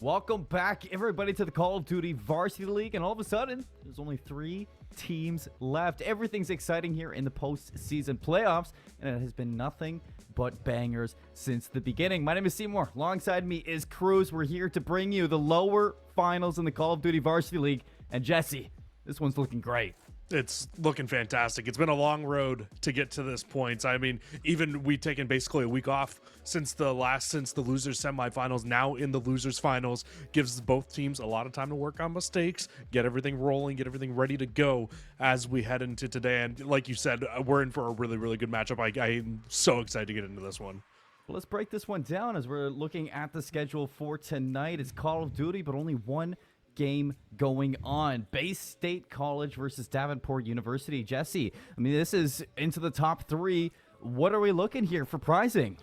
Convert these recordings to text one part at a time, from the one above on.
Welcome back, everybody, to the Call of Duty Varsity League, and all of a sudden, there's only 3 teams left. Everything's exciting here in the postseason playoffs, and it has been nothing but bangers since the beginning. My name is Seymour. Alongside me is Cruz. We're here to bring you the lower finals in the Call of Duty Varsity League, and Jesse, this one's looking great. It's looking fantastic. It's been a long road to get to this point. I mean, even we've taken basically a week off since the losers semifinals. Now in the losers finals, gives both teams a lot of time to work on mistakes, get everything rolling, get everything ready to go as we head into today. And like you said, we're in for a really, really good matchup. I'm so excited to get into this one. Well, let's break this one down as we're looking at the schedule for tonight. It's Call of Duty, but only one game going on. Bay State College versus Davenport University. Jesse, I mean, this is into the top 3. What are we looking here for pricing?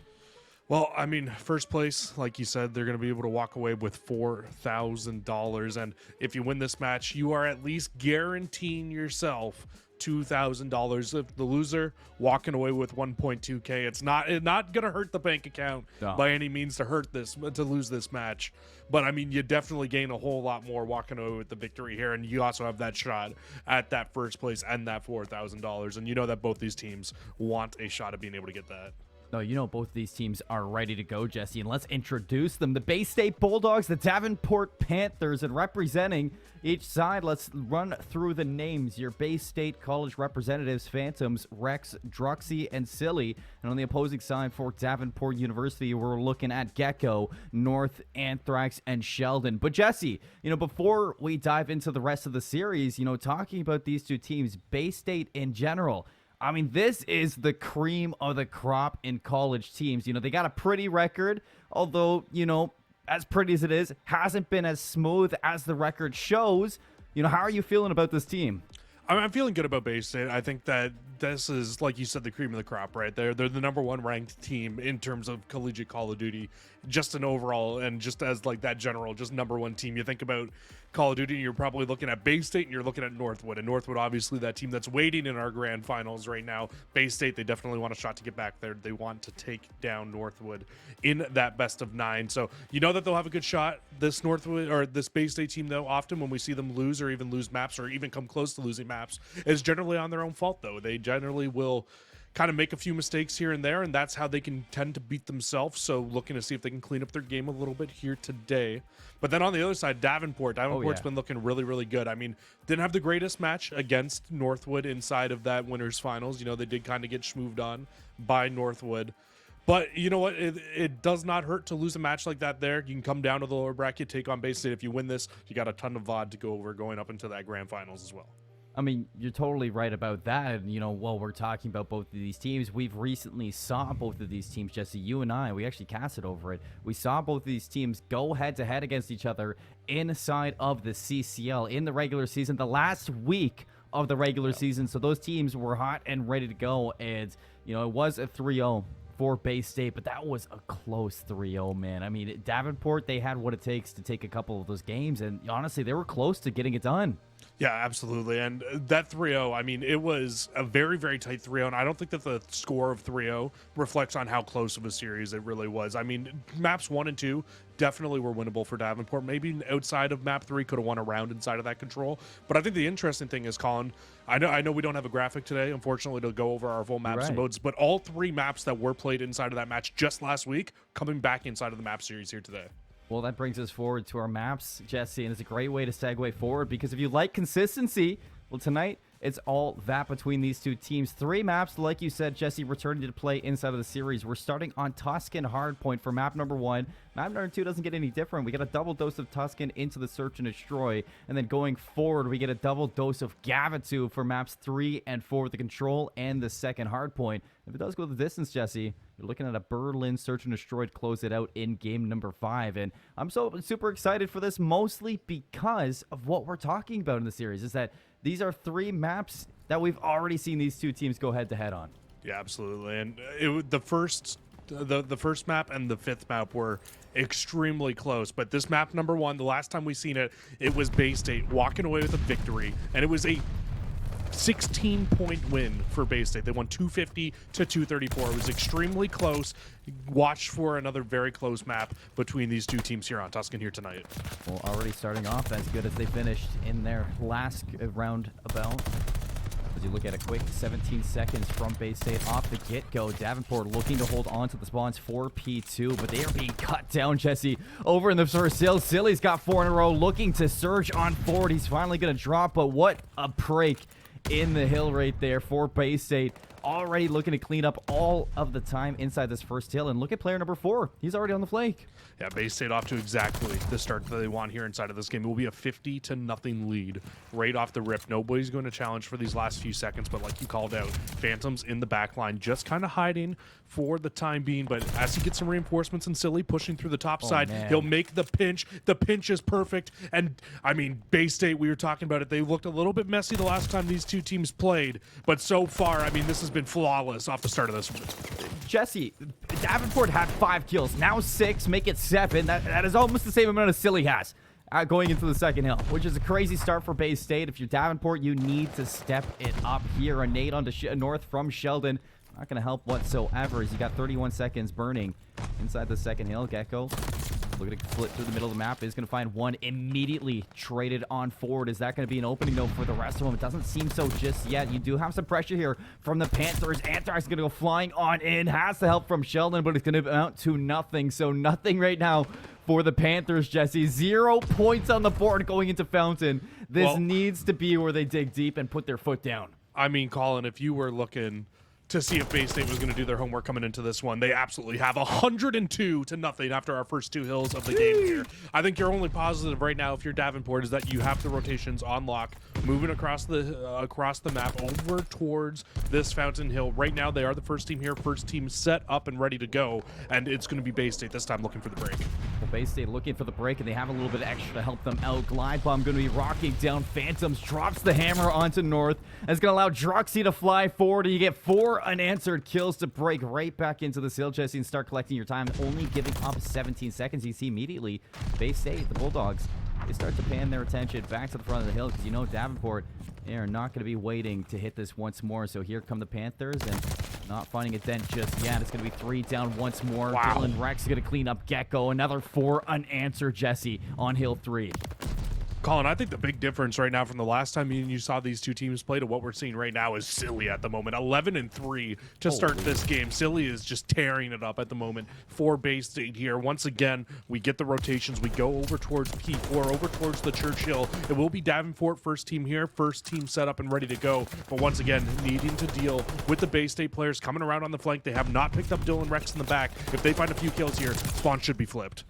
Well, I mean, first place, like you said, they're going to be able to walk away with $4,000. And if you win this match, you are at least guaranteeing yourself $2,000. If the loser walking away with 1.2K, it's not going to hurt the bank account by any means to lose this match. But I mean, you definitely gain a whole lot more walking away with the victory here, and you also have that shot at that first place and that $4,000. And you know that both these teams want a shot at being able to get that. No, you know both these teams are ready to go, Jesse, and let's introduce them. The Bay State Bulldogs, the Davenport Panthers, and representing each side, let's run through the names. Your Bay State College representatives, Phantoms, Rex, Druxy, and Silly. And on the opposing side for Davenport University, we're looking at Gecko, North, Anthrax, and Sheldon. But Jesse, you know, before we dive into the rest of the series, you know, talking about these two teams, Bay State in general, I mean, this is the cream of the crop in college teams. You know, they got a pretty record, although, you know, as pretty as it is, hasn't been as smooth as the record shows. You know, how are you feeling about this team? I'm feeling good about Bay State. I think that this is, like you said, the cream of the crop right there. They're the number 1 ranked team in terms of collegiate Call of Duty, just an overall and just as like that general, just number 1 team. You think about Call of Duty, you're probably looking at Bay State and you're looking at Northwood. And Northwood, obviously, that team that's waiting in our grand finals right now. Bay State, they definitely want a shot to get back there. They want to take down Northwood in that best of 9. So you know that they'll have a good shot. This Northwood or this Bay State team, though, often when we see them lose or even lose maps or even come close to losing maps, is generally on their own fault, though. They generally will kind of make a few mistakes here and there, and that's how they can tend to beat themselves. So looking to see if they can clean up their game a little bit here today. But then on the other side, Davenport's been looking really, really good. I mean, didn't have the greatest match against Northwood inside of that winners finals. You know, they did kind of get schmooved on by Northwood. But you know what? It does not hurt to lose a match like that there. You can come down to the lower bracket, take on Bay State. If you win this, you got a ton of VOD to go over going up into that grand finals as well. I mean, you're totally right about that. And, you know, while we're talking about both of these teams, we've recently saw both of these teams, Jesse, you and I, we actually casted over it. We saw both of these teams go head-to-head against each other inside of the CCL in the regular season, the last week of the regular season. So those teams were hot and ready to go. And, you know, it was a 3-0 for Bay State, but that was a close 3-0, man. I mean, Davenport, they had what it takes to take a couple of those games. And honestly, they were close to getting it done. Yeah, absolutely. And that 3-0, I mean, it was a very, very tight 3-0. And I don't think that the score of 3-0 reflects on how close of a series it really was. I mean, maps 1 and 2 definitely were winnable for Davenport. Maybe outside of map 3 could have won a round inside of that control. But I think the interesting thing is, Colin, I know we don't have a graphic today, unfortunately, to go over our full maps and modes, but all 3 maps that were played inside of that match just last week coming back inside of the map series here today. Well, that brings us forward to our maps, Jesse, and it's a great way to segue forward because if you like consistency, well, tonight it's all that between these two teams. 3 maps, like you said, Jesse, returning to play inside of the series. We're starting on Tuscan Hardpoint for map number 1. Map number 2 doesn't get any different. We get a double dose of Tuscan into the Search and Destroy. And then going forward, we get a double dose of Gavitu for maps 3 and 4, the Control and the second Hardpoint. If it does go the distance, Jesse, you're looking at a Berlin Search and Destroy to close it out in game number 5. And I'm so super excited for this, mostly because of what we're talking about in the series, is that these are 3 maps that we've already seen these two teams go head-to-head on. Yeah, absolutely. And the first the first map and the 5th map were extremely close, but this map number 1, the last time we seen it, it was Bay State walking away with a victory, and it was a 16-point win for Bay State. They won 250 to 234. It was extremely close. Watch for another very close map between these two teams here on Tuscan here tonight. Well, already starting off as good as they finished in their last round about. As you look at a quick 17 seconds from Bay State off the get-go, Davenport looking to hold on to the spawns for P2, but they are being cut down, Jesse. Over in the first hill, Silly's got 4 in a row, looking to surge on forward. He's finally going to drop, but what a break in the hill right there for Bay State. Already looking to clean up all of the time inside this first hill. And look at player number 4. He's already on the flank. Yeah, Bay State off to exactly the start that they want here inside of this game. It will be a 50-0 lead right off the rip. Nobody's going to challenge for these last few seconds, but like you called out, Phantoms in the back line just kind of hiding for the time being. But as he gets some reinforcements and Silly pushing through the top side, man. He'll make the pinch. The pinch is perfect. And, I mean, Bay State, we were talking about it, they looked a little bit messy the last time these two teams played. But so far, I mean, this has been flawless off the start of this one. Jesse, Davenport had 5 kills. Now 6, make it 7. That is almost the same amount as Silly has going into the second hill, which is a crazy start for Bay State. If you're Davenport, you need to step it up here. A nade on to north from Sheldon. Not going to help whatsoever as you got 31 seconds burning inside the second hill. Gecko looking to flip through the middle of the map. Is going to find one immediately traded on forward. Is that going to be an opening, though, for the rest of them? It doesn't seem so just yet. You do have some pressure here from the Panthers. Anthrax is going to go flying on in. Has the help from Sheldon, but it's going to amount to nothing. So nothing right now for the Panthers, Jesse. 0 points on the board going into Fountain. This needs to be where they dig deep and put their foot down. I mean, Colin, if you were looking to see if Bay State was going to do their homework coming into this one, they absolutely have. 102-0 after our first 2 hills of the game here. I think your only positive right now, if you're Davenport, is that you have the rotations on lock, moving across the map over towards this Fountain Hill. Right now, they are the first team here, first team set up and ready to go, and it's going to be Bay State this time looking for the break. Well, Bay State looking for the break, and they have a little bit extra to help them out. Glide Bomb going to be rocking down. Phantoms drops the hammer onto North. That's going to allow Droxy to fly forward, and you get 4 unanswered kills to break right back into the hill, Jesse, and start collecting your time, only giving up 17 seconds. You see immediately Bay State, the Bulldogs, they start to pan their attention back to the front of the hill because you know Davenport, they are not going to be waiting to hit this once more. So here come the Panthers, and not finding a dent just yet. It's going to be 3 down once more. Wow. Dylan Rex is going to clean up Gecko. Another 4 unanswered, Jesse, on hill 3. Colin, I think the big difference right now from the last time you saw these two teams play to what we're seeing right now is Silly at the moment. 11-3 to start this game. Silly is just tearing it up at the moment for Bay State here. Once again, we get the rotations. We go over towards P4, over towards the Churchill. It will be Davenport first team here, first team set up and ready to go. But once again, needing to deal with the Bay State players coming around on the flank. They have not picked up Dylan Rex in the back. If they find a few kills here, spawn should be flipped.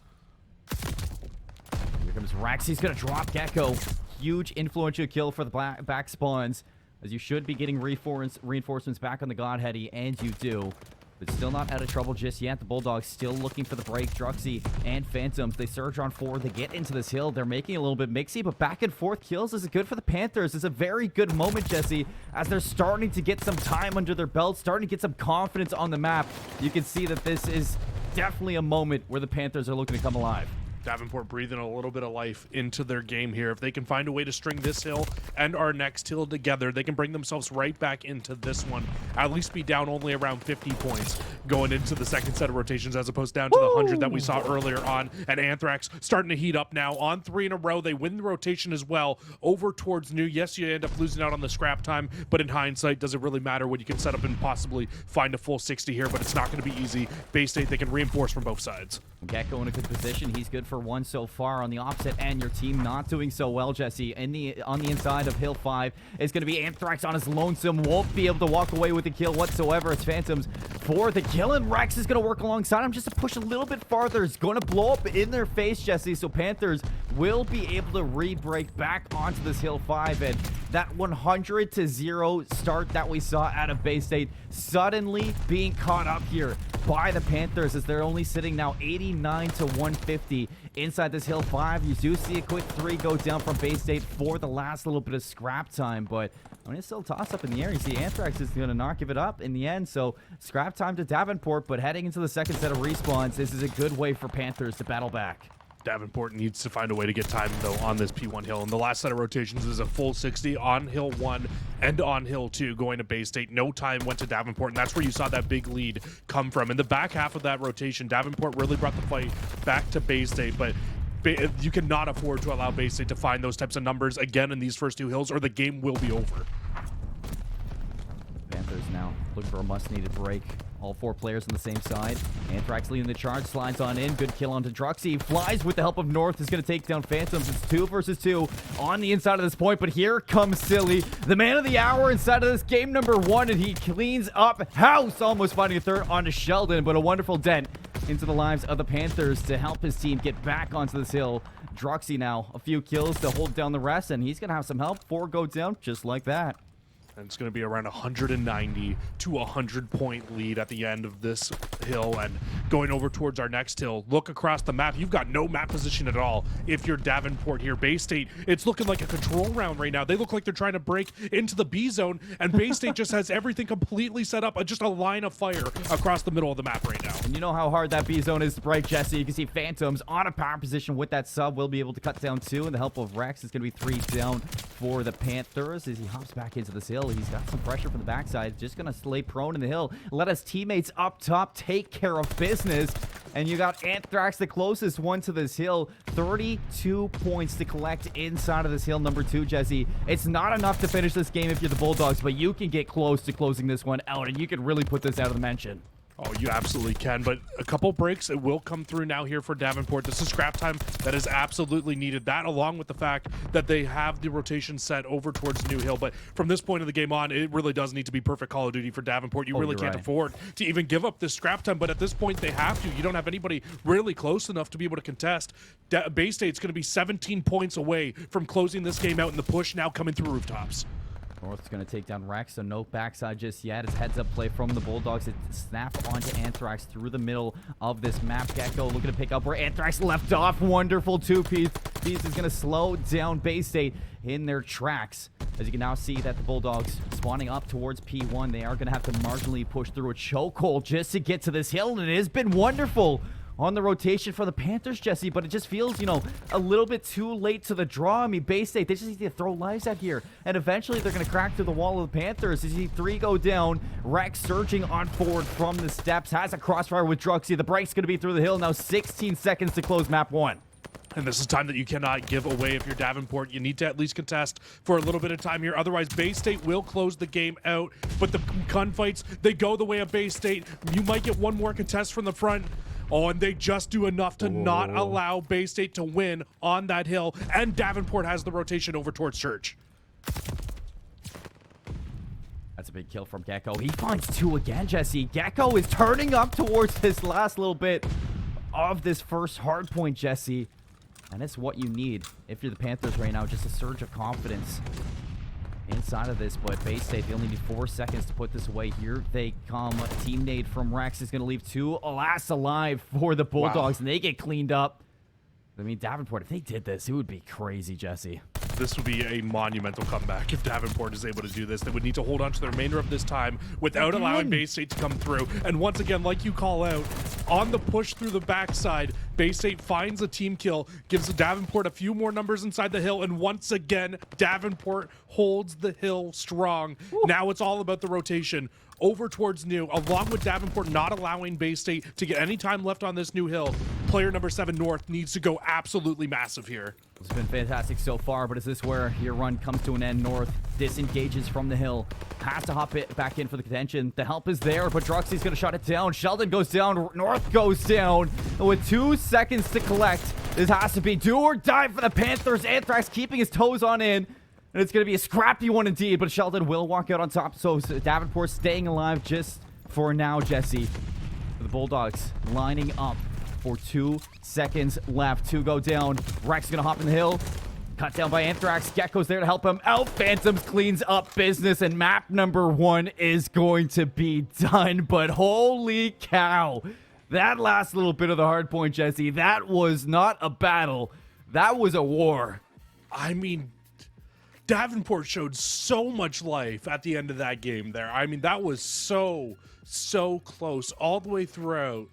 Here comes Rex. He's going to drop Gecko. Huge influential kill for the back spawns, as you should be getting reinforcements back on the Godheady, and you do. But still not out of trouble just yet. The Bulldogs still looking for the break. Druxy and Phantoms, they surge on forward. They get into this hill. They're making it a little bit mixy, but back and forth kills is good for the Panthers. It's a very good moment, Jesse, as they're starting to get some time under their belt, starting to get some confidence on the map. You can see that this is definitely a moment where the Panthers are looking to come alive. Davenport breathing a little bit of life into their game here. If they can find a way to string this hill and our next hill together, they can bring themselves right back into this one. At least be down only around 50 points going into the second set of rotations, as opposed down to the 100 that we saw earlier on. And Anthrax starting to heat up now on 3 in a row. They win the rotation as well over towards New. Yes, you end up losing out on the scrap time, but in hindsight, does it really matter when you can set up and possibly find a full 60 here? But it's not going to be easy. Bay State, they can reinforce from both sides. Gecko in a good position. He's good for 1 so far. On the opposite end, your team not doing so well, Jesse. On the inside of Hill 5 is going to be Anthrax on his lonesome. Won't be able to walk away with a kill whatsoever. It's Phantoms for the kill, and Rex is going to work alongside him just to push a little bit farther. It's going to blow up in their face, Jesse. So Panthers will be able to re-break back onto this Hill 5, and That 100-0 start that we saw out of Bay State suddenly being caught up here by the Panthers as they're only sitting now 89-150 inside this hill 5. You do see a quick 3 go down from Bay State for the last little bit of scrap time, but I mean, it's still a toss up in the air. You see Anthrax is going to not give it up in the end, so scrap time to Davenport, but heading into the second set of respawns, this is a good way for Panthers to battle back. Davenport needs to find a way to get time, though, on this P1 hill. And the last set of rotations is a full 60 on hill 1 and on hill 2 going to Bay State. No time went to Davenport, and that's where you saw that big lead come from. In the back half of that rotation, Davenport really brought the fight back to Bay State, but you cannot afford to allow Bay State to find those types of numbers again in these first 2 hills, or the game will be over. Panthers now looking for a must-needed break. All 4 players on the same side. Anthrax leading the charge, slides on in. Good kill onto Druxy. Flies with the help of North. Is going to take down Phantoms. It's 2 versus 2 on the inside of this point. But here comes Silly, the man of the hour inside of this game number 1. And he cleans up house, almost finding a third onto Sheldon. But a wonderful dent into the lives of the Panthers to help his team get back onto this hill. Druxy now, a few kills to hold down the rest. And he's going to have some help. 4 go down just like that. And it's going to be around 190 to 100 point lead at the end of this hill. And going over towards our next hill, look across the map. You've got no map position at all if you're Davenport here. Bay State, it's looking like a control round right now. They look like they're trying to break into the B zone, and Bay State just has everything completely set up, just a line of fire across the middle of the map right now. And you know how hard that B zone is to break, Jesse. You can see Phantoms on a power position with that sub. Will be able to cut down 2, and the help of Rex is going to be 3 down for the Panthers as he hops back into this hill. He's got some pressure from the backside. Just going to lay prone in the hill. Let his teammates up top take care of business. And you got Anthrax, the closest one to this hill. 32 points to collect inside of this hill number 2, Jesse. It's not enough to finish this game if you're the Bulldogs, but you can get close to closing this one out, and you can really put this out of the mention. Oh, you absolutely can, but a couple breaks, it will come through now here for Davenport. This is scrap time that is absolutely needed. That, along with the fact that they have the rotation set over towards New Hill, but from this point of the game on, it really does need to be perfect Call of Duty for Davenport. You really can't afford to even give up this scrap time, but at this point, they have to. You don't have anybody really close enough to be able to contest. Bay State's going to be 17 points away from closing this game out, and the push now coming through rooftops. North's going to take down Rex, so no backside just yet. It's heads-up play from the Bulldogs. It snaps onto Anthrax through the middle of this map. Gecko looking to pick up where Anthrax left off. Wonderful 2-piece. Piece is going to slow down Bay State in their tracks. As you can now see that the Bulldogs spawning up towards P1. They are going to have to marginally push through a chokehold just to get to this hill, and it has been wonderful on the rotation for the Panthers, Jesse, but it just feels, you know, a little bit too late to the draw. I mean, Bay State, they just need to throw lives out here, and eventually they're going to crack through the wall of the Panthers. You see 3 go down. Rex surging on forward from the steps, has a crossfire with Druxy. The break's going to be through the hill. Now 16 seconds to close map 1. And this is time that you cannot give away if you're Davenport. You need to at least contest for a little bit of time here. Otherwise, Bay State will close the game out. But the gunfights, they go the way of Bay State. You might get one more contest from the front. Oh, and they just do enough to not allow Bay State to win on that hill. And Davenport has the rotation over towards Church. That's a big kill from Gecko. He finds 2 again, Jesse. Gecko is turning up towards this last little bit of this first hard point, Jesse. And it's what you need if you're the Panthers right now. Just a surge of confidence inside of this, but Bay State, they only need 4 seconds to put this away. Here they come. Team nade from Rex is going to leave 2 last alive for the Bulldogs, and they get cleaned up. I mean, Davenport, if they did this, it would be crazy, Jesse. This would be a monumental comeback if Davenport is able to do this. They would need to hold on to the remainder of this time without allowing Bay State to come through. And once again, like you call out, on the push through the backside, Bay State finds a team kill, gives Davenport a few more numbers inside the hill, and once again, Davenport holds the hill strong. Woo. Now it's all about the rotation over towards New, along with Davenport not allowing Bay State to get any time left on this New hill. Player number 7, North, needs to go absolutely massive here. It's been fantastic so far, but is this where your run comes to an end? North disengages from the hill, has to hop it back in for the contention. The help is there, but Druxy's going to shut it down. Sheldon goes down, North goes down. And with 2 seconds to collect, this has to be do or die for the Panthers. Anthrax keeping his toes on in. And it's going to be a scrappy one indeed, but Sheldon will walk out on top. So Davenport staying alive just for now, Jesse. The Bulldogs lining up for 2 seconds left. 2 go down. Rex going to hop in the hill. Cut down by Anthrax. Gecko's there to help him out. Phantoms cleans up business, and map number 1 is going to be done. But holy cow, that last little bit of the hard point, Jesse, that was not a battle. That was a war. I mean, Davenport showed so much life at the end of that game there. I mean, that was so close all the way throughout.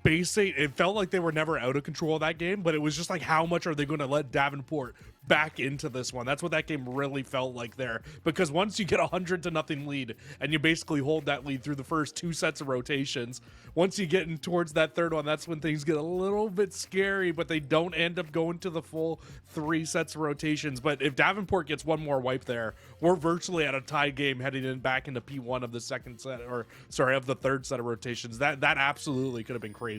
Bay State, it felt like they were never out of control of that game, but it was just like, how much are they going to let Davenport back into this one? That's what that game really felt like there, because once you get 100-0 lead and you basically hold that lead through the first 2 sets of rotations, once you get in towards that third one, that's when things get a little bit scary, but they don't end up going to the full 3 sets of rotations. But if Davenport gets one more wipe there, we're virtually at a tie game heading in back into P1 of the second set, or sorry, of the third set of rotations. That absolutely could have been crazy.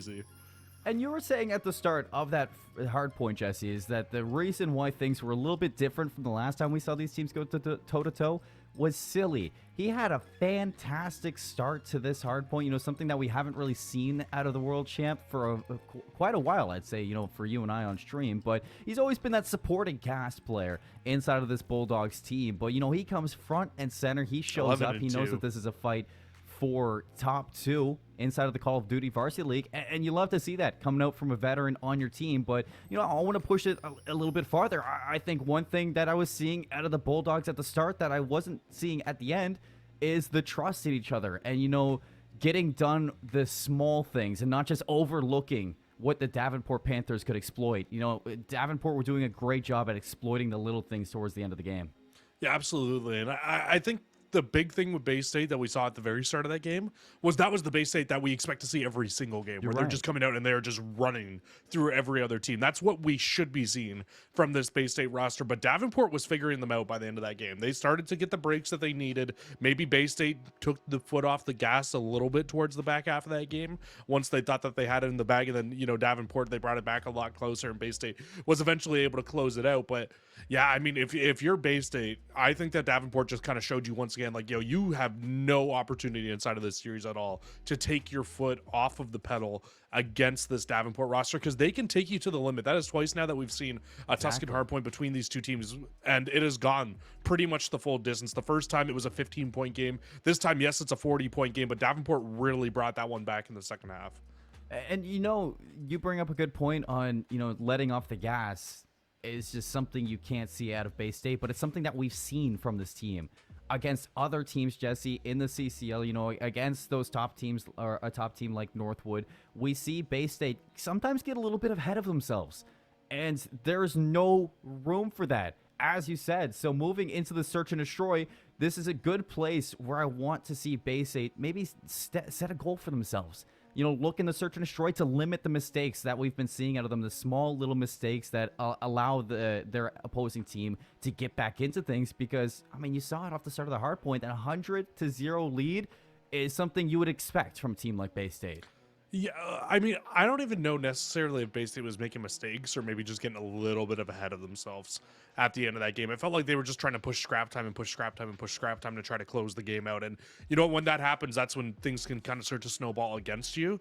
And you were saying at the start of that hard point, Jesse, is that the reason why things were a little bit different from the last time we saw these teams go toe-to-toe was Silly. He had a fantastic start to this hard point, you know, something that we haven't really seen out of the world champ for quite a while, I'd say, you know, for you and I on stream. But he's always been that supporting cast player inside of this Bulldogs team. But, you know, he comes front and center. He shows up. He knows that this is a fight for top 2 inside of the Call of Duty Varsity League, and you love to see that coming out from a veteran on your team. But, you know, I want to push it a little bit farther. I think one thing that I was seeing out of the Bulldogs at the start that I wasn't seeing at the end is the trust in each other, and, you know, getting done the small things and not just overlooking what the Davenport Panthers could exploit. You know, Davenport were doing a great job at exploiting the little things towards the end of the game. Yeah, absolutely. And I think the big thing with Bay State that we saw at the very start of that game was that was the Bay State that we expect to see every single game, where they're just coming out and they're just running through every other team. That's what we should be seeing from this Bay State roster. But Davenport was figuring them out by the end of that game. They started to get the breaks that they needed. Maybe Bay State took the foot off the gas a little bit towards the back half of that game once they thought that they had it in the bag. And then, you know, Davenport, they brought it back a lot closer, and Bay State was eventually able to close it out. But yeah, I mean, if you're Bay State, I think that Davenport just kind of showed you once again, like, yo, you have no opportunity inside of this series at all to take your foot off of the pedal against this Davenport roster, because they can take you to the limit. That is twice now that we've seen a Tuscan hardpoint between these two teams, and it has gone pretty much the full distance. The first time it was a 15-point game. This time, yes, it's a 40-point game, but Davenport really brought that one back in the second half. And, you know, you bring up a good point on, you know, letting off the gas is just something you can't see out of Bay State, but it's something that we've seen from this team against other teams, Jesse, in the CCL. You know, against those top teams, or a top team like Northwood, we see Bay State sometimes get a little bit ahead of themselves, and there's no room for that, as you said. So moving into the search and destroy, this is a good place where I want to see Bay State maybe set a goal for themselves. You know, look in the search and destroy to limit the mistakes that we've been seeing out of them, the small little mistakes that allow their opposing team to get back into things. Because, I mean, you saw it off the start of the hard point, that 100-0 lead is something you would expect from a team like Bay State. Yeah, I mean, I don't even know necessarily if Bay State was making mistakes or maybe just getting a little bit of ahead of themselves at the end of that game. It felt like they were just trying to push scrap time and push scrap time and push scrap time to try to close the game out. And, you know, when that happens, that's when things can kind of start to snowball against you.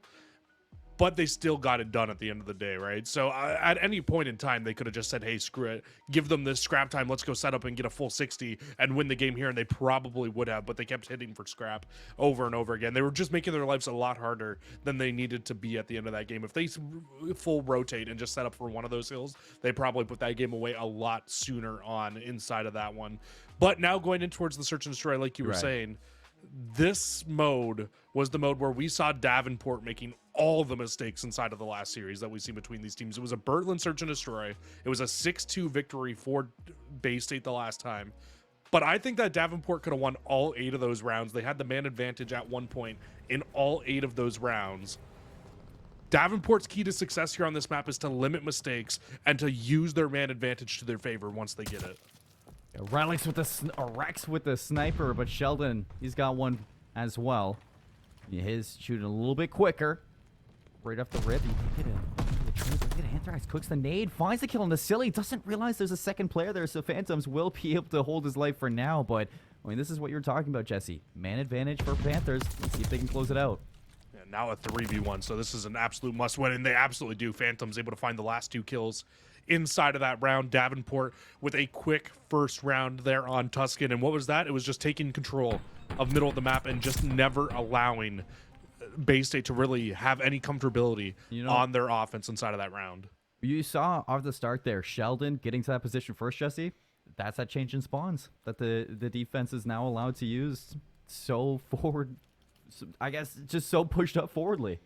But they still got it done at the end of the day, right? So at any point in time, they could have just said, hey, screw it. Give them this scrap time. Let's go set up and get a full 60 and win the game here. And they probably would have, but they kept hitting for scrap over and over again. They were just making their lives a lot harder than they needed to be at the end of that game. If they full rotate and just set up for one of those hills, they probably put that game away a lot sooner on inside of that one. But now going in towards the search and destroy, like you were saying, this mode was the mode where we saw Davenport making all the mistakes inside of the last series that we've seen between these teams. It was a Bertland search and destroy. It was a 6-2 victory for Bay State the last time. But I think that Davenport could have won all 8 of those rounds. They had the man advantage at one point in all 8 of those rounds. Davenport's key to success here on this map is to limit mistakes and to use their man advantage to their favor once they get it. Rex with the sniper, but Sheldon, he's got one as well. His shooting a little bit quicker. Right off the rip. You get Anthrax cooks the nade, finds the kill on the Silly, doesn't realize there's a second player there, so Phantoms will be able to hold his life for now. But, I mean, this is what you're talking about, Jesse. Man advantage for Panthers. Let's see if they can close it out. Yeah, now a 3v1, so this is an absolute must-win, and they absolutely do. Phantoms able to find the last 2 kills inside of that round. Davenport with a quick first round there on Tuscan. And what was that? It was just taking control of middle of the map and just never allowing Bay State to really have any comfortability on their offense inside of that round. You saw off the start there, Sheldon getting to that position first, Jesse. That's that change in spawns that the defense is now allowed to use so forward. I guess just so pushed up forwardly.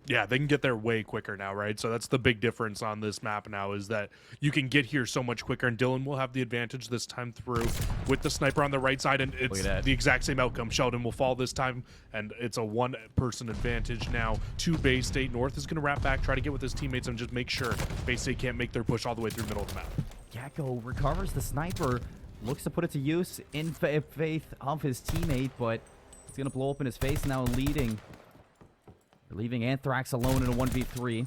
Yeah, they can get there way quicker now, right? So that's the big difference on this map now, is that you can get here so much quicker, and Dylan will have the advantage this time through with the sniper on the right side, and it's the exact same outcome. Sheldon will fall this time, and it's a one-person advantage now to Bay State. North is going to wrap back, try to get with his teammates, and just make sure Bay State can't make their push all the way through the middle of the map. Gecko recovers the sniper, looks to put it to use in faith of his teammate, but it's going to blow up in his face now, leaving Anthrax alone in a 1v3.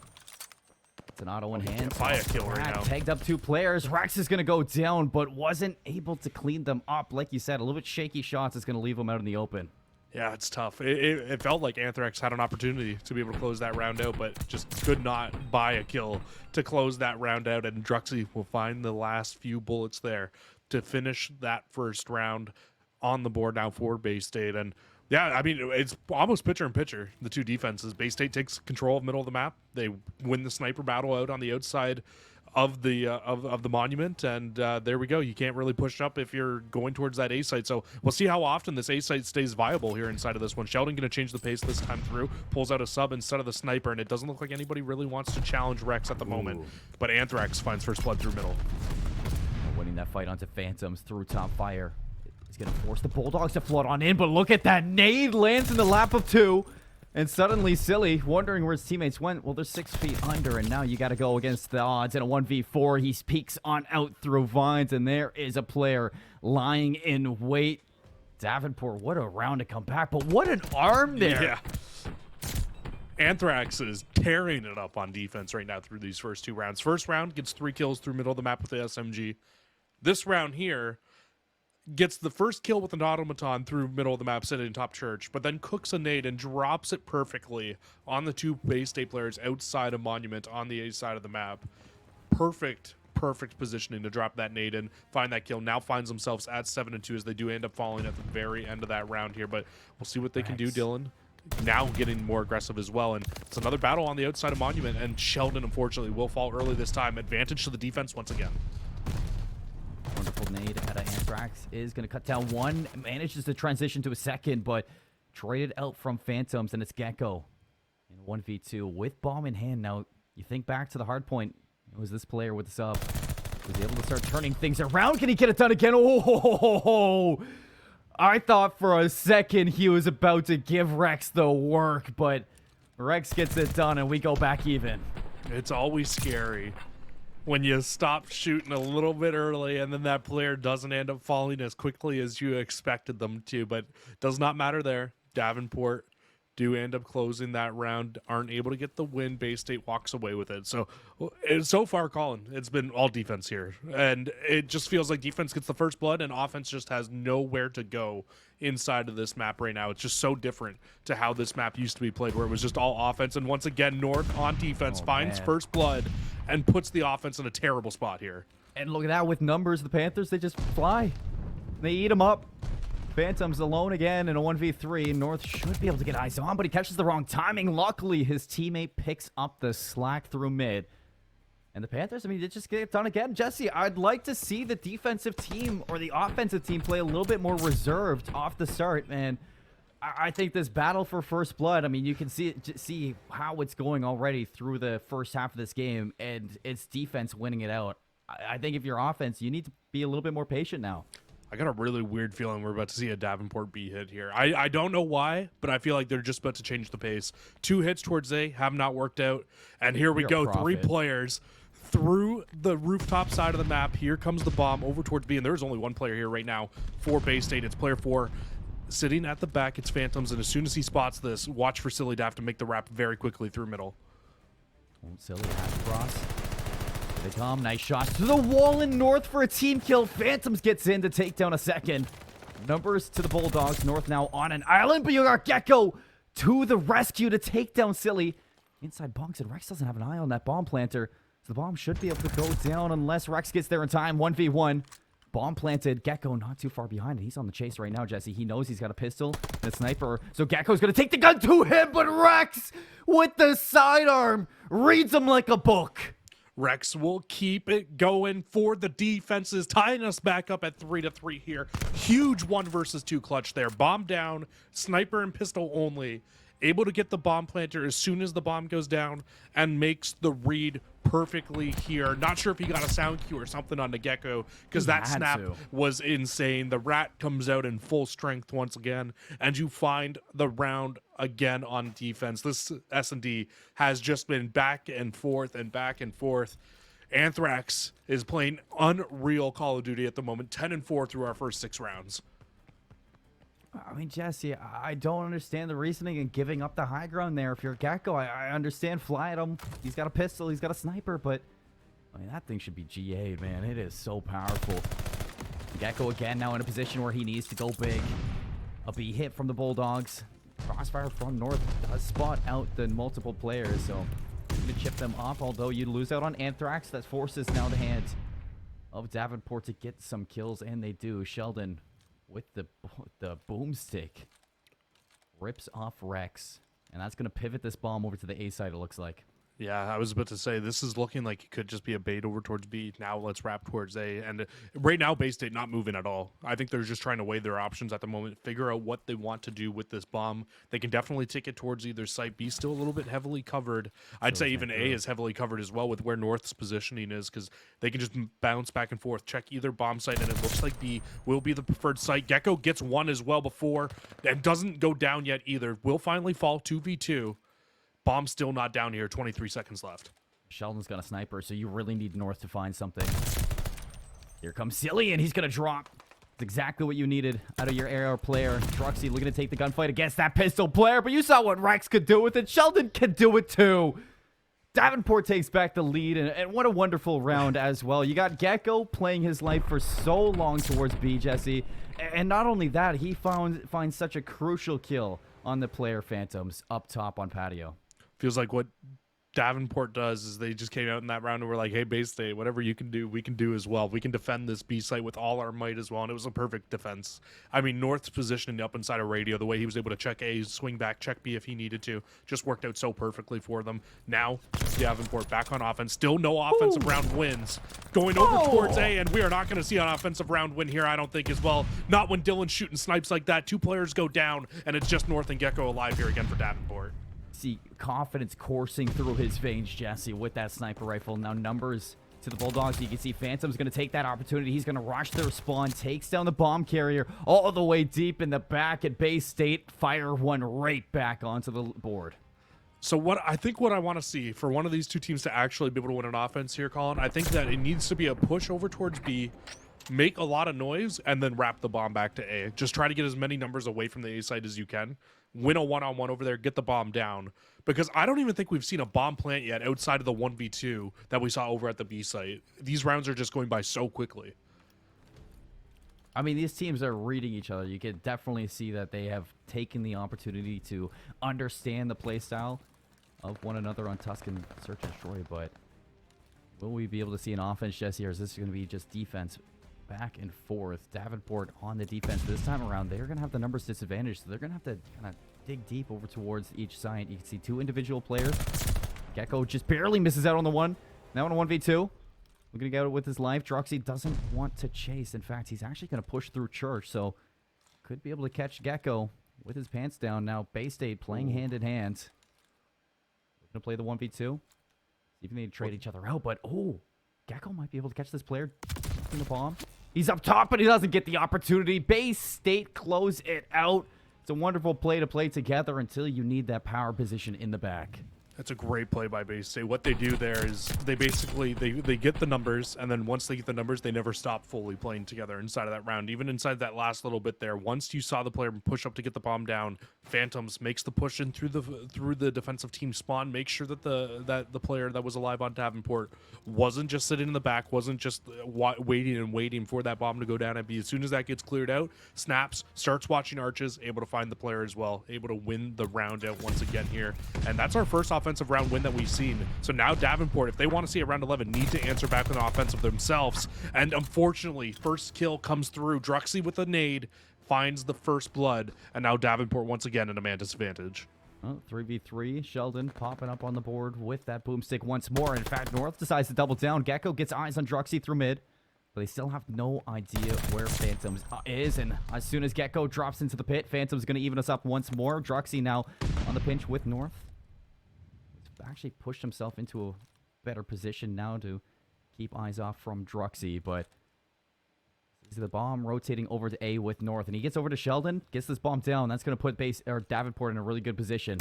It's an auto in hand. Buy a kill right now. Tagged up 2 players. Rex is going to go down, but wasn't able to clean them up. Like you said, a little bit shaky shots is going to leave him out in the open. Yeah, it's tough. It felt like Anthrax had an opportunity to be able to close that round out, but just could not buy a kill to close that round out. And Druxy will find the last few bullets there to finish that first round on the board now for Bay State. And yeah, I mean, it's almost pitcher in pitcher, the two defenses. Bay State takes control of middle of the map. They win the sniper battle out on the outside of the monument, and there we go. You can't really push up if you're going towards that A site. So we'll see how often this A site stays viable here inside of this one. Sheldon going to change the pace this time through, pulls out a sub instead of the sniper, and it doesn't look like anybody really wants to challenge Rex at the moment. But Anthrax finds first blood through middle. Winning that fight onto Phantoms through top fire. He's going to force the Bulldogs to flood on in, but look at that nade lands in the lap of 2. And suddenly, Silly, wondering where his teammates went. Well, they're 6 feet under, and now you got to go against the odds in a 1v4. He peeks on out through vines, and there is a player lying in wait. Davenport, what a round to come back, but what an arm there. Yeah. Anthrax is tearing it up on defense right now through these first 2 rounds. First round gets 3 kills through middle of the map with the SMG. This round here gets the first kill with an automaton through middle of the map sitting in top church, but then cooks a nade and drops it perfectly on the 2 Bay State players outside of Monument on the A side of the map. Perfect positioning to drop that nade and find that kill. Now finds themselves at 7-2 as they do end up falling at the very end of that round here, but we'll see what they can do. Dylan now getting more aggressive as well, and it's another battle on the outside of Monument, and Sheldon unfortunately will fall early this time. Advantage to the defense once again. Wonderful nade out of Anthrax is going to cut down 1. Manages to transition to a second, but traded out from Phantoms, and it's Gecko in 1v2 with bomb in hand. Now, you think back to the hard point. It was this player with the sub. Was able to start turning things around. Can he get it done again? Oh, I thought for a second he was about to give Rex the work, but Rex gets it done, and we go back even. It's always scary when you stop shooting a little bit early and then that player doesn't end up falling as quickly as you expected them to, but does not matter there. Davenport do end up closing that round, aren't able to get the win. Bay State walks away with it. So far, Colin, it's been all defense here, and it just feels like defense gets the first blood and offense just has nowhere to go inside of this map right now. It's just so different to how this map used to be played, where it was just all offense. And once again, North on defense finds first blood and puts the offense in a terrible spot here. And look at that, with numbers, the Panthers, they just fly. They eat them up. Phantom's alone again in a 1v3. North should be able to get eyes on, but he catches the wrong timing. Luckily, his teammate picks up the slack through mid. And the Panthers, I mean, they just get it done again. Jesse, I'd like to see the defensive team or the offensive team play a little bit more reserved off the start, man. I think this battle for first blood, I mean, you can see how it's going already through the first half of this game, and it's defense winning it out. I think if you're offense, you need to be a little bit more patient now. I got a really weird feeling we're about to see a Davenport B hit here. I don't know why, but I feel like they're just about to change the pace. 2 hits towards A have not worked out, and here we go. 3 players through the rooftop side of the map. Here comes the bomb over towards B, and there's only 1 player here right now for Bay State. It's player 4 sitting at the back. It's Phantoms, and as soon as he spots this, watch for Silly to have to make the wrap very quickly through middle. Silly has cross. They come, nice shot to the wall in North for a team kill. Phantoms gets in to take down a second. Numbers to the Bulldogs. North now on an island, but you got Gecko to the rescue to take down Silly. Inside bunks, and Rex doesn't have an eye on that bomb planter. So the bomb should be able to go down unless Rex gets there in time. 1v1. Bomb planted. Gecko not too far behind. He's on the chase right now, Jesse. He knows he's got a pistol and a sniper. So Gecko's going to take the gun to him, but Rex with the sidearm reads him like a book. Rex will keep it going for the defenses, tying us back up at 3-3 here. Huge 1 versus 2 clutch there. Bomb down, sniper and pistol only. Able to get the bomb planter as soon as the bomb goes down and makes the read perfectly here. Not sure if he got a sound cue or something on the Gecko because that snap was insane. The rat comes out in full strength once again, and you find the round again on defense. This S&D has just been back and forth and back and forth. Anthrax is playing unreal Call of Duty at the moment, 10-4 through our first 6 rounds. I mean, Jesse, I don't understand the reasoning in giving up the high ground there. If you're Gecko, I understand fly at him. He's got a pistol, he's got a sniper, but I mean, that thing should be GA'd, man. It is so powerful. Gecko again now in a position where he needs to go big. A B hit from the Bulldogs. Crossfire from North does spot out the multiple players, so going to chip them off, although you lose out on Anthrax. That forces now the hands of Davenport to get some kills, and they do. Sheldon with the boomstick rips off Rex, and that's going to pivot this bomb over to the A side, it looks like. Yeah, I was about to say, this is looking like it could just be a bait over towards B. Now let's wrap towards A. And right now, Bay State not moving at all. I think they're just trying to weigh their options at the moment, figure out what they want to do with this bomb. They can definitely take it towards either site. B still a little bit heavily covered. I'd say even A is heavily covered as well with where North's positioning is, because they can just bounce back and forth, check either bomb site, and it looks like B will be the preferred site. Gecko gets one as well before and doesn't go down yet either. Will finally fall 2v2. Bomb still not down here. 23 seconds left. Sheldon's got a sniper, so you really need North to find something. Here comes Silly, and he's going to drop. It's exactly what you needed out of your air player. Truxy looking to take the gunfight against that pistol player, but you saw what Rex could do with it. Sheldon can do it too. Davenport takes back the lead, and what a wonderful round as well. You got Gecko playing his life for so long towards B, Jesse. And not only that, he finds such a crucial kill on the player Phantoms up top on patio. Feels like what Davenport does is they just came out in that round and were like, hey, Bay State, whatever you can do, we can do as well. We can defend this B site with all our might as well, and it was a perfect defense. I mean, North's positioning up inside of radio, the way he was able to check A, swing back, check B if he needed to, just worked out so perfectly for them. Now, Davenport back on offense. Still no offensive round wins. Going over towards A, and we are not going to see an offensive round win here, I don't think, as well. Not when Dylan's shooting snipes like that. 2 players go down, and it's just North and Gecko alive here again for Davenport. See confidence coursing through his veins, Jesse, with that sniper rifle. Now numbers to the Bulldogs. You can see Phantom's going to take that opportunity. He's going to rush their spawn, takes down the bomb carrier all the way deep in the back at Bay State. Fire one right back onto the board. So what I want to see for one of these two teams to actually be able to win an offense here, Colin, I think that it needs to be a push over towards B, make a lot of noise, and then wrap the bomb back to A. Just try to get as many numbers away from the A side as you can. Win a one-on-one over there, get the bomb down. Because I don't even think we've seen a bomb plant yet outside of the 1v2 that we saw over at the B site. These rounds are just going by so quickly. I mean, these teams are reading each other. You can definitely see that they have taken the opportunity to understand the playstyle of one another on Tuscan Search and Destroy. But will we be able to see an offense, Jesse, or is this going to be just defense back and forth? Davenport on the defense this time around. They're going to have the numbers disadvantage, so they're going to have to kind of dig deep over towards each side. You can see 2 individual players. Gecko just barely misses out on the one. Now on a 1v2. Looking to get out with his life. Droxy doesn't want to chase. In fact, he's actually going to push through Church, so could be able to catch Gecko with his pants down. Now Bay State playing hand in hand. Looking to play the 1v2. See if they trade each other out, but Gecko might be able to catch this player in the bomb. He's up top, but he doesn't get the opportunity. Bay State close it out. It's a wonderful play to play together until you need that power position in the back. That's a great play by Bay State. What they do there is they basically they get the numbers, and then once they get the numbers, they never stop fully playing together inside of that round. Even inside that last little bit there, once you saw the player push up to get the bomb down, Phantoms makes the push in through the defensive team spawn, make sure that the player that was alive on Davenport wasn't just sitting in the back, wasn't just waiting for that bomb to go down and B. As soon as that gets cleared out, snaps, starts watching arches, able to find the player as well, able to win the round out once again here. And that's our first offensive offensive round win that we've seen. So now Davenport, if they want to see a round 11, need to answer back with an offensive themselves. And unfortunately, first kill comes through. Druxy with a nade finds the first blood, and now Davenport once again at a man disadvantage. Well, 3v3, Sheldon popping up on the board with that boomstick once more. In fact, North decides to double down. Gecko gets eyes on Druxy through mid, but they still have no idea where Phantoms is. And as soon as Gecko drops into the pit, Phantom's going to even us up once more. Druxy now on the pinch with North. He's actually pushed himself into a better position now to keep eyes off from Druxy, but the bomb rotating over to A with North, and he gets over to Sheldon, gets this bomb down. That's going to put Davenport in a really good position.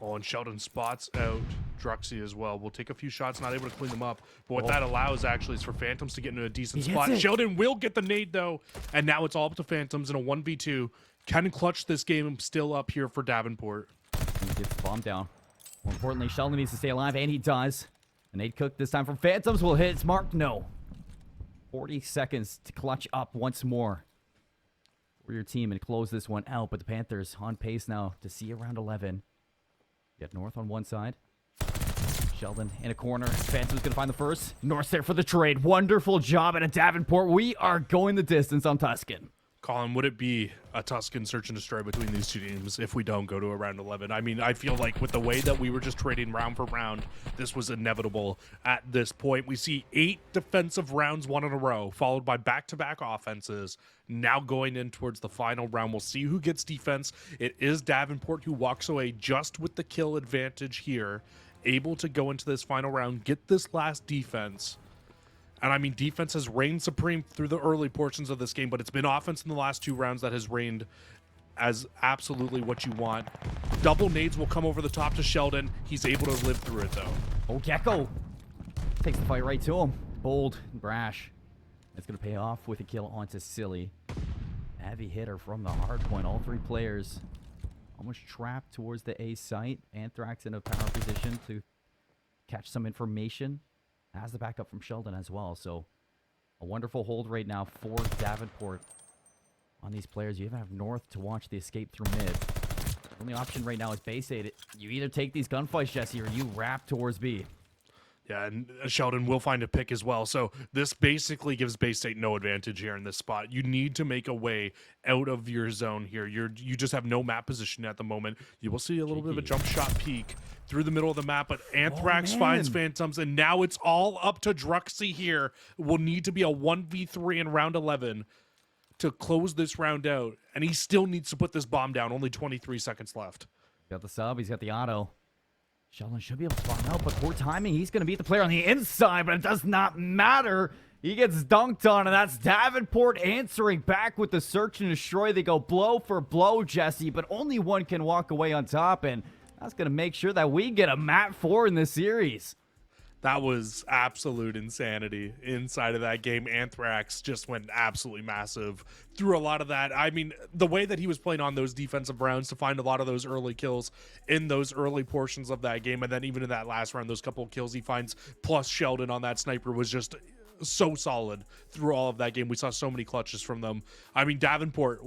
Oh, and Sheldon spots out Druxy as well. We'll take a few shots, not able to clean them up. But what that allows actually is for Phantoms to get into a decent spot. Sheldon will get the nade though, and now it's all up to Phantoms in a 1v2. Can clutch this game still up here for Davenport. He gets the bomb down. More importantly, Sheldon needs to stay alive, and he does. A nade cook this time from Phantoms will hit its mark. No. 40 seconds to clutch up once more for your team and close this one out. But the Panthers on pace now to see around 11. Get North on one side. Sheldon in a corner. Phantom's going to find the first. North's there for the trade. Wonderful job at a Davenport. We are going the distance on Tuscan. Colin, would it be a Tuscan search and destroy between these two teams if we don't go to a round 11? I mean, I feel like with the way that we were just trading round for round, this was inevitable at this point. We see 8 defensive rounds won in a row, followed by back-to-back offenses. Now going in towards the final round, we'll see who gets defense. It is Davenport who walks away just with the kill advantage here, able to go into this final round, get this last defense. And I mean, defense has reigned supreme through the early portions of this game, but it's been offense in the last 2 rounds that has reigned as absolutely what you want. Double nades will come over the top to Sheldon. He's able to live through it, though. Oh, Gecko takes the fight right to him. Bold and brash. That's going to pay off with a kill onto Silly. Heavy hitter from the hard point. All 3 players almost trapped towards the A site. Anthrax in a power position to catch some information. Has the backup from Sheldon as well. So a wonderful hold right now for Davenport on these players. You even have North to watch the escape through mid. The only option right now is base aid. You either take these gunfights, Jesse, or you wrap towards B. Yeah, and Sheldon will find a pick as well. So this basically gives Bay State no advantage here in this spot. You need to make a way out of your zone here. You just have no map position at the moment. You will see a little bit of a jump shot peek through the middle of the map, but Anthrax finds Phantoms, and now it's all up to Druxy here. Will need to be a 1v3 in round 11 to close this round out, and he still needs to put this bomb down. Only 23 seconds left. Got the sub. He's got the auto. Sheldon should be able to spawn out, but poor timing. He's going to beat the player on the inside, but it does not matter. He gets dunked on, and that's Davenport answering back with the search and destroy. They go blow for blow, Jesse, but only one can walk away on top, and that's going to make sure that we get a map 4 in this series. That was absolute insanity inside of that game. Anthrax just went absolutely massive through a lot of that. I mean, the way that he was playing on those defensive rounds to find a lot of those early kills in those early portions of that game, and then even in that last round, those couple of kills he finds, plus Sheldon on that sniper, was just so solid through all of that game. We saw so many clutches from them. I mean, Davenport,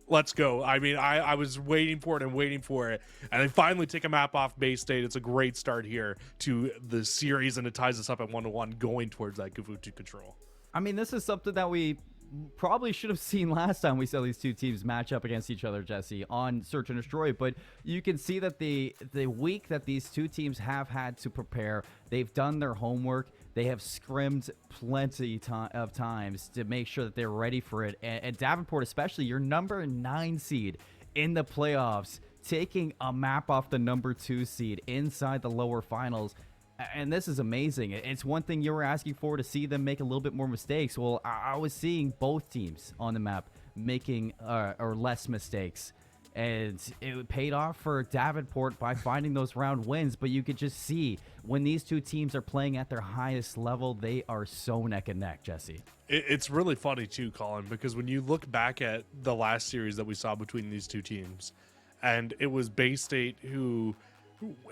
let's go. I mean, I was waiting for it, and they finally take a map off Bay State. It's a great start here to the series, and it ties us up at 1-1 going towards that Gavutu control. I mean, this is something that we probably should have seen last time we saw these two teams match up against each other, Jesse, on Search and Destroy, but you can see that the week that these two teams have had to prepare, they've done their homework. They have scrimmed plenty of times to make sure that they're ready for it. And Davenport, especially, your number 9 seed in the playoffs, taking a map off the number 2 seed inside the lower finals. And this is amazing. It's one thing you were asking for, to see them make a little bit more mistakes. Well, I was seeing both teams on the map making or less mistakes. And it paid off for Davenport by finding those round wins. But you could just see when these two teams are playing at their highest level, they are so neck and neck, Jesse. It's really funny too, Colin, because when you look back at the last series that we saw between these two teams, and it was Bay State who,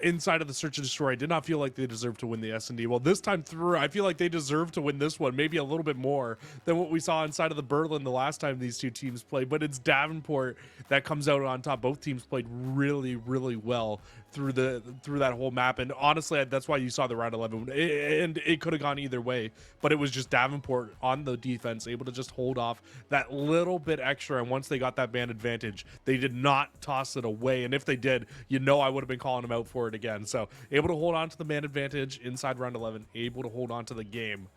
inside of the Search and Destroy, did not feel like they deserved to win the S&D. Well, this time through, I feel like they deserve to win this one, maybe a little bit more than what we saw inside of the Berlin the last time these two teams played. But it's Davenport that comes out on top. Both teams played really, really well through that whole map. And honestly, that's why you saw the round 11, and it could have gone either way, but it was just Davenport on the defense able to just hold off that little bit extra. And once they got that man advantage, they did not toss it away, and if they did, I would have been calling them out for it again. So able to hold on to the man advantage inside round 11, able to hold on to the game.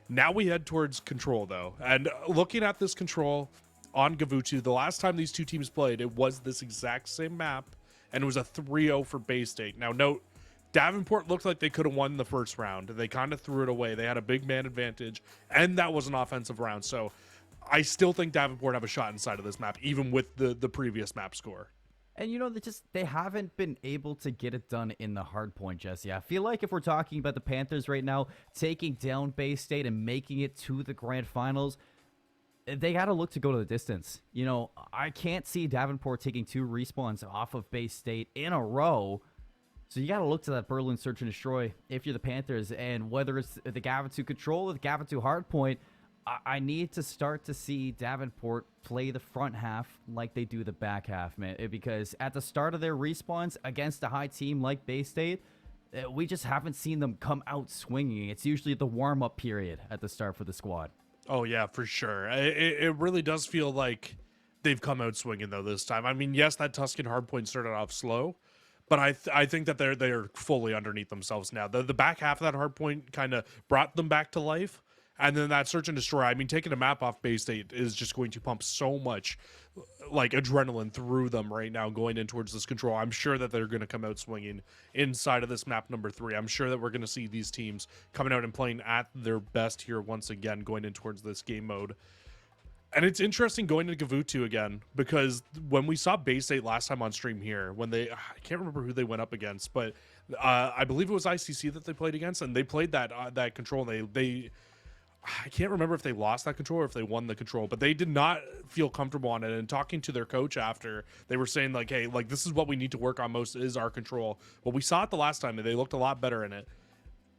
Now we head towards control though, and looking at this control on Gavutu, the last time these two teams played, it was this exact same map, and it was a 3-0 for Bay State. Now note, Davenport looked like they could have won the first round. They kind of threw it away. They had a big man advantage, and that was an offensive round. So I still think Davenport have a shot inside of this map, even with the previous map score. And they haven't been able to get it done in the hard point, Jesse. I feel like if we're talking about the Panthers right now, taking down Bay State and making it to the grand finals, they got to look to go to the distance. I can't see Davenport taking 2 respawns off of Bay State in a row. So you got to look to that Berlin search and destroy if you're the Panthers. And whether it's the Gavitu control or the Gavitu hardpoint, I need to start to see Davenport play the front half like they do the back half, man. Because at the start of their respawns against a high team like Bay State, we just haven't seen them come out swinging. It's usually the warm-up period at the start for the squad. Oh, yeah, for sure. It really does feel like they've come out swinging, though, this time. I mean, yes, that Tuscan hardpoint started off slow, but I think that they're fully underneath themselves now. The back half of that hardpoint kind of brought them back to life, and then that search and destroy. I mean, taking a map off Bay State is just going to pump so much adrenaline through them right now going in towards this control. I'm sure that they're going to come out swinging inside of this map number 3. I'm sure that we're going to see these teams coming out and playing at their best here once again going in towards this game mode. And it's interesting going to Gavutu again, because when we saw Bay State last time on stream here, when I can't remember who they went up against, but I believe it was ICC that they played against, and they played that control. They I can't remember if they lost that control or if they won the control, but they did not feel comfortable on it. And talking to their coach after, they were saying hey, this is what we need to work on most is our control. Well, we saw it the last time and they looked a lot better in it.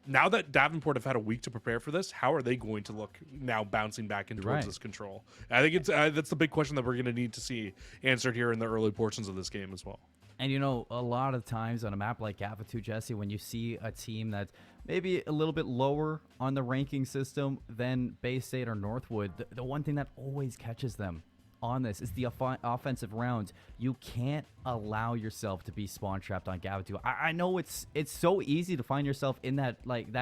Now that Davenport have had a week to prepare for this, how are they going to look now bouncing back into towards this control? I think that's the big question that we're going to need to see answered here in the early portions of this game as well. And a lot of times on a map like Gavitu, Jesse, when you see a team that's maybe a little bit lower on the ranking system than Bay State or Northwood, the one thing that always catches them on this is the offensive rounds. You can't allow yourself to be spawn trapped on Gavitu. I know it's so easy to find yourself in that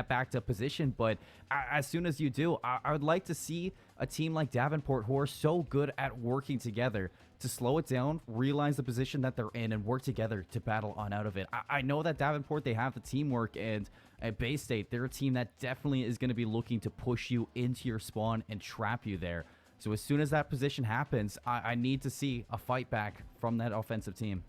backed up position, but as soon as you do, I would like to see a team like Davenport, who are so good at working together, to slow it down, realize the position that they're in, and work together to battle on out of it. I know that Davenport, they have the teamwork, and at Bay State, they're a team that definitely is going to be looking to push you into your spawn and trap you there. So as soon as that position happens, I need to see a fight back from that offensive team.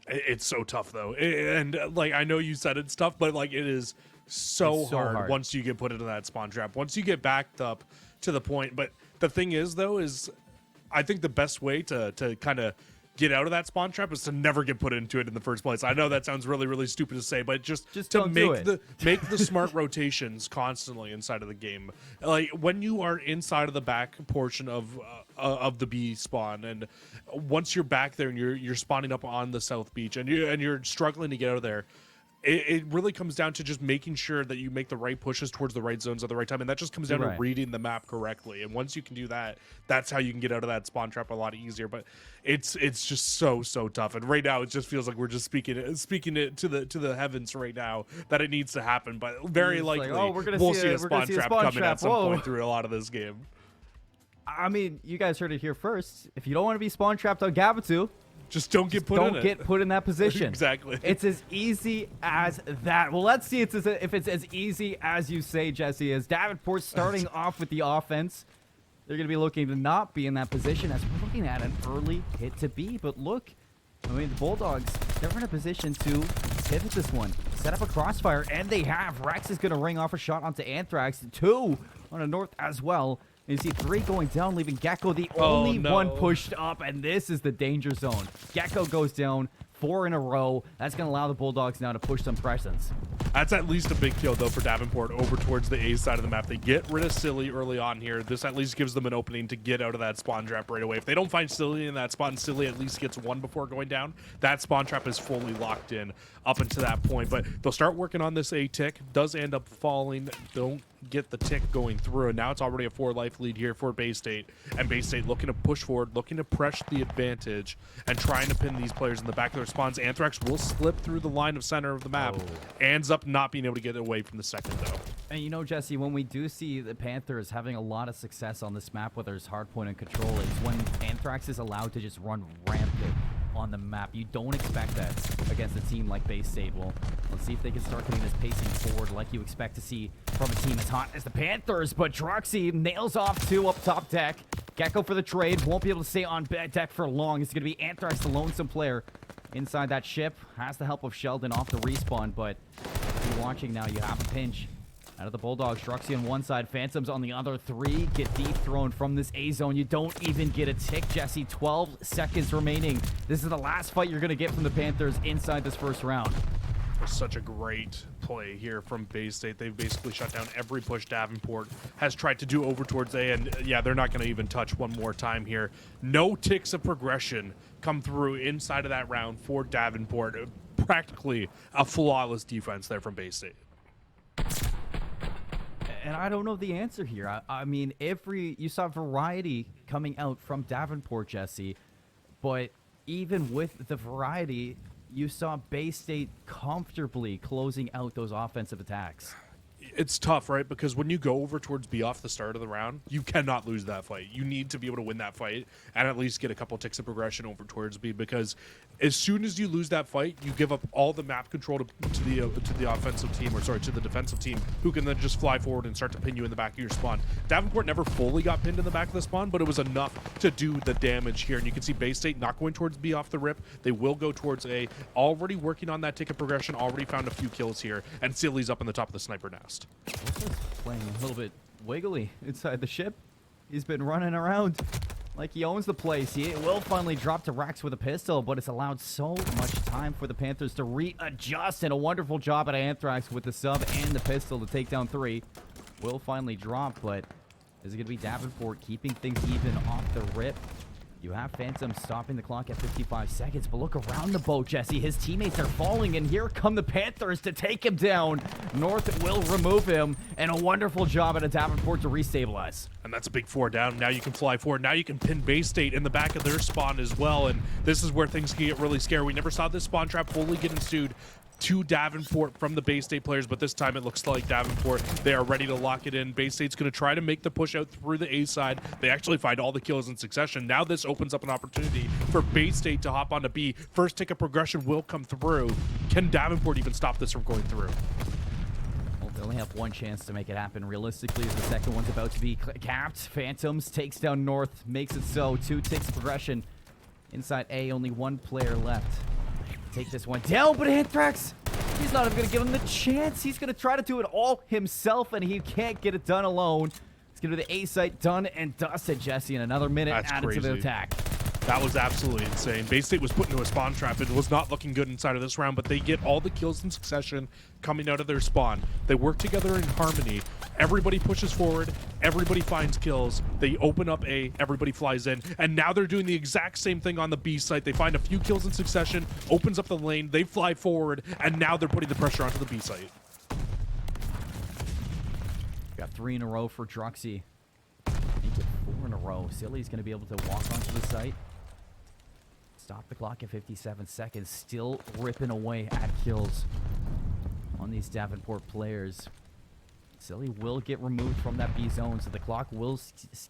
It's so tough, though. And I know you said it's tough, but it is so hard once you get put into that spawn trap, once you get backed up to the point. But the thing is, though, is I think the best way to kind of get out of that spawn trap is to never get put into it in the first place. I know that sounds really, really stupid to say, but just to make the smart rotations constantly inside of the game. When you are inside of the back portion of the B spawn, and once you're back there and you're spawning up on the South Beach and you're struggling to get out of there, it really comes down to just making sure that you make the right pushes towards the right zones at the right time, and that just comes down to reading the map correctly. And once you can do that, that's how you can get out of that spawn trap a lot easier. But it's just so tough, and right now it just feels like we're just speaking it to the heavens right now that it needs to happen. But very likely we'll see a spawn trap coming at some point through a lot of this game. I mean, you guys heard it here first. If you don't want to be spawn trapped on Gavitu, just don't get put in that position. Exactly. It's as easy as that. Well, let's see if it's as easy as you say, Jesse. As Davenport starting off with the offense, they're going to be looking to not be in that position as we're looking at an early hit to be. But look, I mean, the Bulldogs, they're in a position to pivot this one, set up a crossfire, and they have. Rex is going to ring off a shot onto Anthrax. 2 on the north as well. And you see 3 going down, leaving Gecko the only one pushed up, and this is the danger zone. Gecko goes down 4 in a row. That's going to allow the Bulldogs now to push some presence. That's at least a big kill, though, for Davenport over towards the A side of the map. They get rid of Silly early on here. This at least gives them an opening to get out of that spawn trap right away. If they don't find Silly in that spot and Silly at least gets one before going down, that spawn trap is fully locked in up until that point. But they'll start working on this A tick. Does end up falling. Don't get the tick going through. And now it's already a 4-life lead here for Bay State. And Bay State looking to push forward, looking to press the advantage, and trying to pin these players in the back of their spawns. Anthrax will slip through the line of center of the map. Ends up not being able to get away from the second, though. And you know, Jesse, when we do see the Panthers having a lot of success on this map, whether it's hardpoint and control, is when Anthrax is allowed to just run rampant on the map. You don't expect that against a team like Bay State. Well, let's see if they can start getting this pacing forward like you expect to see from a team as hot as the Panthers. But Druxy nails off 2 up top deck. Gecko for the trade. Won't be able to stay on deck for long. It's going to be Anthrax, the lonesome player inside that ship. Has the help of Sheldon off the respawn, but if you're watching now, you have a pinch out of the Bulldogs. Druxy on one side, Phantoms on the other. 3 get deep thrown from this A zone. You don't even get a tick, Jesse. 12 seconds remaining. This is the last fight you're going to get from the Panthers inside this first round. Such a great play here from Bay State. They've basically shut down every push Davenport has tried to do over towards A, and yeah, they're not going to even touch one more time here. No ticks of progression come through inside of that round for Davenport. Practically a flawless defense there from Bay State. And I don't know the answer here. I mean, you saw variety coming out from Davenport, Jesse, but even with the variety, you saw Bay State comfortably closing out those offensive attacks. It's tough, right? Because when you go over towards B off the start of the round, you cannot lose that fight. You need to be able to win that fight and at least get a couple ticks of progression over towards B, because as soon as you lose that fight, you give up all the map control to the offensive team, or sorry, to the defensive team, who can then just fly forward and start to pin you in the back of your spawn. Davenport never fully got pinned in the back of the spawn, but it was enough to do the damage here. And you can see Bay State not going towards B off the rip. They will go towards A, already working on that tick of progression, already found a few kills here, and Silly's up in the top of the sniper nest. Wilson's playing a little bit wiggly inside the ship. He's been running around like he owns the place. He will finally drop to Rax with a pistol, but it's allowed so much time for the Panthers to readjust, and a wonderful job at Anthrax with the sub and the pistol to take down 3. Will finally drop, but is it going to be Davenport keeping things even off the rip? You have Phantom stopping the clock at 55 seconds, but look around the boat, Jesse. His teammates are falling, and here come the Panthers to take him down. North will remove him, and a wonderful job at a Davenport to restabilize. And that's a big 4 down. Now you can fly forward. Now you can pin Bay State in the back of their spawn as well, and this is where things can get really scary. We never saw this spawn trap fully get ensued to Davenport from the Bay State players, but this time it looks like Davenport, they are ready to lock it in. Bay State's going to try to make the push out through the A side. They actually find all the kills in succession. Now this opens up an opportunity for Bay State to hop onto B. First tick of progression will come through. Can Davenport even stop this from going through? Well, they only have one chance to make it happen realistically, as the second one's about to be capped. Phantoms takes down North, makes it so. 2 ticks of progression. Inside A, only 1 player left. Take this one down, but Anthrax, he's not even going to give him the chance. He's going to try to do it all himself, and he can't get it done alone. It's going to be the A site done and dusted, Jesse, in another minute. That's added crazy. to the attack. That was absolutely insane. Bay State was put into a spawn trap. It was not looking good inside of this round, but they get all the kills in succession coming out of their spawn. They work together in harmony. Everybody pushes forward. Everybody finds kills. They open up A. Everybody flies in. And now they're doing the exact same thing on the B site. They find a few kills in succession, opens up the lane. They fly forward, and now they're putting the pressure onto the B site. Got 3 in a row for Druxy. Make it 4 in a row. Silly's going to be able to walk onto the site. Stop the clock at 57 seconds. Still ripping away at kills on these Davenport players. Silly will get removed from that B zone, so the clock will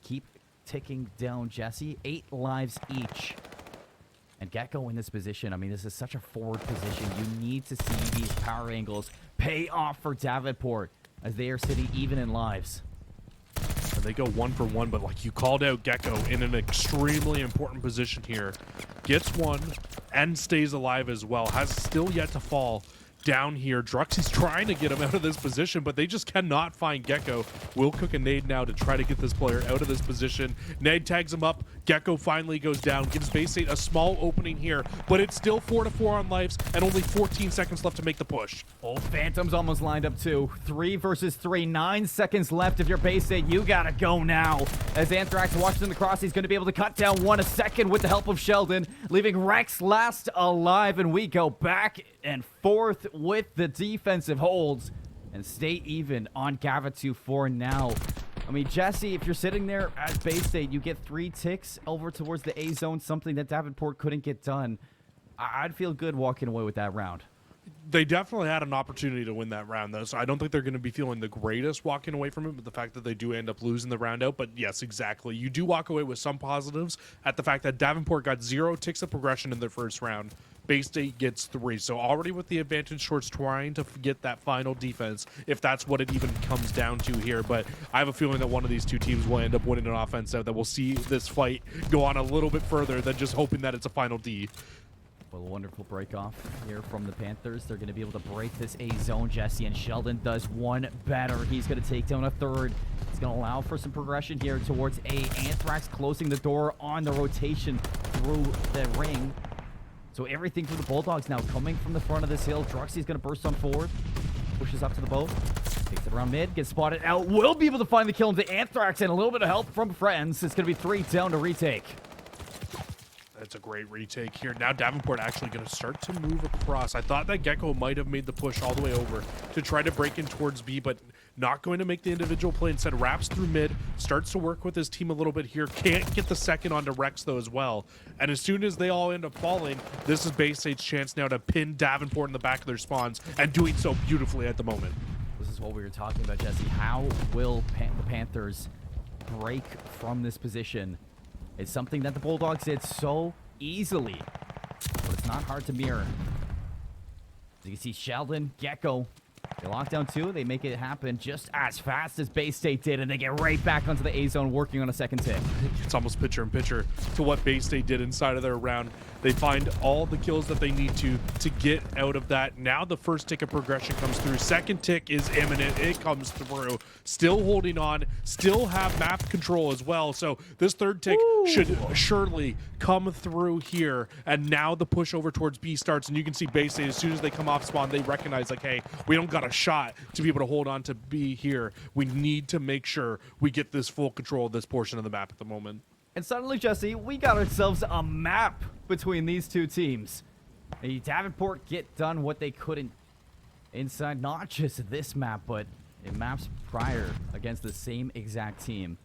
keep ticking down, Jesse. 8 lives each. And Gecko in this position, I mean, this is such a forward position. You need to see these power angles pay off for Davenport as they are sitting even in lives. And they go 1 for 1, but like you called out, Gecko in an extremely important position here. Gets 1 and stays alive as well. Has still yet to fall. down here. Druxy's trying to get him out of this position, but they just cannot find Gecko. Will cook a nade now to try to get this player out of this position. Nade tags him up. Gecko finally goes down, gives Bay State a small opening here, but it's still 4-4 on lives and only 14 seconds left to make the push. Old Phantom's almost lined up too. 3 versus 3, 9 seconds left. If you're Bay State, you gotta go now. As Anthrax watches in the cross, he's gonna be able to cut down one a second with the help of Sheldon, leaving Rex last alive, and we go back and forth with the defensive holds and stay even on Gavatu for now. I mean, Jesse, if you're sitting there at Bay State, you get 3 ticks over towards the A zone, something that Davenport couldn't get done. I'd feel good walking away with that round. They definitely had an opportunity to win that round, though, so I don't think they're going to be feeling the greatest walking away from it, but the fact that they do end up losing the round out. But yes, exactly. You do walk away with some positives at the fact that Davenport got 0 ticks of progression in their first round. Bay State gets 3, so already with the advantage towards trying to get that final defense, if that's what it even comes down to here. But I have a feeling that one of these two teams will end up winning an offense out, that we'll see this fight go on a little bit further than just hoping that it's a final D. Well, a wonderful break off here from the Panthers. They're going to be able to break this A zone, Jesse, and Sheldon does one better. He's going to take down a third. He's going to allow for some progression here towards A. Anthrax closing the door on the rotation through the ring. So everything for the Bulldogs now coming from the front of this hill. Druxy's going to burst on forward. Pushes up to the boat. Takes it around mid. Gets spotted out. Will be able to find the kill into Anthrax, and a little bit of help from friends. It's going to be 3 down to retake. That's a great retake here. Now Davenport actually going to start to move across. I thought that Gecko might have made the push all the way over to try to break in towards B, but not going to make the individual play. Instead, wraps through mid, starts to work with his team a little bit here. Can't get the second onto Rex, though, as well. And as soon as they all end up falling, this is Bay State's chance now to pin Davenport in the back of their spawns, and doing so beautifully at the moment. This is what we were talking about, Jesse. How will the Panthers break from this position? It's something that the Bulldogs did so easily, but it's not hard to mirror. As you can see, Sheldon, Gecko, they lock down 2. They make it happen just as fast as Bay State did, and they get right back onto the A zone working on a second tick. It's almost picture in picture to what Bay State did inside of their round. They find all the kills that they need to get out of that. Now the first tick of progression comes through. Second tick is imminent. It comes through. Still holding on. Still have map control as well. So this third tick should surely come through here. And now the push over towards B starts. And you can see Bay State, as soon as they come off spawn, they recognize, like, hey, we don't got a shot to be able to hold on to B here. We need to make sure we get this full control of this portion of the map at the moment. And suddenly, Jesse, we got ourselves a map between these two teams. Davenport get done what they couldn't inside not just this map, but in maps prior against the same exact team.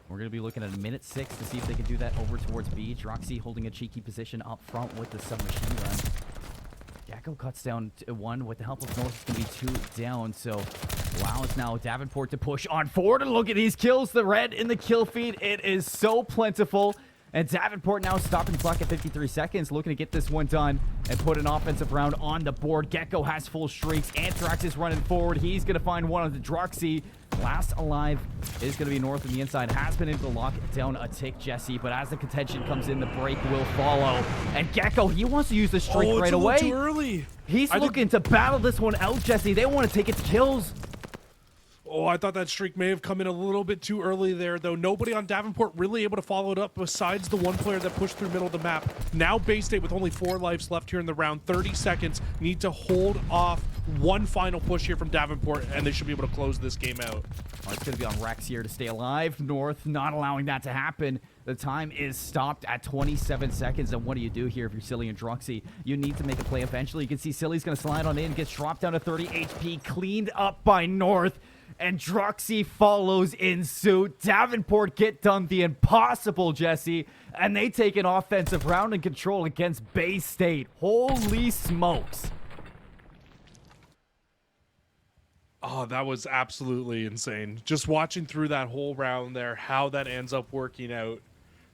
We're going to be looking at a minute 6 to see if they can do that over towards B. Druxy holding a cheeky position up front with the submachine gun. Gecko cuts down 1 with the help of North. It's going to be 2 down, so allows now Davenport to push on forward. And look at these kills, the red in the kill feed. It is so plentiful. And Davenport now stopping the clock at 53 seconds, looking to get this one done and put an offensive round on the board. Gecko has full streaks. Anthrax is running forward. He's going to find one on the Druxy. Last alive is going to be North on the inside. Has been able to lock down a tick, Jesse, but as the contention comes in, the break will follow. And Gecko, he wants to use the streak right away. Too early. He's looking to battle this one out, Jesse. They want to take its kills. Oh, I thought that streak may have come in a little bit too early there, though. Nobody on Davenport really able to follow it up besides the one player that pushed through middle of the map. Now Bay State with only 4 lives left here in the round. 30 seconds. Need to hold off one final push here from Davenport, and they should be able to close this game out. Oh, it's going to be on Rex here to stay alive. North not allowing that to happen. The time is stopped at 27 seconds. And what do you do here if you're Silly and Druxy? You need to make a play eventually. You can see Silly's going to slide on in, gets dropped down to 30 HP, cleaned up by North. And Druxy follows in suit. Davenport get done the impossible, Jesse. And they take an offensive round in control against Bay State. Holy smokes. Oh, that was absolutely insane. Just watching through that whole round there, how that ends up working out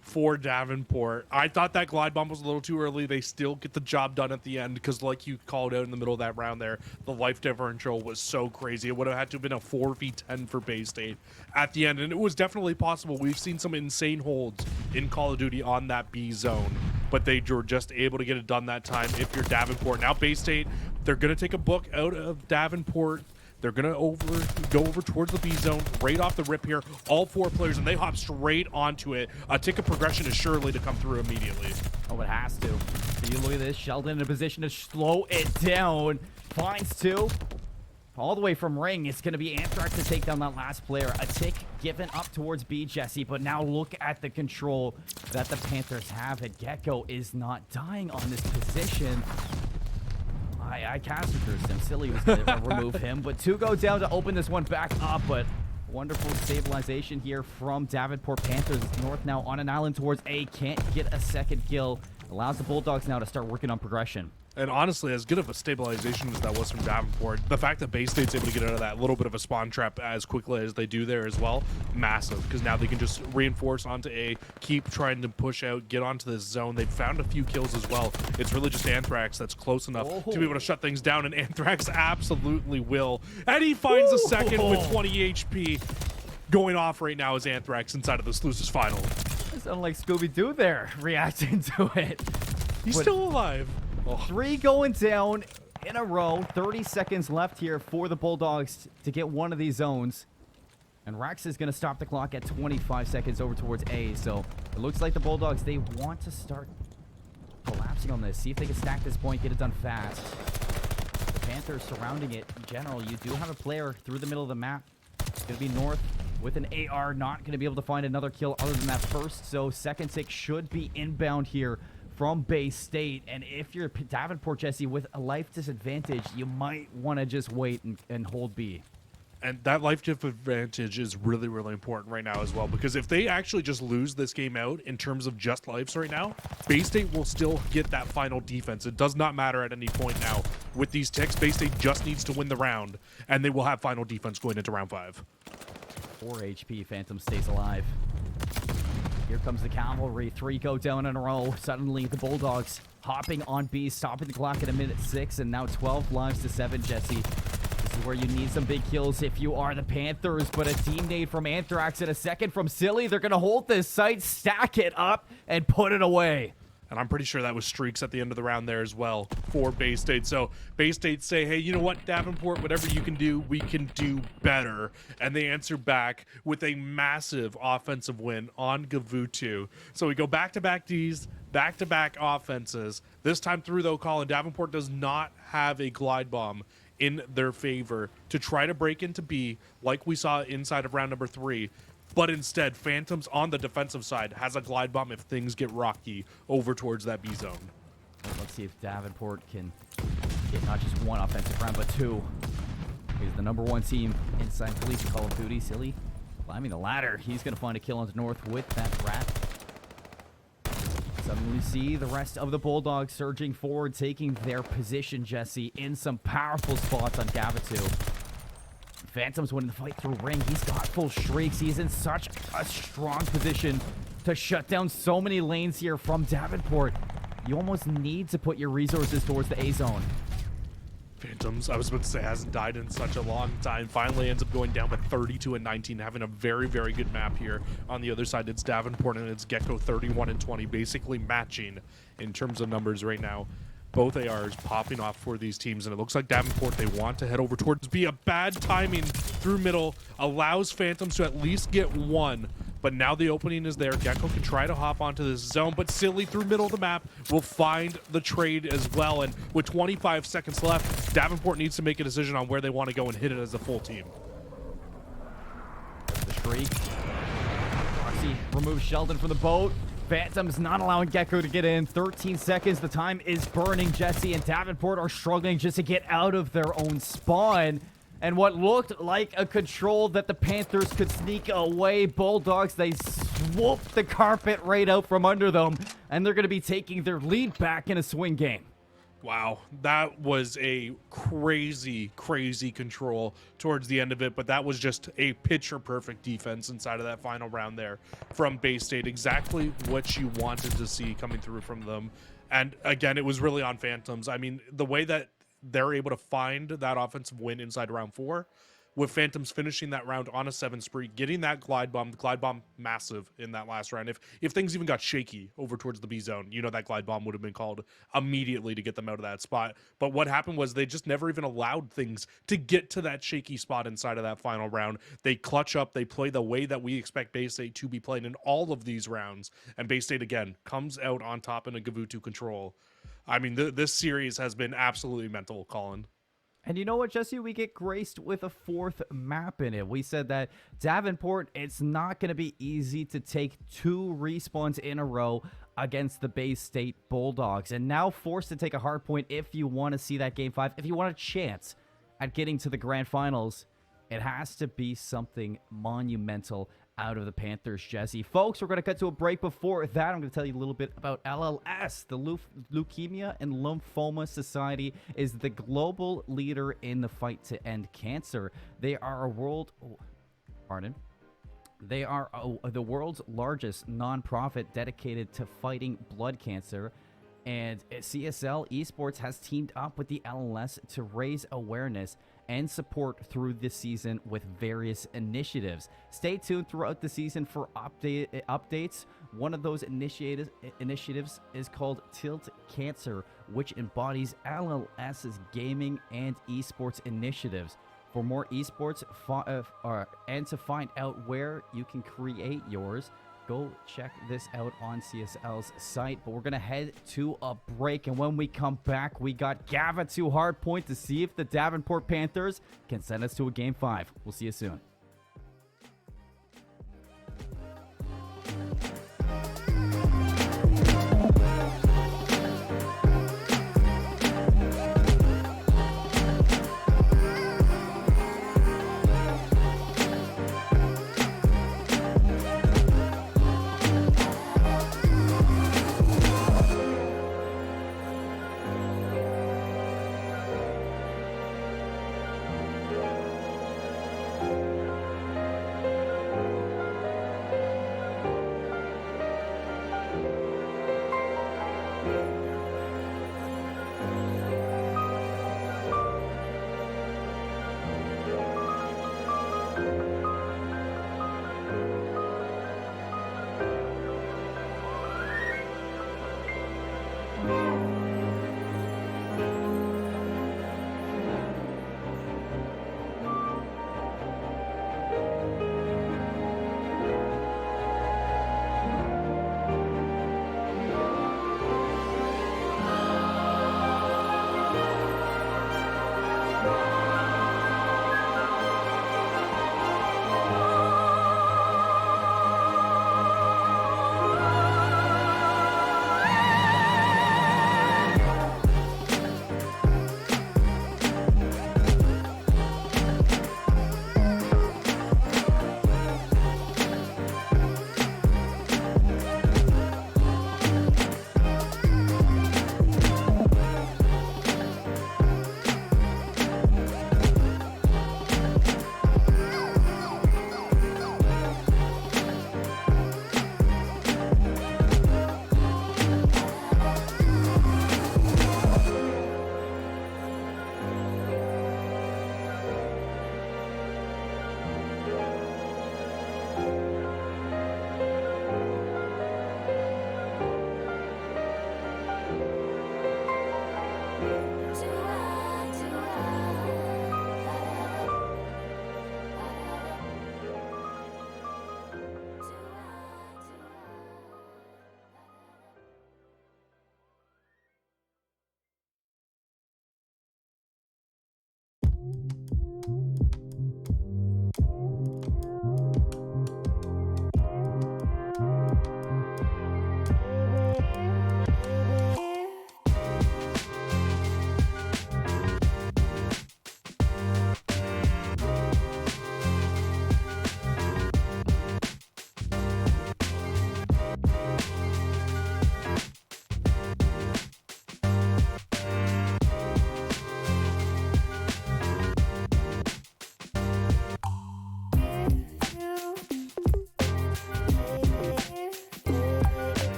for Davenport. I thought that glide bomb was a little too early. They still get the job done at the end because, like you called out in the middle of that round there, the life differential was so crazy. It would have had to have been a 4v10 for Bay State at the end, and it was definitely possible. We've seen some insane holds in Call of Duty on that B zone, but they were just able to get it done that time if you're Davenport. Now Bay State They're going to take a book out of Davenport. They're going to go over towards the B zone right off the rip here. All 4 players, and they hop straight onto it. A tick of progression is surely to come through immediately. Oh, it has to. So you look at this. Sheldon in a position to slow it down. Finds 2. All the way from ring, it's going to be Anthrax to take down that last player. A tick given up towards B, Jesse. But now look at the control that the Panthers have. And Gecko is not dying on this position. I casted through him. Silly was going to remove him. But 2 go down to open this one back up. But wonderful stabilization here from Davenport Panthers. North now on an island towards A. Can't get a second kill. Allows the Bulldogs now to start working on progression. And honestly, as good of a stabilization as that was from Davenport, the fact that Bay State's able to get out of that little bit of a spawn trap as quickly as they do there as well, massive, because now they can just reinforce onto A, keep trying to push out, get onto this zone. They've found a few kills as well. It's really just Anthrax that's close enough to be able to shut things down, and Anthrax absolutely will. And he finds a second with 20 HP. Going off right now is Anthrax inside of this losers final. It sounded like Scooby-Doo there, reacting to it. He's still alive. 3 going down in a row. 30 seconds left here for the Bulldogs to get one of these zones. And Rex is going to stop the clock at 25 seconds over towards A. So it looks like the Bulldogs, they want to start collapsing on this. See if they can stack this point, get it done fast. The Panthers surrounding it in general. You do have a player through the middle of the map. It's going to be North with an AR. Not going to be able to find another kill other than that first. So second tick should be inbound here from Bay State. And if you're Davenport, Jesse, with a life disadvantage, you might want to just wait and hold B. And that life disadvantage is really, really important right now as well, because if they actually just lose this game out in terms of just lives right now, Bay State will still get that final defense. It does not matter at any point now. With these ticks, Bay State just needs to win the round, and they will have final defense going into round 5. 4 HP, Phantom stays alive. Here comes the cavalry. 3 go down in a row. Suddenly, the Bulldogs hopping on B, stopping the clock at a minute 6, and now 12 lives to 7, Jesse. This is where you need some big kills if you are the Panthers, but a team nade from Anthrax and a second from Silly. They're going to hold this site, stack it up, and put it away. And I'm pretty sure that was streaks at the end of the round there as well for Bay State. So Bay State say, hey, you know what, Davenport, whatever you can do, we can do better. And they answer back with a massive offensive win on Gavutu. So we go back-to-back Ds, back-to-back offenses. This time through, though, Colin, Davenport does not have a glide bomb in their favor to try to break into B like we saw inside of round number 3. But instead, Phantoms on the defensive side has a glide bomb if things get rocky over towards that B zone. Let's see if Davenport can get not just 1 offensive round, but 2. He's the #1 team inside Collegiate Call of Duty. Silly climbing the ladder. He's going to find a kill on the North with that rat. Suddenly see the rest of the Bulldogs surging forward, taking their position, Jesse, in some powerful spots on Gavitu. Phantom's winning the fight through ring. He's got full shrieks. He's in such a strong position to shut down so many lanes here from Davenport. You almost need to put your resources towards the A zone. Phantoms, I was about to say, hasn't died in such a long time. Finally ends up going down with 32-19, having a very, very good map here. On the other side, it's Davenport and it's Gecko 31-20, basically matching in terms of numbers right now. Both ARs popping off for these teams, and it looks like Davenport, they want to head over towards B. A bad timing through middle allows Phantoms to at least get 1, but now the opening is there. Gecko can try to hop onto this zone, but Silly through middle of the map will find the trade as well, and with 25 seconds left, Davenport needs to make a decision on where they want to go and hit it as a full team. The shriek. Roxy removes Sheldon from the boat. Phantom's not allowing Gecko to get in. 13 seconds. The time is burning. Jesse and Davenport are struggling just to get out of their own spawn. And what looked like a control that the Panthers could sneak away. Bulldogs, they swooped the carpet right out from under them. And they're going to be taking their lead back in a swing game. Wow, that was a crazy, crazy control towards the end of it, but that was just a picture-perfect defense inside of that final round there from Bay State. Exactly what you wanted to see coming through from them. And again, it was really on Phantoms. I mean, the way that they're able to find that offensive win inside round 4 with Phantoms finishing that round on a 7 spree, getting that glide bomb. The glide bomb massive in that last round. If things even got shaky over towards the B zone, that glide bomb would have been called immediately to get them out of that spot. But what happened was they just never even allowed things to get to that shaky spot inside of that final round. They clutch up, they play the way that we expect Bay State to be played in all of these rounds, and Bay State again comes out on top in a Gavutu control. I mean, this series has been absolutely mental, Colin. And you know what, Jesse? We get graced with a 4th map in it. We said that Davenport, it's not going to be easy to take 2 respawns in a row against the Bay State Bulldogs. And now forced to take a hard point if you want to see that Game 5. If you want a chance at getting to the Grand Finals, it has to be something monumental out of the Panthers, Jesse. Folks, we're going to cut to a break. Before that, I'm going to tell you a little bit about LLS. The Leukemia and Lymphoma Society is the global leader in the fight to end cancer. They are the world's largest nonprofit dedicated to fighting blood cancer. And CSL Esports has teamed up with the LLS to raise awareness and support through this season with various initiatives. Stay tuned throughout the season for updates. One of those initiatives is called Tilt Cancer, which embodies LLS's gaming and esports initiatives. For more esports and to find out where you can create yours, go check this out on CSL's site. But we're going to head to a break, and when we come back, we got Gavitu Hardpoint to see if the Davenport Panthers can send us to a Game 5. We'll see you soon.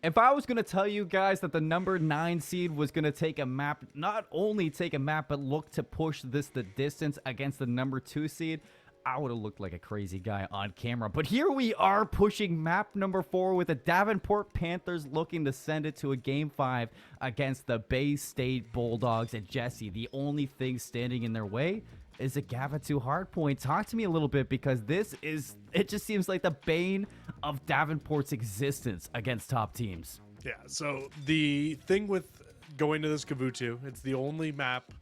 If I was going to tell you guys that the number 9 seed was going to take a map, not only take a map, but look to push this the distance against the number 2 seed, I would have looked like a crazy guy on camera. But here we are pushing map number 4 with the Davenport Panthers looking to send it to a Game 5 against the Bay State Bulldogs. And Jesse, the only thing standing in their way is a Gavitu hardpoint. Talk to me a little bit, because it just seems like the bane of Davenport's existence against top teams. Yeah, so the thing with going to this Gavutu, it's the only map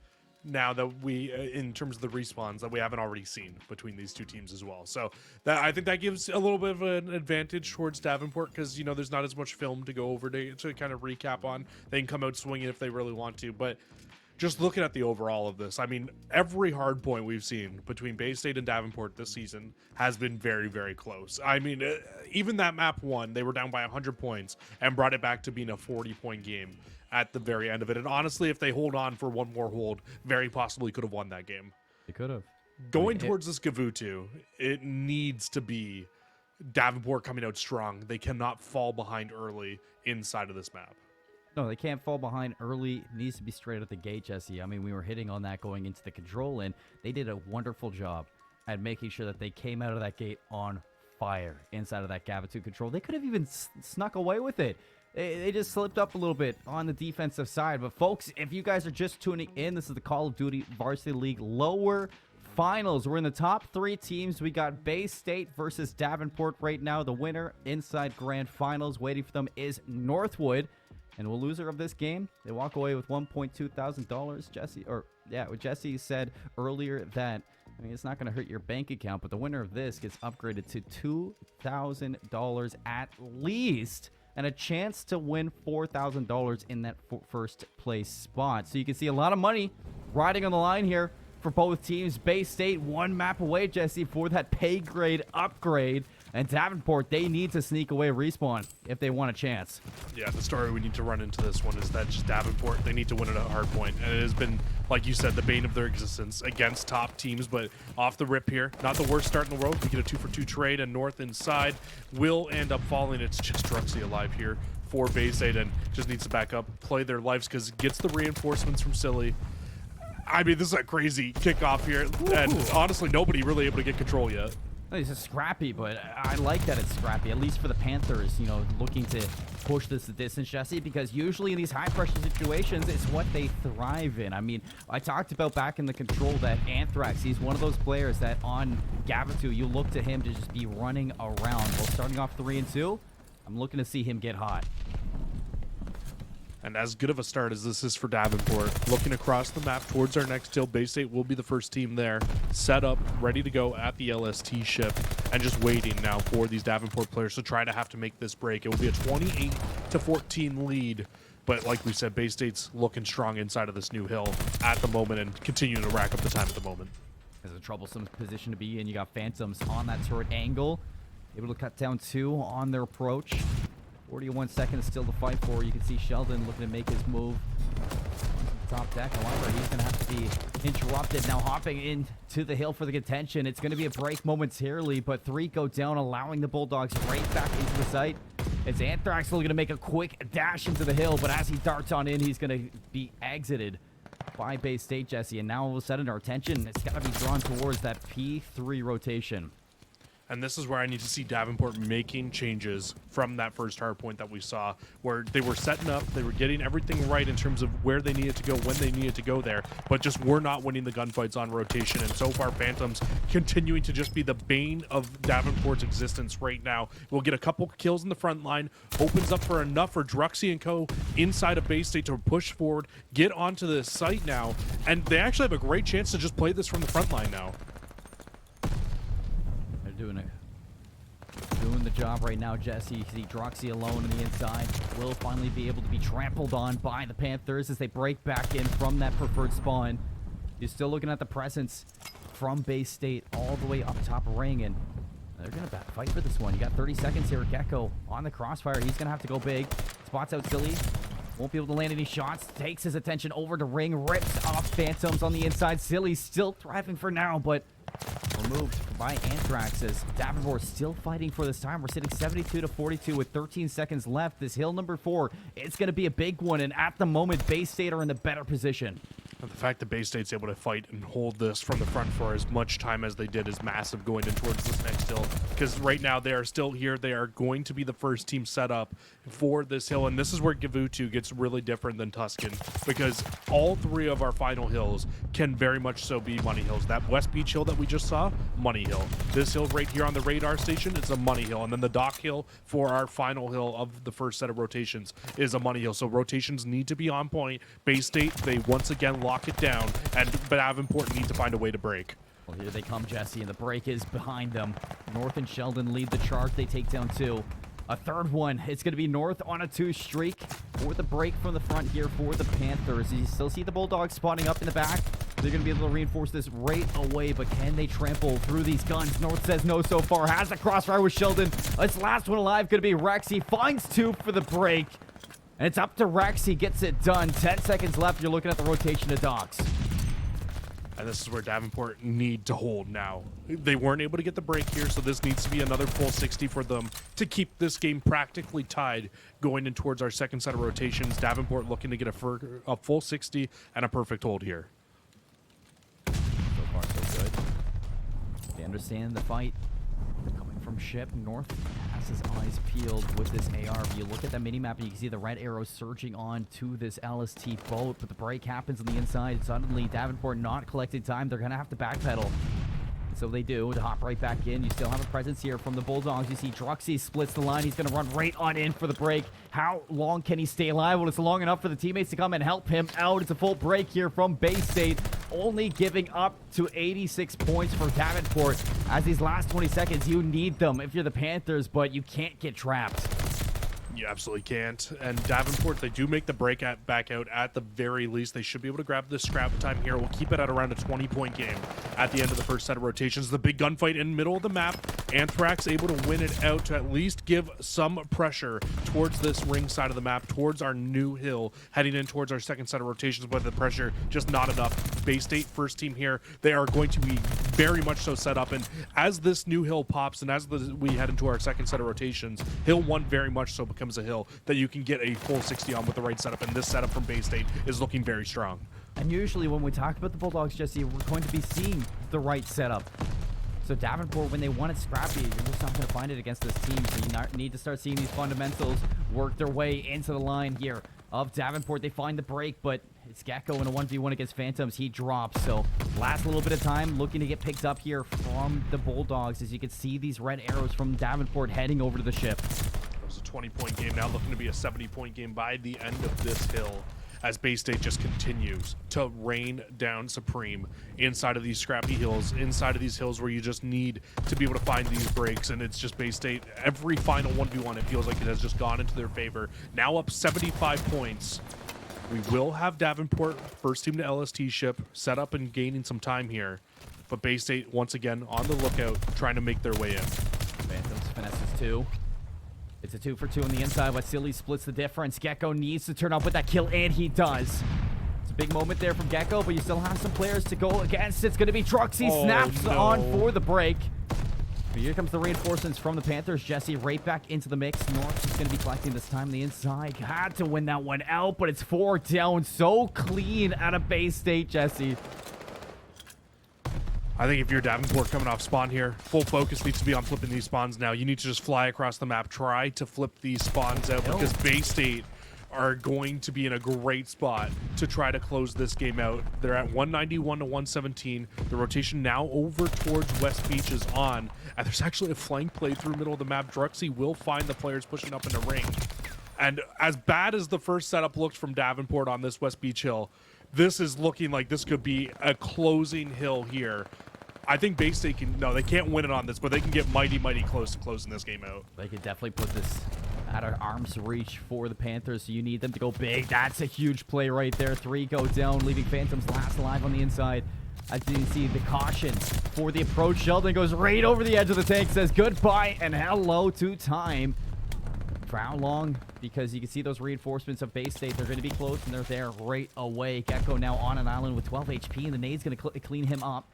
now that we, in terms of the respawns, that we haven't already seen between these two teams as well. So that, I think that gives a little bit of an advantage towards Davenport, because, you know, there's not as much film to go over to kind of recap on. They can come out swinging if they really want to, but just looking at the overall of this, I mean, every hard point we've seen between Bay State and Davenport this season has been very, very close. I mean, even that map 1, they were down by 100 points and brought it back to being a 40-point game at the very end of it. And honestly, if they hold on for one more hold, very possibly could have won that game. They could have. Going towards this Gavutu, it needs to be Davenport coming out strong. They cannot fall behind early inside of this map. No, they can't fall behind early. It needs to be straight at the gate, Jesse. I mean, we were hitting on that going into the control, and they did a wonderful job at making sure that they came out of that gate on fire inside of that Gavitu control. They could have even snuck away with it. They just slipped up a little bit on the defensive side. But, folks, if you guys are just tuning in, this is the Call of Duty Varsity League lower finals. We're in the top 3 teams. We got Bay State versus Davenport right now. The winner inside grand finals waiting for them is Northwood. And the loser of this game, they walk away with $1,200. Jesse said earlier that, I mean, it's not going to hurt your bank account, but the winner of this gets upgraded to $2,000 at least, and a chance to win $4,000 in that first place spot. So you can see a lot of money riding on the line here for both teams. Bay State 1 map away, Jesse, for that pay grade upgrade. And Davenport, they need to sneak away respawn if they want a chance. Yeah, the story we need to run into this one is that just Davenport, they need to win it at hard point. And it has been, like you said, the bane of their existence against top teams. But off the rip here, not the worst start in the world. We get a 2-for-2 trade, and North inside will end up falling. It's just Druxy alive here for Bay State, and just needs to back up, play their lives, because it gets the reinforcements from Silly. I mean, this is a crazy kickoff here. And honestly, nobody really able to get control yet. It's just scrappy, but I like that it's scrappy, at least for the Panthers, you know, looking to push this the distance, Jesse, because usually in these high-pressure situations, it's what they thrive in. I mean, I talked about back in the control that Anthrax, he's one of those players that on Gavitu, you look to him to just be running around. Well, starting off 3-2, I'm looking to see him get hot. And as good of a start as this is for Davenport, looking across the map towards our next hill, Bay State will be the first team there, set up, ready to go at the LST ship. and just waiting now for these Davenport players to try to have to make this break. It will be a 28-14 lead. But like we said, Bay State's looking strong inside of this new hill at the moment and continuing to rack up the time at the moment. This is a troublesome position to be in. You got Phantoms on that turret angle, able to cut down 2 on their approach. 41 seconds still to fight for. You can see Sheldon looking to make his move onto the top deck. However, he's going to have to be interrupted. Now hopping into the hill for the contention. It's going to be a break momentarily, but 3 go down, allowing the Bulldogs right back into the site. It's Anthrax looking to make a quick dash into the hill, but as he darts on in, he's going to be exited by Bay State, Jesse. And now all of a sudden, our attention has got to be drawn towards that P3 rotation. And this is where I need to see Davenport making changes from that first hard point that we saw, where they were setting up, they were getting everything right in terms of where they needed to go, when they needed to go there, but just were not winning the gunfights on rotation. And so far, Phantoms continuing to just be the bane of Davenport's existence right now. We'll get a couple kills in the front line, opens up for enough for Druxy and co inside of Bay State to push forward, get onto the site now, and they actually have a great chance to just play this from the front line now. Doing the job right now, Jesse. You see Droxy alone on the inside. Will finally be able to be trampled on by the Panthers as they break back in from that preferred spawn. You're still looking at the presence from Bay State all the way up top ring, and they're going to fight for this one. You got 30 seconds here. Gecko on the crossfire. He's going to have to go big. Spots out Silly. Won't be able to land any shots. Takes his attention over to ring. Rips off Phantoms on the inside. Silly still thriving for now, but removed by Anthrax as Davenport still fighting for this time. We're sitting 72-42 with 13 seconds left. This hill number 4, it's going to be a big one, and at the moment, Bay State are in the better position. The fact that Bay State's able to fight and hold this from the front for as much time as they did is massive going in towards this next hill, because right now they are still here. They are going to be the first team set up for this hill, and this is where Gavutu gets really different than Tuscan, because all 3 of our final hills can very much so be money hills. That West Beach hill that we just saw, money hill. This hill right here on the radar station, it's a money hill, and then the dock hill for our final hill of the first set of rotations is a money hill. So rotations need to be on point. Bay State, they once again lock it down, and Davenport need to find a way to break. Well, here they come, Jesse, and the break is behind them. North and Sheldon lead the charge. They take down 2. A third one. It's going to be North on a 2 streak for the break from the front here for the Panthers. You still see the Bulldogs spawning up in the back. They're going to be able to reinforce this right away, but can they trample through these guns? North says no so far. Has the crossfire with Sheldon. This last one alive going to be Rex. He finds 2 for the break. And it's up to Rex. He gets it done. 10 seconds left. You're looking at the rotation of docks. And this is where Davenport need to hold now. They weren't able to get the break here, so this needs to be another full 60 for them to keep this game practically tied going in towards our second set of rotations. Davenport looking to get a full 60 and a perfect hold here. So far, so good. They understand the fight coming from ship. North has his eyes peeled with this AR. If you look at that mini-map, and you can see the red arrow surging on to this LST boat, but the break happens on the inside. Suddenly, Davenport not collecting time. They're going to have to backpedal. So they do to hop right back in. You still have a presence here from the Bulldogs. You see Druxy splits the line. He's going to run right on in for the break. How long can he stay alive? Well, it's long enough for the teammates to come and help him out. It's a full break here from Bay State, only giving up to 86 points for Davenport. As these last 20 seconds, you need them if you're the Panthers, but you can't get trapped. You absolutely can't. And Davenport, they do make the break back out at the very least. They should be able to grab this scrap time here. We'll keep it at around a 20-point game at the end of the first set of rotations. The big gunfight in the middle of the map. Anthrax able to win it out to at least give some pressure towards this ring side of the map, towards our new hill, heading in towards our second set of rotations, but the pressure just not enough. Bay State first team here, they are going to be very much so set up. And as this new hill pops and as we head into our second set of rotations, hill 1 very much so becomes a hill that you can get a full 60 on with the right setup, and this setup from Bay State is looking very strong. And usually when we talk about the Bulldogs, Jesse, we're going to be seeing the right setup. So Davenport, when they want it scrappy, you're just not going to find it against this team. So you need to start seeing these fundamentals work their way into the line here of Davenport. They find the break, but it's Gecko in a 1v1 against Phantoms. He drops. So last little bit of time looking to get picked up here from the Bulldogs, as you can see these red arrows from Davenport heading over to the ship. It was a 20-point game, now looking to be a 70-point game by the end of this hill. as Bay State just continues to rain down supreme inside of these scrappy hills, inside of these hills where you just need to be able to find these breaks. And it's just Bay State, every final 1v1, it feels like it has just gone into their favor. Now up 75 points. We will have Davenport, first team to LST ship, set up and gaining some time here. But Bay State, once again, on the lookout, trying to make their way in. Phantoms finesses 2. It's a 2 for 2 on the inside, but Silly splits the difference. Gecko needs to turn up with that kill, and he does. It's a big moment there from Gecko, but you still have some players to go against. It's going to be Truxy. Snaps on for the break. But here comes the reinforcements from the Panthers. Jesse right back into the mix. North is going to be collecting this time on the inside. Had to win that one out, but it's 4 down. So clean out of Bay State, Jesse. I think if you're Davenport coming off spawn here, full focus needs to be on flipping these spawns now. You need to just fly across the map, try to flip these spawns out because Bay State are going to be in a great spot to try to close this game out. They're at 191 to 117. The rotation now over towards West Beach is on. And there's actually a flank play through middle of the map. Druxy will find the players pushing up in the ring. And as bad as the first setup looked from Davenport on this West Beach hill, this is looking like this could be a closing hill here. I think Bay State can, no, they can't win it on this, but they can get mighty, mighty close to closing this game out. They could definitely put this out of arm's reach for the Panthers, so you need them to go big. That's a huge play right there. 3 go down, leaving Phantoms last alive on the inside. As you can see, the caution for the approach. Sheldon goes right over the edge of the tank, says goodbye and hello to time. For how long? Because you can see those reinforcements of Bay State. They're going to be close, and they're there right away. Gecko now on an island with 12 HP, and the nade's going to clean him up.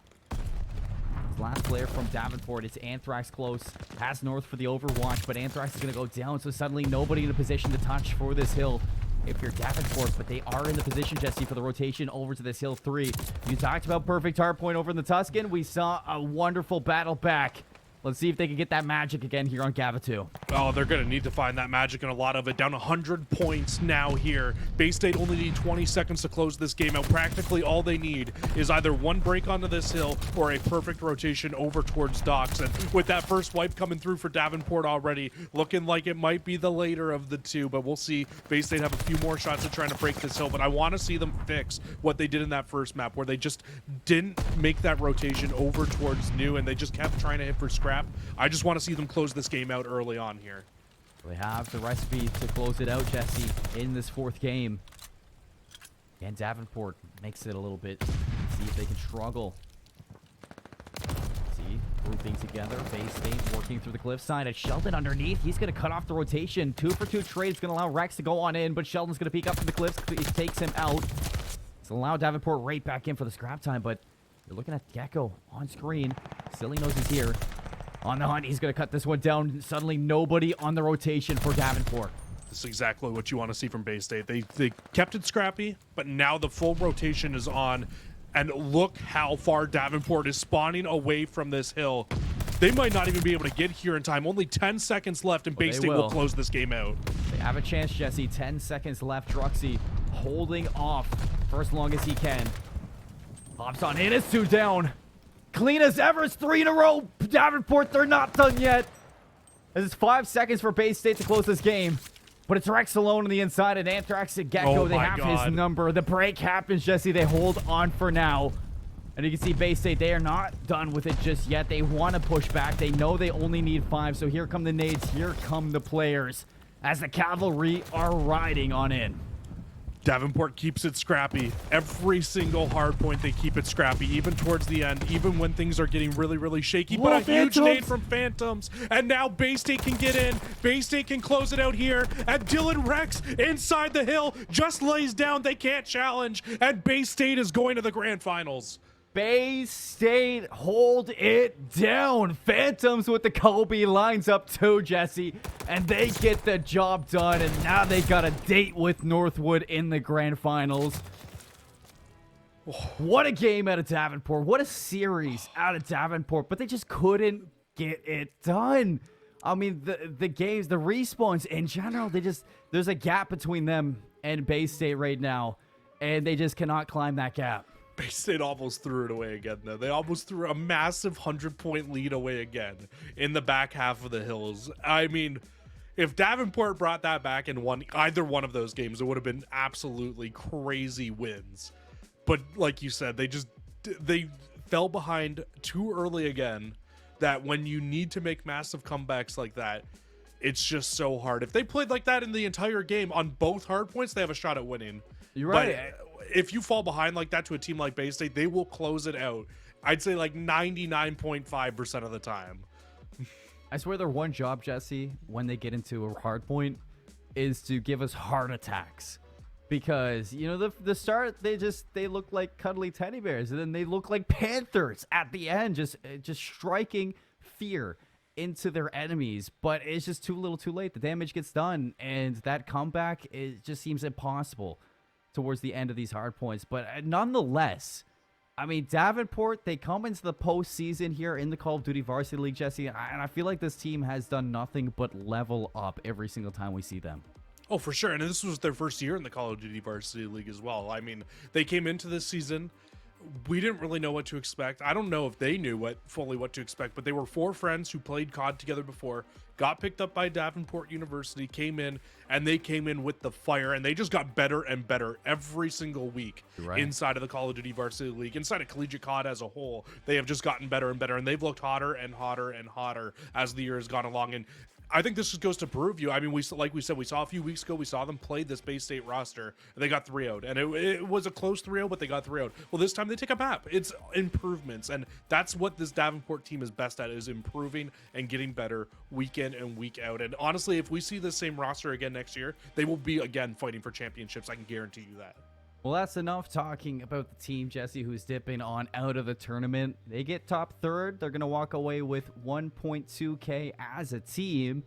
Last player from Davenport, it's Anthrax close. Has North for the Overwatch, but Anthrax is going to go down, so suddenly nobody in a position to touch for this hill if you're Davenport, but they are in the position, Jesse, for the rotation over to this hill 3. You talked about perfect hard point over in the Tuscan. We saw a wonderful battle back. Let's see if they can get that magic again here on Gava 2. Oh, they're going to need to find that magic and a lot of it. Down 100 points now here. Bay State only need 20 seconds to close this game out. Practically all they need is either one break onto this hill or a perfect rotation over towards Docks. And with that first wipe coming through for Davenport already, looking like it might be the later of the two, but we'll see. Bay State have a few more shots at trying to break this hill, but I want to see them fix what they did in that first map where they just didn't make that rotation over towards New and they just kept trying to hit for scrap. I just want to see them close this game out early on here. We have the recipe to close it out, Jesse, in this 4th game. And Davenport makes it a little bit. See if they can struggle. See, grouping together. Bay State working through the cliffside. And Sheldon underneath. He's going to cut off the rotation. 2 for 2 trade is going to allow Rex to go on in, but Sheldon's going to peek up from the cliffs. It takes him out. It's allow Davenport right back in for the scrap time, but you're looking at Gecko on screen. Silly knows he's here. On the hunt, he's going to cut this one down. Suddenly, nobody on the rotation for Davenport. This is exactly what you want to see from Bay State. They kept it scrappy, but now the full rotation is on. And look how far Davenport is spawning away from this hill. They might not even be able to get here in time. Only 10 seconds left, and Bay State will close this game out. They have a chance, Jesse. 10 seconds left. Druxy holding off for as long as he can. Hops on in. It's 2 down. Clean as ever. It's 3 in a row. Davenport, they're not done yet. As it's 5 seconds for Bay State to close this game. But it's Rex alone on the inside, and Anthrax and Gecko, they have his number. The break happens, Jesse. They hold on for now. And you can see Bay State, they are not done with it just yet. They want to push back. They know they only need 5. So here come the nades. Here come the players as the cavalry are riding on in. Davenport keeps it scrappy. Every single hard point, they keep it scrappy, even towards the end, even when things are getting really, really shaky. But a huge nade from Phantoms, and now Bay State can get in. Bay State can close it out here, and Dylan Rex inside the hill just lays down. They can't challenge, and Bay State is going to the grand finals. Bay State hold it down. Phantoms with the Kobe lines up too, Jesse. And they get the job done. And now they got a date with Northwood in the grand finals. What a game out of Davenport. What a series out of Davenport. But they just couldn't get it done. I mean, the games, the respawns in general, there's a gap between them and Bay State right now. And they just cannot climb that gap. Bay State almost threw it away again, though. They almost threw a massive 100-point lead away again in the back half of the hills. I mean, if Davenport brought that back and won either one of those games, it would have been absolutely crazy wins. But like you said, they fell behind too early again, that when you need to make massive comebacks like that, it's just so hard. If they played like that in the entire game on both hard points, they have a shot at winning. You're right. But if you fall behind like that to a team like Bay State, they will close it out. I'd say like 99.5% of the time. I swear their one job, Jesse, when they get into a hard point, is to give us heart attacks. Because, you know, the start, they look like cuddly teddy bears, and then they look like panthers at the end, just striking fear into their enemies. But it's just too little too late. The damage gets done, and that comeback, it just seems impossible towards the end of these hard points. But nonetheless, I mean, Davenport, they come into the postseason here in the Call of Duty Varsity League, Jesse, and I feel like this team has done nothing but level up every single time we see them. Oh, for sure. And this was their first year in the Call of Duty Varsity League as well. I mean, they came into this season, we didn't really know what to expect. I don't know if they knew fully what to expect, but they were 4 friends who played COD together before, got picked up by Davenport University, came in, and they came in with the fire, and they just got better and better every single week inside of the Call of Duty Varsity League, inside of collegiate COD as a whole. They have just gotten better and better, and they've looked hotter and hotter and hotter as the year has gone along. And I think this just goes to prove you. I mean, like we said, we saw a few weeks ago, we saw them play this Bay State roster, and they got 3-0'd. And it was a close 3-0, but they got 3-0'd. Well, this time they take a map. It's improvements, and that's what this Davenport team is best at, is improving and getting better week in and week out. And honestly, if we see the same roster again next year, they will be, again, fighting for championships. I can guarantee you that. Well, that's enough talking about the team, Jesse, who's dipping on out of the tournament. They get top third. They're going to walk away with 1.2K as a team.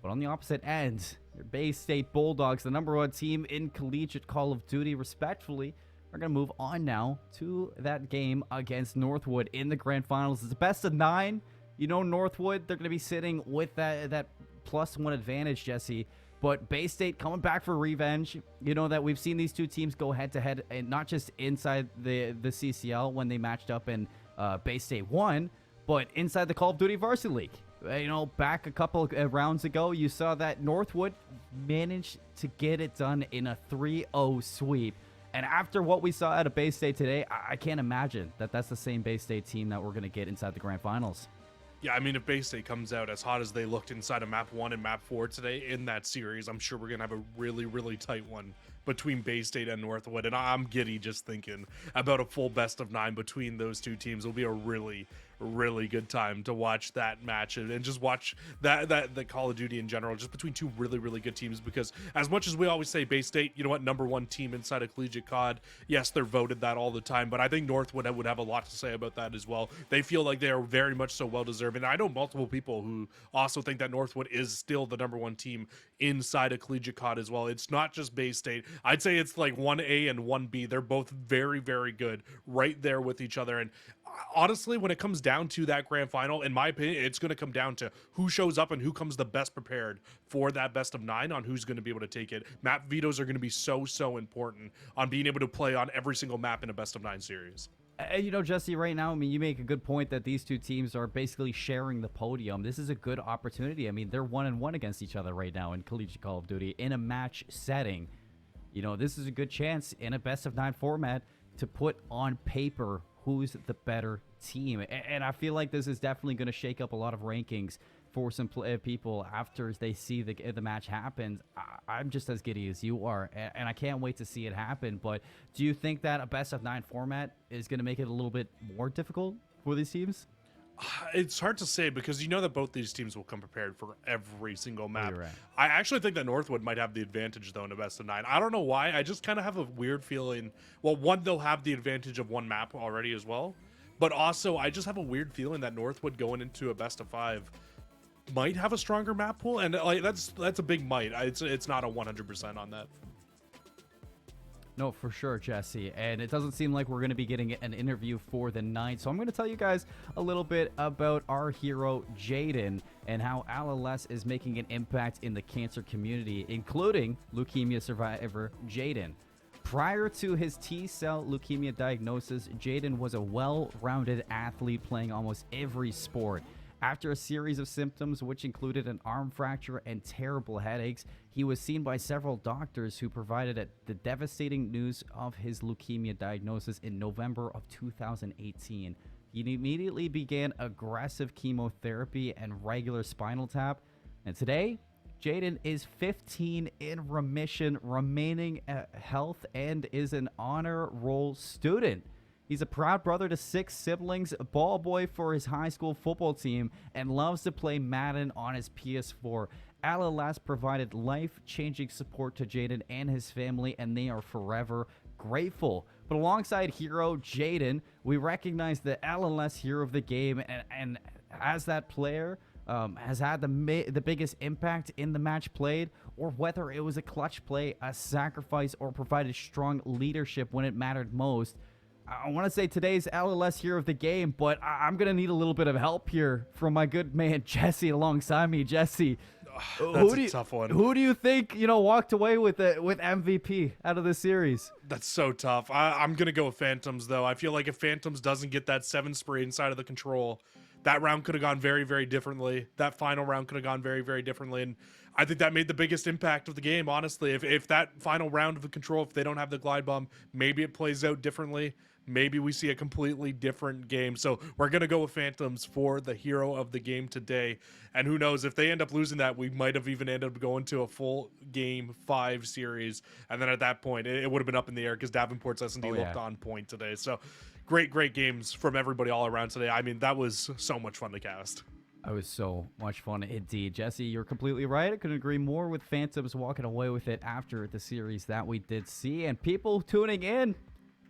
But on the opposite end, your Bay State Bulldogs, the number 1 team in collegiate Call of Duty, respectfully, are going to move on now to that game against Northwood in the grand finals. It's a best of 9. You know, Northwood, they're going to be sitting with that +1 advantage, Jesse. But Bay State coming back for revenge. You know that we've seen these two teams go head-to-head, and not just inside the CCL when they matched up and Bay State won, but inside the Call of Duty Varsity League. You know, back a couple of rounds ago, you saw that Northwood managed to get it done in a 3-0 sweep. And after what we saw out of Bay State today, I can't imagine that that's the same Bay State team that we're going to get inside the grand finals. Yeah, I mean, if Bay State comes out as hot as they looked inside of Map 1 and Map 4 today in that series, I'm sure we're going to have a really, really tight one between Bay State and Northwood. And I'm giddy just thinking about a full best of 9 between those two teams. It'll be a really, really good time to watch that match and just watch the Call of Duty in general, just between two really, really good teams. Because as much as we always say Bay State, you know what, number 1 team inside of collegiate COD, yes, they're voted that all the time, but I think Northwood would have a lot to say about that as well. They feel like they are very much so well deserved, and I know multiple people who also think that Northwood is still the number 1 team inside of collegiate COD as well. It's not just Bay State. I'd say it's like 1A and 1B. They're both very, very good right there with each other. And honestly, when it comes down to that grand final, in my opinion, it's going to come down to who shows up and who comes the best prepared for that best of 9 on who's going to be able to take it. Map vetoes are going to be so important on being able to play on every single map in a best of 9 series. You know, Jesse, right now, I mean, you make a good point that these two teams are basically sharing the podium. This is a good opportunity. I mean, they're 1-1 against each other right now in collegiate Call of Duty in a match setting. You know, this is a good chance in a best of 9 format to put on paper who's the better team. And I feel like this is definitely going to shake up a lot of rankings for some people after they see the match happen. I'm just as giddy as you are, and I can't wait to see it happen. But do you think that a best of 9 format is going to make it a little bit more difficult for these teams? It's hard to say because you know that both these teams will come prepared for every single map. Right. I actually think that Northwood might have the advantage, though, in a best of 9. I don't know why. I just kind of have a weird feeling. Well, one, they'll have the advantage of 1 map already as well. But also, I just have a weird feeling that Northwood going into a best of 5 might have a stronger map pool. And like that's a big might. It's not a 100% on that. No, for sure, Jesse. And it doesn't seem like we're going to be getting an interview for the night. So I'm going to tell you guys a little bit about our hero, Jaden, and how LLS is making an impact in the cancer community, including leukemia survivor Jaden. Prior to his T-cell leukemia diagnosis, Jaden was a well-rounded athlete playing almost every sport. After a series of symptoms, which included an arm fracture and terrible headaches, he was seen by several doctors who provided the devastating news of his leukemia diagnosis in November of 2018. He immediately began aggressive chemotherapy and regular spinal tap. And today, Jaden is 15 in remission, remaining health, and is an honor roll student. He's a proud brother to 6 siblings, a ball boy for his high school football team, and loves to play Madden on his PS4. LLS provided life-changing support to Jaden and his family, and they are forever grateful. But alongside hero Jaden, we recognize the LLS hero of the game, and as that player has had the biggest impact in the match played, or whether it was a clutch play, a sacrifice, or provided strong leadership when it mattered most. I want to say today's LLS hero of the game, but I'm going to need a little bit of help here from my good man Jesse alongside me. Jesse, That's a tough one. Who do you think, walked away with MVP out of this series? That's so tough. I'm going to go with Phantoms, though. I feel like if Phantoms doesn't get that 7 spray inside of the control, that round could have gone very, very differently. That final round could have gone very, very differently. And I think that made the biggest impact of the game, honestly. If that final round of the control, if they don't have the glide bomb, maybe it plays out differently. Maybe we see a completely different game. So we're going to go with Phantoms for the hero of the game today. And who knows, if they end up losing that, we might have even ended up going to a full game 5 series. And then at that point, it would have been up in the air because Davenport's S&D looked on point today. So great games from everybody all around today. I mean, that was so much fun to cast. It was so much fun indeed. Jesse, you're completely right. I couldn't agree more with Phantoms walking away with it after the series that we did see. And people tuning in,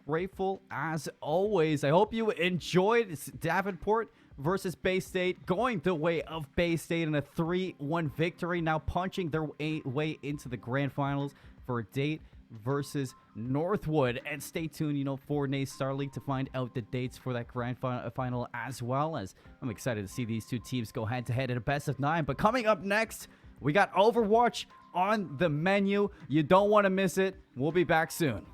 grateful as always. I hope you enjoyed Davenport versus Bay State, going the way of Bay State in a 3-1 victory, now punching their way into the grand finals for Date versus Northwood. And stay tuned, for NACE Starleague to find out the dates for that grand final, as well as I'm excited to see these two teams go head-to-head in a best of 9. But coming up next, we got Overwatch on the menu. You don't want to miss it. We'll be back soon.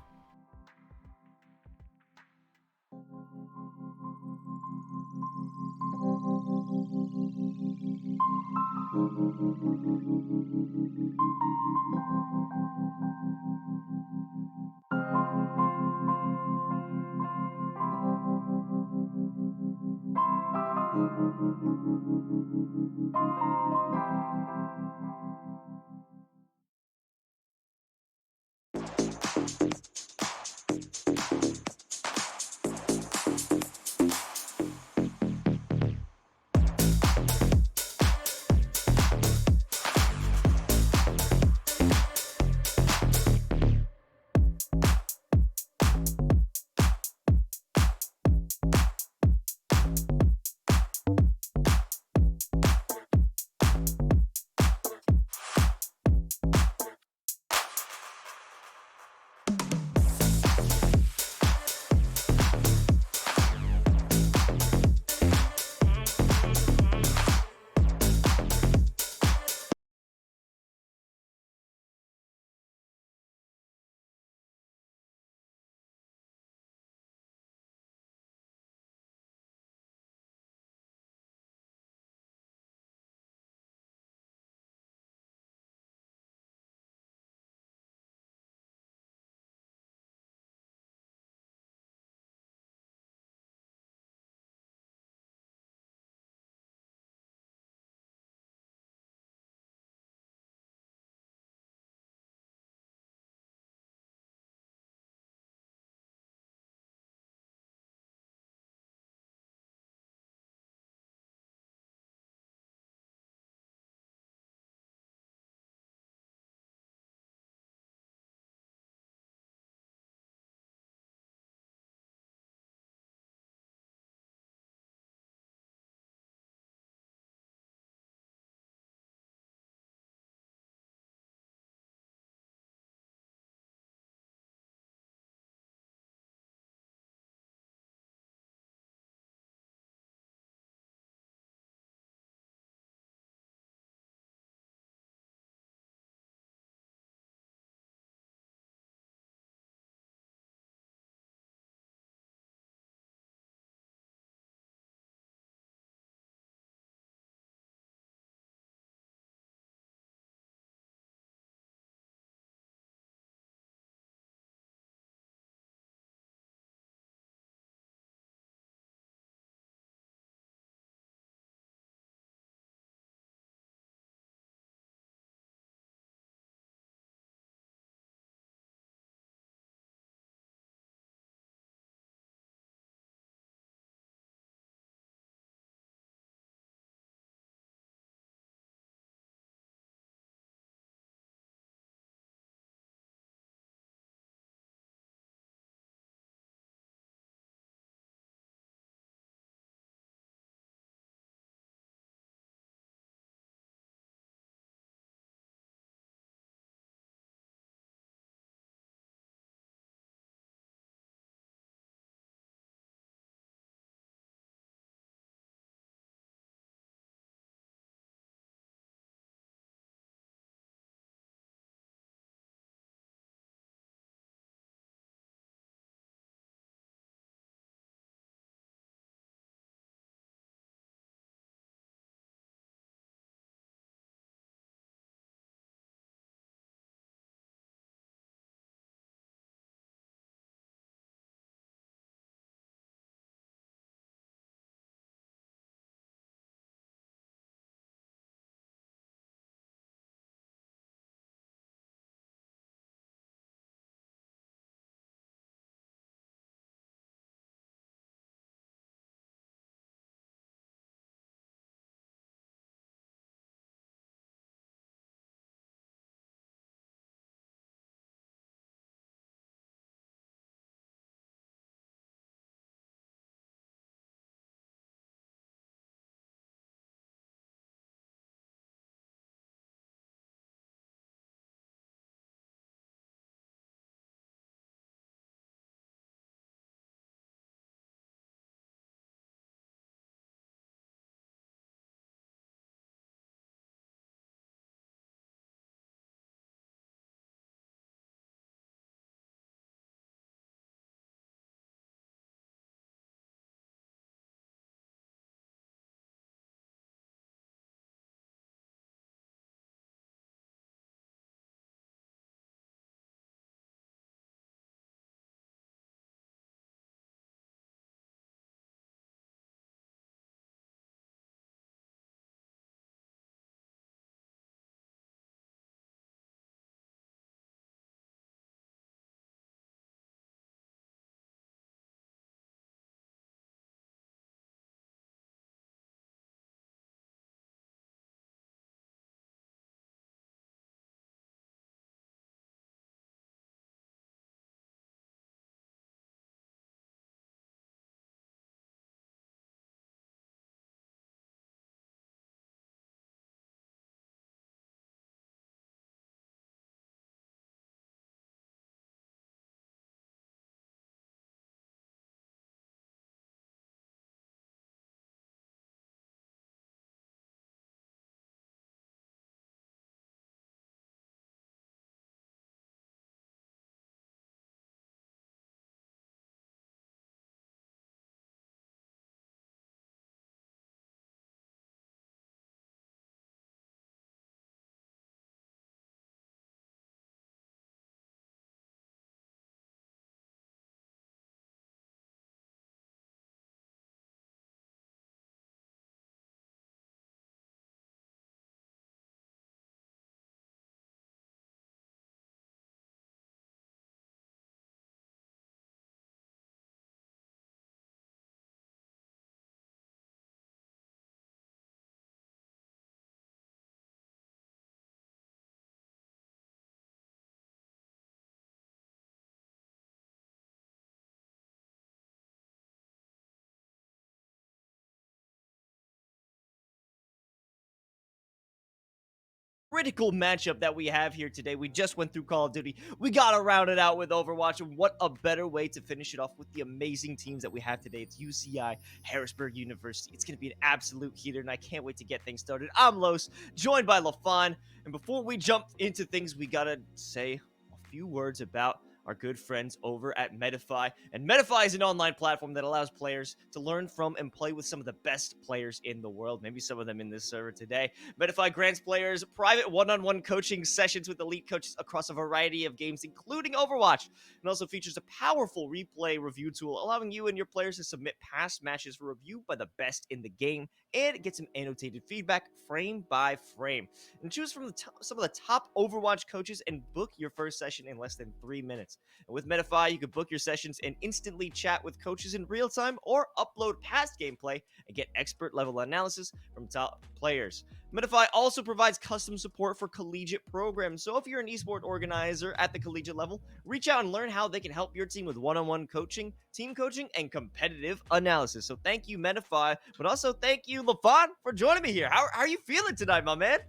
critical matchup that we have here today. We just went through Call of Duty. We got to round it out with Overwatch. And what a better way to finish it off with the amazing teams that we have today. It's UCI, Harrisburg University. It's going to be an absolute heater, and I can't wait to get things started. I'm Los, joined by LaFon. And before we jump into things, we got to say a few words about our good friends over at Medify. And Medify is an online platform that allows players to learn from and play with some of the best players in the world, maybe some of them in this server today. Medify grants players private one-on-one coaching sessions with elite coaches across a variety of games, including Overwatch, and also features a powerful replay review tool, allowing you and your players to submit past matches for review by the best in the game, and get some annotated feedback frame by frame. And choose from some of the top Overwatch coaches and book your first session in less than 3 minutes. And with Medify, you can book your sessions and instantly chat with coaches in real time, or upload past gameplay and get expert level analysis from top players. Medify also provides custom support for collegiate programs. So if you're an esport organizer at the collegiate level, reach out and learn how they can help your team with one-on-one coaching, team coaching, and competitive analysis. So thank you, Medify, but also thank you, LaFon, for joining me here. How are you feeling tonight, my man?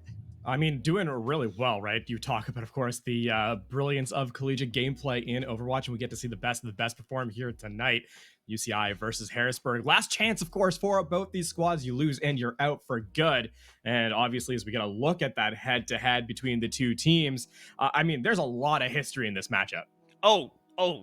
I mean, doing really well, right? You talk about, of course, the brilliance of collegiate gameplay in Overwatch, and we get to see the best of the best perform here tonight. UCI versus Harrisburg. Last chance, of course, for both these squads. You lose and you're out for good. And obviously, as we get a look at that head-to-head between the two teams, I mean, there's a lot of history in this matchup. Oh,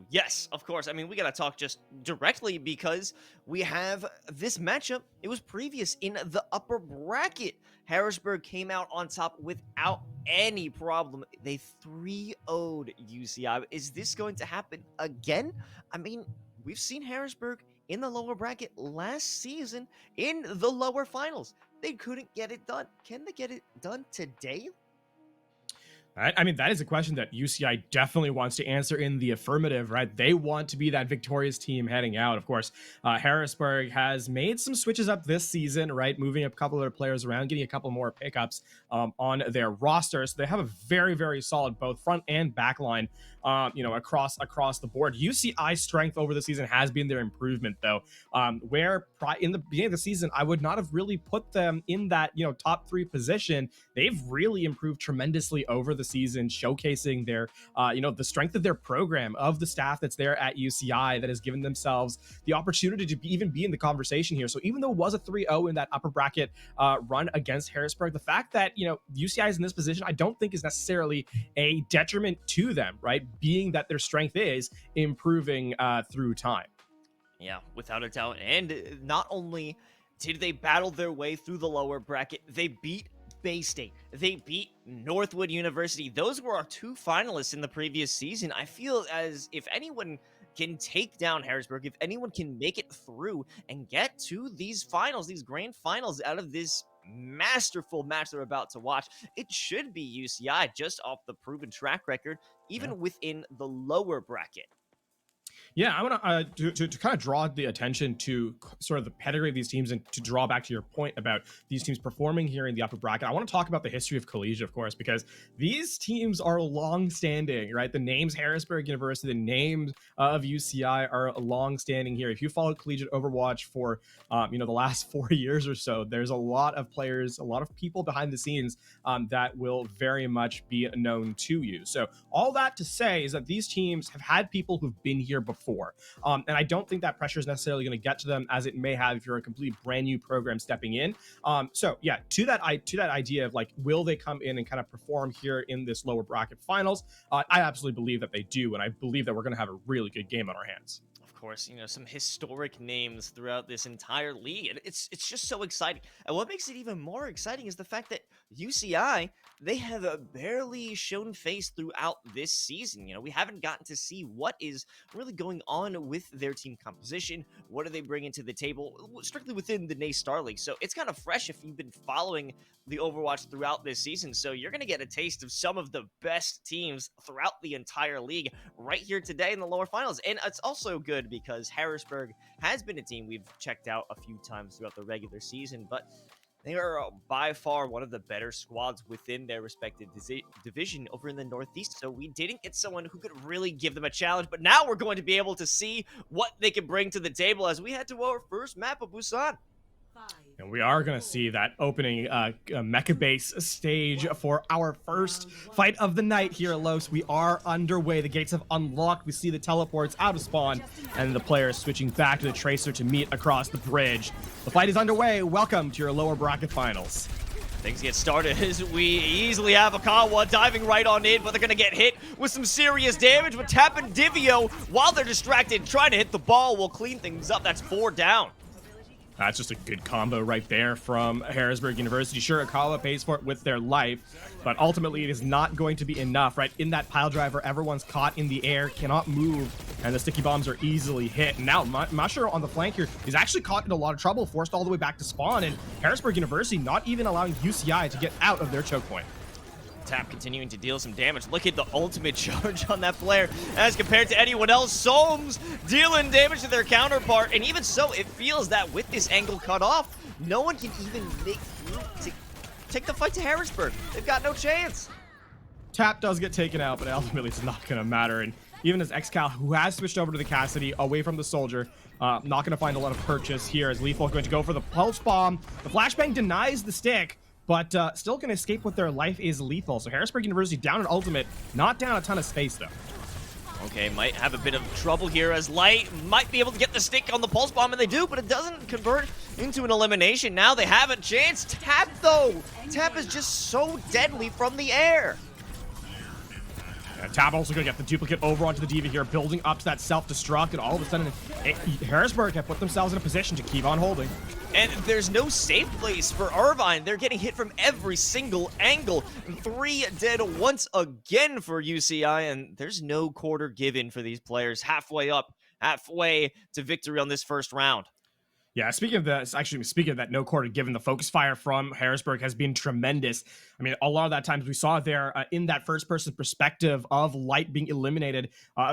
yes, of course. I mean, we got to talk just directly because we have this matchup. It was previous in the upper bracket. Harrisburg came out on top without any problem. They 3-0'd UCI. Is this going to happen again? I mean, we've seen Harrisburg in the lower bracket last season in the lower finals. They couldn't get it done. Can they get it done today? Right? I mean, that is a question that UCI definitely wants to answer in the affirmative, right? They want to be that victorious team heading out. Of course, Harrisburg has made some switches up this season, right? Moving a couple of their players around, getting a couple more pickups on their roster. So they have a very, very solid both front and back line, across the board. UCI's strength over the season has been their improvement, though, where in the beginning of the season, I would not have really put them in that, top 3 position. They've really improved tremendously over the season, showcasing their the strength of their program, of the staff that's there at UCI, that has given themselves the opportunity to even be in the conversation here. So even though it was a 3-0 in that upper bracket run against Harrisburg, the fact that UCI is in this position, I don't think is necessarily a detriment to them, right? Being that their strength is improving through time. Yeah, without a doubt. And not only did they battle their way through the lower bracket, they beat Bay State. They beat Northwood University. Those were our 2 finalists in the previous season. I feel as if anyone can take down Harrisburg, if anyone can make it through and get to these finals, these grand finals out of this masterful match they're about to watch, it should be UCI, just off the proven track record, even within the lower bracket. Yeah, I want to kind of draw the attention to sort of the pedigree of these teams, and to draw back to your point about these teams performing here in the upper bracket. I want to talk about the history of collegiate, of course, because these teams are long-standing, right? The names Harrisburg University, the names of UCI are long-standing here. If you followed collegiate Overwatch for the last 4 years or so, there's a lot of players, a lot of people behind the scenes that will very much be known to you. So all that to say is that these teams have had people who've been here before. And I don't think that pressure is necessarily going to get to them as it may have if you're a complete brand new program stepping in. So yeah, to that idea of like, will they come in and kind of perform here in this lower bracket finals? I absolutely believe that they do, and I believe that we're going to have a really good game on our hands. Of course, some historic names throughout this entire league, and it's just so exciting. And what makes it even more exciting is the fact that UCI, they have barely shown face throughout this season. We haven't gotten to see what is really going on with their team composition. What are they bringing to the table, strictly within the NACE Starleague? So it's kind of fresh if you've been following the Overwatch throughout this season. So you're going to get a taste of some of the best teams throughout the entire league right here today in the lower finals. And it's also good because Harrisburg has been a team we've checked out a few times throughout the regular season, but they are by far one of the better squads within their respective division over in the Northeast. So we didn't get someone who could really give them a challenge, but now we're going to be able to see what they can bring to the table as we head to our first map of Busan. And we are going to see that opening mecha base stage for our first fight of the night here at Los. We are underway. The gates have unlocked. We see the teleports out of spawn, and the players switching back to the Tracer to meet across the bridge. The fight is underway. Welcome to your lower bracket finals. Things get started as we easily have Akawa diving right on in, but they're going to get hit with some serious damage. But Tap and Divio, while they're distracted, trying to hit the ball, will clean things up. That's 4 down. That's just a good combo right there from Harrisburg University. Sure, Akawa pays for it with their life, but ultimately it is not going to be enough, right? In that pile driver, everyone's caught in the air, cannot move, and the sticky bombs are easily hit. And now Mashiro on the flank here is actually caught in a lot of trouble, forced all the way back to spawn, and Harrisburg University not even allowing UCI to get out of their choke point. Tap continuing to deal some damage. Look at the ultimate charge on that player as compared to anyone else. Soames dealing damage to their counterpart, and even so, it feels that with this angle cut off, no one can even make through to take the fight to Harrisburg. They've got no chance. Tap does get taken out, but ultimately it's not going to matter. And even as XCal, who has switched over to the Cassidy, away from the Soldier, not going to find a lot of purchase here as Lethal going to go for the Pulse Bomb. The Flashbang denies the stick, but still going to escape with their life is Lethal. So Harrisburg University down in ultimate, not down a ton of space though. Okay, might have a bit of trouble here as Light might be able to get the stick on the Pulse Bomb, and they do, but it doesn't convert into an elimination. Now they have a chance. Tap, though. Tap is just so deadly from the air. Tap also going to get the duplicate over onto the Diva here, building up to that self-destruct, and all of a sudden, Harrisburg have put themselves in a position to keep on holding. And there's no safe place for Irvine. They're getting hit from every single angle. 3 dead once again for UCI, and there's no quarter given for these players. Halfway up, halfway to victory on this first round. Yeah, speaking of that no quarter given, the focus fire from Harrisburg has been tremendous. I mean, a lot of that times we saw there in that first-person perspective of Light being eliminated.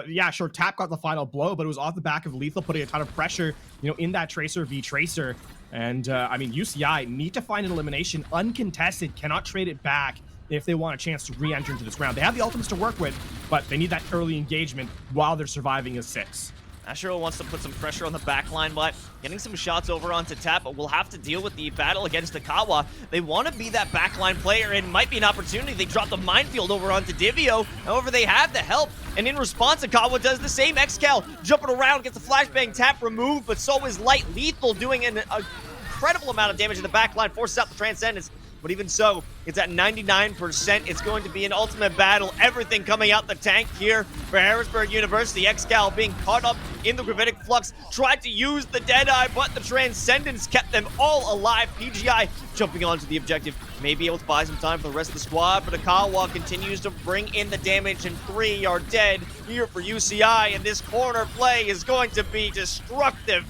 Yeah, sure, Tap got the final blow, but it was off the back of Lethal putting a ton of pressure, in that Tracer v Tracer. And, I mean, UCI need to find an elimination uncontested, cannot trade it back if they want a chance to re-enter into this round. They have the ultimates to work with, but they need that early engagement while they're surviving as 6. Ashiro wants to put some pressure on the backline, but getting some shots over onto Tap, but we'll have to deal with the battle against Akawa. They want to be that backline player, and might be an opportunity. They drop the minefield over onto Divio. However, they have the help, and in response, Akawa does the same. XCal jumping around, gets the flashbang Tap removed, but so is Light. Lethal doing an incredible amount of damage in the backline, forces out the Transcendence. But even so, it's at 99%. It's going to be an ultimate battle. Everything coming out the tank here for Harrisburg University. XCal being caught up in the gravitic flux. Tried to use the Deadeye, but the Transcendence kept them all alive. PGI jumping onto the objective. May be able to buy some time for the rest of the squad, but Akawa continues to bring in the damage, and 3 are dead here for UCI. And this corner play is going to be destructive.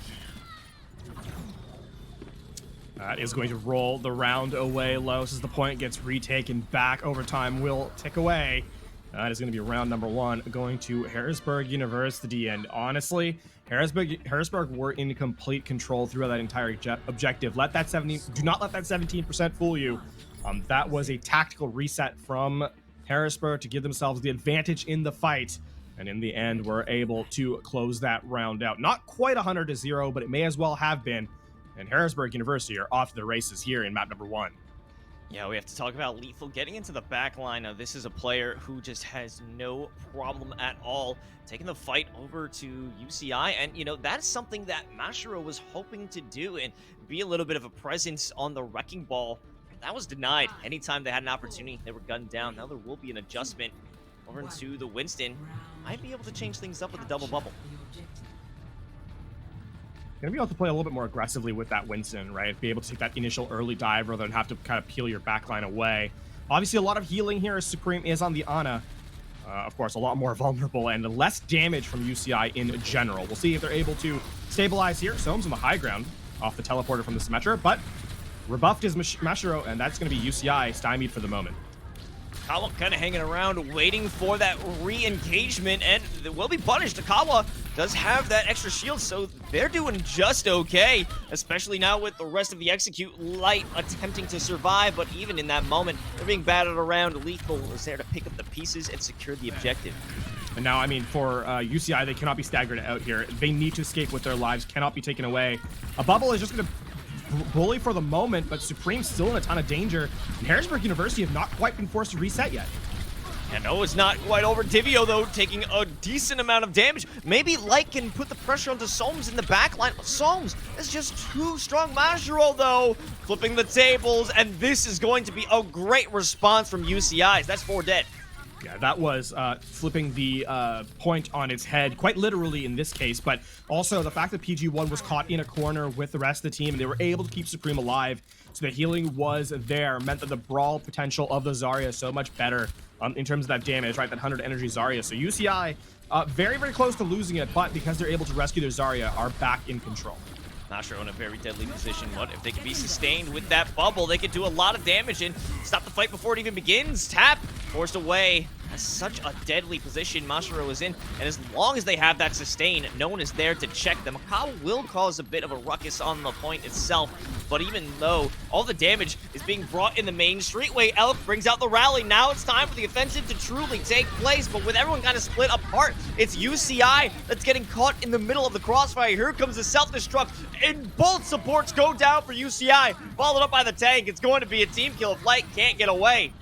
Is going to roll the round away. Los as the point gets retaken back. Overtime will tick away. That is going to be round number 1 going to Harrisburg University. And honestly, Harrisburg were in complete control throughout that entire objective. Do not let that 17% fool you. That was a tactical reset from Harrisburg to give themselves the advantage in the fight. And in the end, we're able to close that round out. Not quite 100-0, but it may as well have been. And Harrisburg University are off to the races here in map number 1. Yeah, we have to talk about Lethal getting into the back line. Now, this is a player who just has no problem at all taking the fight over to UCI. And, that's something that Mashiro was hoping to do and be a little bit of a presence on the wrecking ball. That was denied. Anytime they had an opportunity, they were gunned down. Now there will be an adjustment over into the Winston. Might be able to change things up with the double bubble. Going to be able to play a little bit more aggressively with that Winston, right? Be able to take that initial early dive rather than have to kind of peel your backline away. Obviously, a lot of healing here as Supreme is on the Ana. Of course, a lot more vulnerable and less damage from UCI in general. We'll see if they're able to stabilize here. Soames on the high ground off the teleporter from the Symmetra, but rebuffed is Mashiro, and that's going to be UCI stymied for the moment. Akawa kind of hanging around, waiting for that re-engagement, and they will be punished. Akawa does have that extra shield, so they're doing just okay, especially now with the rest of the Execute Light attempting to survive, but even in that moment, they're being battered around. Lethal is there to pick up the pieces and secure the objective. And now, I mean, for UCI, they cannot be staggered out here. They need to escape with their lives, cannot be taken away. A bubble is just going to bully for the moment, but Supreme's still in a ton of danger. And Harrisburg University have not quite been forced to reset yet. And no, it's not quite over. Divio, though, taking a decent amount of damage. Maybe Light can put the pressure onto Soms in the back line. Soms is just too strong. Majuro, though, flipping the tables, and this is going to be a great response from UCIs. That's 4 dead. Yeah, that was flipping the point on its head, quite literally in this case, but also the fact that PG1 was caught in a corner with the rest of the team, and they were able to keep Supreme alive, so the healing was there, meant that the brawl potential of the Zarya is so much better in terms of that damage, right, that 100 energy Zarya. So UCI, very, very close to losing it, but because they're able to rescue their Zarya, are back in control. Nasher in a very deadly position. What if they could be sustained with that bubble? They could do a lot of damage and stop the fight before it even begins. Tap forced away. That's such a deadly position Mashiro is in, and as long as they have that sustain, no one is there to check them. Akawa will cause a bit of a ruckus on the point itself, but even though all the damage is being brought in the main streetway, Elk brings out the rally. Now it's time for the offensive to truly take place, but with everyone kind of split apart, it's UCI that's getting caught in the middle of the crossfire. Here comes the self-destruct, and both supports go down for UCI, followed up by the tank. It's going to be a team kill if Light can't get away.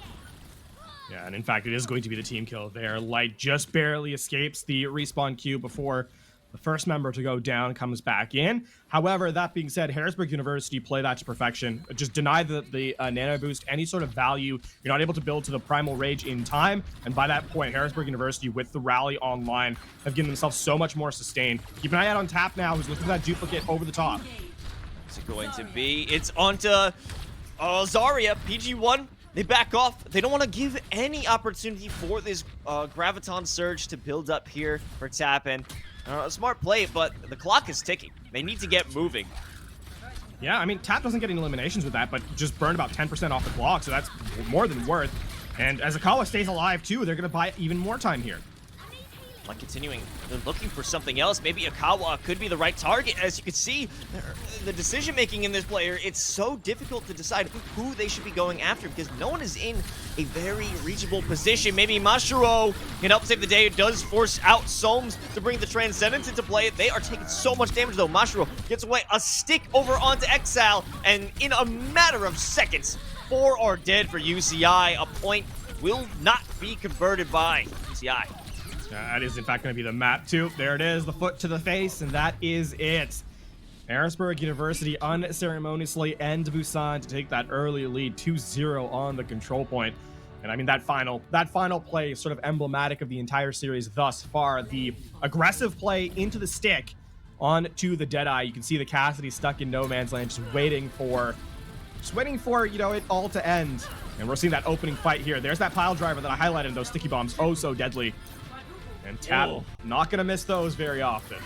Yeah, and in fact, it is going to be the team kill there. Light just barely escapes the respawn queue before the first member to go down comes back in. However, that being said, Harrisburg University play that to perfection. Just deny the nano boost any sort of value. You're not able to build to the primal rage in time, and by that point, Harrisburg University, with the rally online, have given themselves so much more sustain. Keep an eye out on Tap now, who's looking for that duplicate over the top. What's it going to be? It's onto Zarya, PG1. They back off. They don't want to give any opportunity for this Graviton Surge to build up here for Tap. And a smart play, but the clock is ticking. They need to get moving. Yeah, I mean, Tap doesn't get any eliminations with that, but just burned about 10% off the clock, so that's more than worth. And as Akawa stays alive, too, they're going to buy even more time here. Like continuing, they're looking for something else. Maybe Akawa could be the right target. As you can see, the decision making in this player, it's so difficult to decide who they should be going after because no one is in a very reachable position. Maybe Mashiro can help save the day. It does force out Soms to bring the Transcendence into play. They are taking so much damage though. Mashiro gets away, a stick over onto Exile, and in a matter of seconds, 4 are dead for UCI. A point will not be converted by UCI. That is, in fact, going to be the map, too. There it is, the foot to the face, and that is it. Harrisburg University unceremoniously end Busan to take that early lead 2-0 on the control point. And I mean, that final play is sort of emblematic of the entire series thus far. The aggressive play into the stick onto the Deadeye. You can see the Cassidy stuck in no man's land, just waiting for, you know, it all to end. And we're seeing that opening fight here. There's that pile driver that I highlighted, those sticky bombs, oh so deadly. And Tap, not going to miss those very often.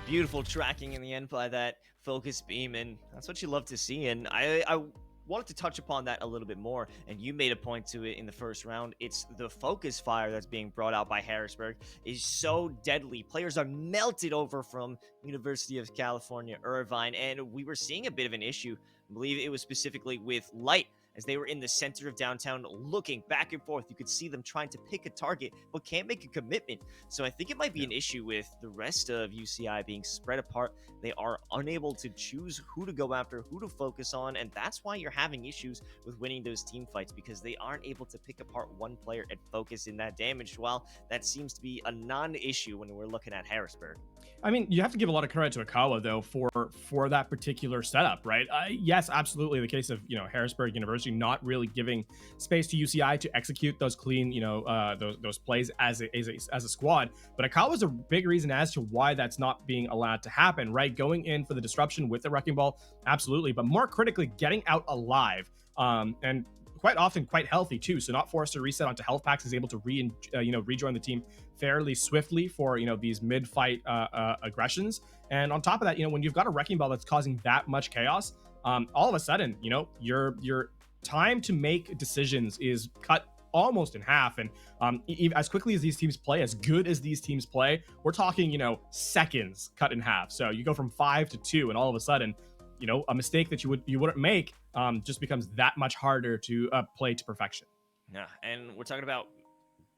Beautiful tracking in the end by that focus beam, and that's what you love to see. And I wanted to touch upon that a little bit more, and you made a point to it in the first round. It's the focus fire that's being brought out by Harrisburg is so deadly. Players are melted over from University of California, Irvine, and we were seeing a bit of an issue. I believe it was specifically with Light. As they were in the center of downtown looking back and forth, you could see them trying to pick a target, but can't make a commitment. So I think it might be an issue with the rest of UCI being spread apart. They are unable to choose who to go after, who to focus on, and that's why you're having issues with winning those team fights, because they aren't able to pick apart one player and focus in that damage. While that seems to be a non-issue when we're looking at Harrisburg. I mean, you have to give a lot of credit to Akawa, though, for that particular setup, right? Yes, absolutely. The case of, you know, Harrisburg University not really giving space to UCI to execute those clean, you know, those plays as a squad. But Akawa's a big reason as to why that's not being allowed to happen, right? Going in for the disruption with the Wrecking Ball, absolutely. But more critically, getting out alive, and quite often quite healthy too, so not forced to reset onto health packs, is able to rejoin the team fairly swiftly for, you know, these mid-fight aggressions. And on top of that, you know, when you've got a Wrecking Ball that's causing that much chaos, all of a sudden, you know, your time to make decisions is cut almost in half. And as quickly as these teams play, as good as these teams play, we're talking, you know, seconds cut in half. So you go from 5 to 2, and all of a sudden, you know, a mistake that you wouldn't make just becomes that much harder to play to perfection. Yeah, and we're talking about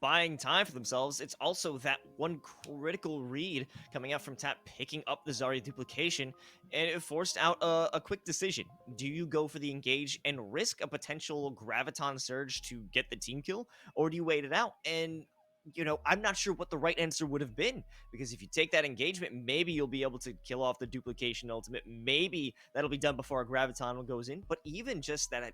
buying time for themselves, it's also that one critical read coming out from Tap, picking up the Zarya duplication, and it forced out a quick decision. Do you go for the engage and risk a potential Graviton surge to get the team kill, or do you wait it out? And I'm not sure what the right answer would have been, because if you take that engagement, maybe you'll be able to kill off the duplication ultimate. Maybe that'll be done before a Graviton goes in, but even just that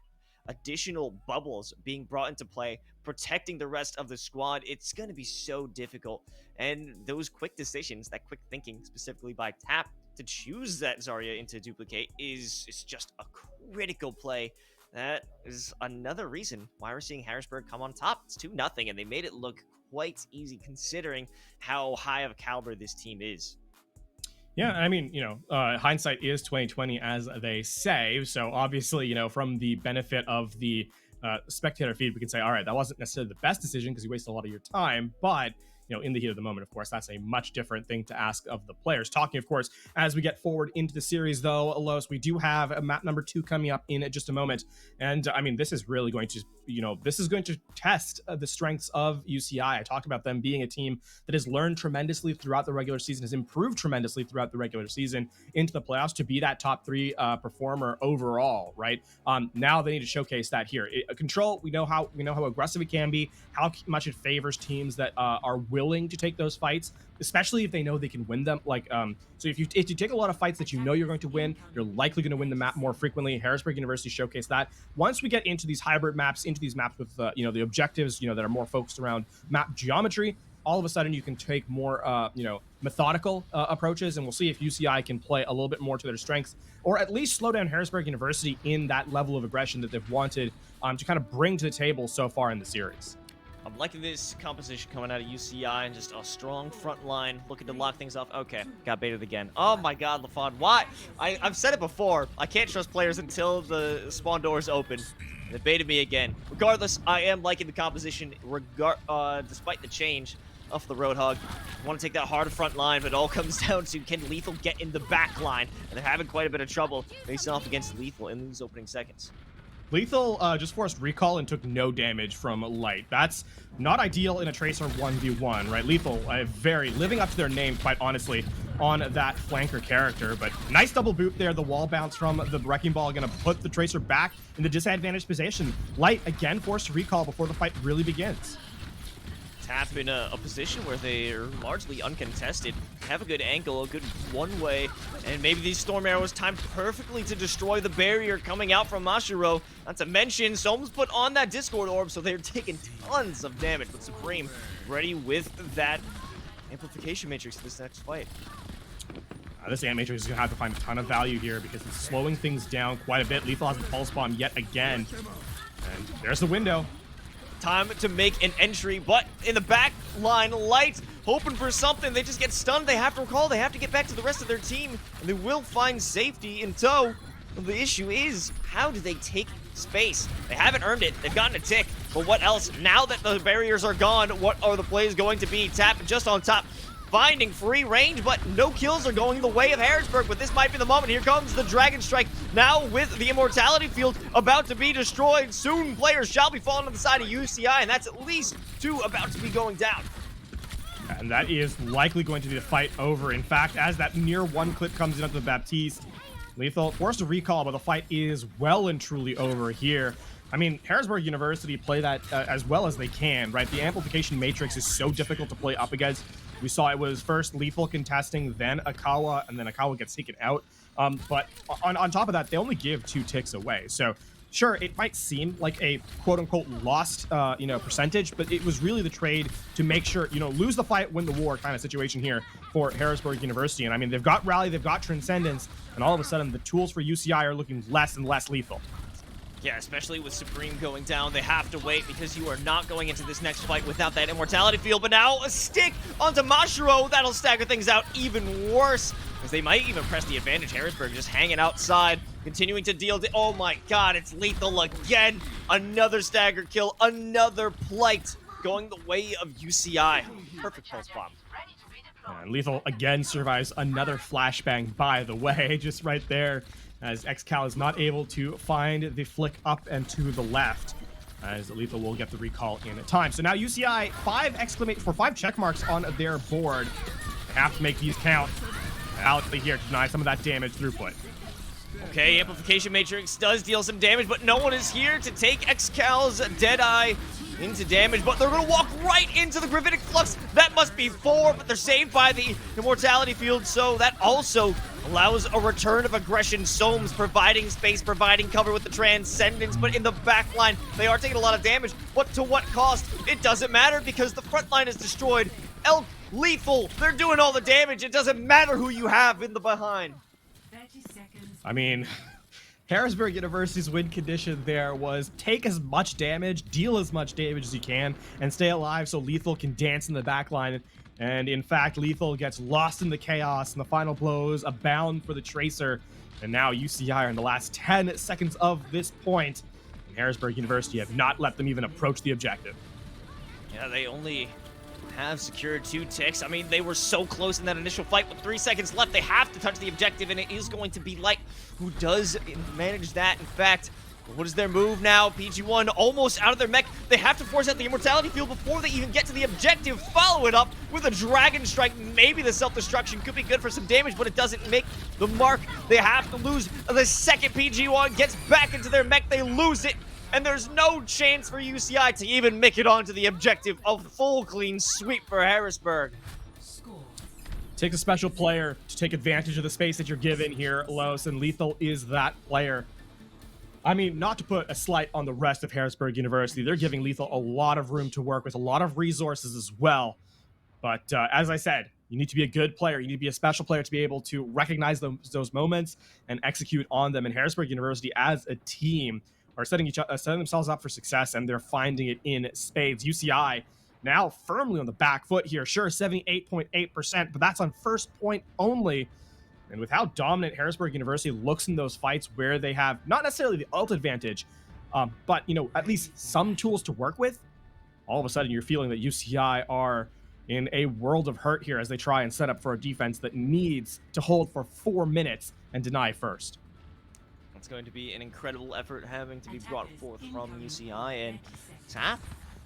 additional bubbles being brought into play, protecting the rest of the squad, it's going to be so difficult. And those quick decisions, that quick thinking specifically by Tap to choose that Zarya into duplicate is just a critical play. That is another reason why we're seeing Harrisburg come on top. It's 2-0, and they made it look quite easy considering how high of a caliber this team is. Yeah, I mean, hindsight is 2020, as they say. So obviously, from the benefit of the spectator feed, we can say, all right, that wasn't necessarily the best decision because you wasted a lot of your time, but in the heat of the moment, of course, that's a much different thing to ask of the players. Talking, of course, as we get forward into the series, though, Los, we do have a map number 2 coming up in just a moment. And I mean, this is really going to, this is going to test the strengths of UCI. I talked about them being a team that has learned tremendously throughout the regular season, has improved tremendously throughout the regular season into the playoffs to be that top 3 performer overall, right? Now they need to showcase that here. Control, we know how aggressive it can be, how much it favors teams that are willing to take those fights, especially if they know they can win them. So if you take a lot of fights that you're going to win, you're likely going to win the map more frequently. Harrisburg University showcased that. Once we get into these hybrid maps, into these maps with the objectives that are more focused around map geometry, all of a sudden you can take more methodical approaches, and we'll see if UCI can play a little bit more to their strengths, or at least slow down Harrisburg University in that level of aggression that they've wanted to kind of bring to the table so far in the series. I'm liking this composition coming out of UCI and just a strong front line looking to lock things off. Okay, got baited again. Oh my god, LaFon, why? I've said it before. I can't trust players until the spawn doors open. They baited me again. Regardless, I am liking the composition despite the change off the Roadhog. I want to take that hard front line, but it all comes down to can Lethal get in the back line? And they're having quite a bit of trouble facing off against Lethal in these opening seconds. Lethal just forced recall and took no damage from Light. That's not ideal in a Tracer 1v1, right? Lethal, very living up to their name, quite honestly, on that flanker character. But nice double boot there. The wall bounce from the Wrecking Ball going to put the Tracer back in the disadvantaged position. Light, again, forced to recall before the fight really begins. Tap in a position where they're largely uncontested, have a good angle, a good one-way, and maybe these Storm Arrows timed perfectly to destroy the barrier coming out from Mashiro. Not to mention, Soms put on that Discord Orb, so they're taking tons of damage, but Supreme ready with that Amplification Matrix for this next fight. This Ant Matrix is going to have to find a ton of value here because it's slowing things down quite a bit. Lethal has the Pulse Bomb yet again, and there's the window. Time to make an entry, but in the back line, Light hoping for something. They just get stunned. They have to recall. They have to get back to the rest of their team, and they will find safety in tow. The issue is, how do they take space? They haven't earned it. They've gotten a tick, but what else? Now that the barriers are gone, what are the plays going to be? Tap just on top, finding free range, but no kills are going the way of Harrisburg, but this might be the moment. Here comes the Dragon Strike, now with the Immortality Field about to be destroyed. Soon players shall be falling on the side of UCI, and that's at least 2 about to be going down. And that is likely going to be the fight over. In fact, as that near 1 clip comes in onto the Baptiste, Lethal forced a recall, but the fight is well and truly over here. I mean, Harrisburg University play that as well as they can, right? The Amplification Matrix is so difficult to play up against. We saw it was first Lethal contesting, then Akawa, and then Akawa gets taken out. But on top of that, they only give 2 ticks away. So sure, it might seem like a quote-unquote lost, percentage, but it was really the trade to make sure, lose the fight, win the war kind of situation here for Harrisburg University. And I mean, they've got Rally, they've got Transcendence, and all of a sudden the tools for UCI are looking less and less lethal. Yeah, especially with Supreme going down, they have to wait because you are not going into this next fight without that Immortality Field. But now a stick onto Mashiro, that'll stagger things out even worse, because they might even press the advantage. Harrisburg just hanging outside, continuing to deal. Oh my god, it's Lethal again. Another stagger kill, another plight going the way of UCI. Perfect pulse bomb. And Lethal again survives another flashbang, by the way, just right there, as XCal is not able to find the flick up and to the left. as Lethal will get the recall in time. So now UCI, 5 check marks on their board. They have to make these count. Out here to deny some of that damage throughput. Okay, Amplification Matrix does deal some damage, but no one is here to take Excal's Deadeye into damage, but they're gonna walk right into the Gravitic Flux. That must be 4, but they're saved by the Immortality Field, so that also allows a return of aggression. Soames providing space, providing cover with the Transcendence, but in the back line, they are taking a lot of damage, but to what cost? It doesn't matter because the front line is destroyed. Elk, Lethal, they're doing all the damage. It doesn't matter who you have in the behind. I mean, Harrisburg University's win condition there was take as much damage, deal as much damage as you can, and stay alive so Lethal can dance in the back line. And in fact, Lethal gets lost in the chaos, and the final blows abound for the Tracer. And now UCI are in the last 10 seconds of this point. And Harrisburg University have not let them even approach the objective. Yeah, they only have secured 2 ticks. I mean, they were so close in that initial fight. With 3 seconds left, they have to touch the objective, and it is going to be Light who does manage that. In fact, what is their move now? PG1 almost out of their mech. They have to force out the Immortality Field before they even get to the objective. Follow it up with a Dragon Strike. Maybe the self-destruction could be good for some damage, but it doesn't make the mark. They have to lose. The second PG1 gets back into their mech, they lose it. And there's no chance for UCI to even make it onto the objective. A full clean sweep for Harrisburg. Takes a special player to take advantage of the space that you're given here, Los, and Lethal is that player. I mean, not to put a slight on the rest of Harrisburg University, they're giving Lethal a lot of room to work with, a lot of resources as well. But as I said, you need to be a good player. You need to be a special player to be able to recognize those moments and execute on them. And Harrisburg University, as a team, are setting themselves up for success, and they're finding it in spades. UCI now firmly on the back foot here. Sure, 78.8%, but that's on first point only. And with how dominant Harrisburg University looks in those fights where they have not necessarily the ult advantage, but, you know, at least some tools to work with, all of a sudden you're feeling that UCI are in a world of hurt here as they try and set up for a defense that needs to hold for 4 minutes and deny first. It's going to be an incredible effort having to be brought forth from UCI, and Tap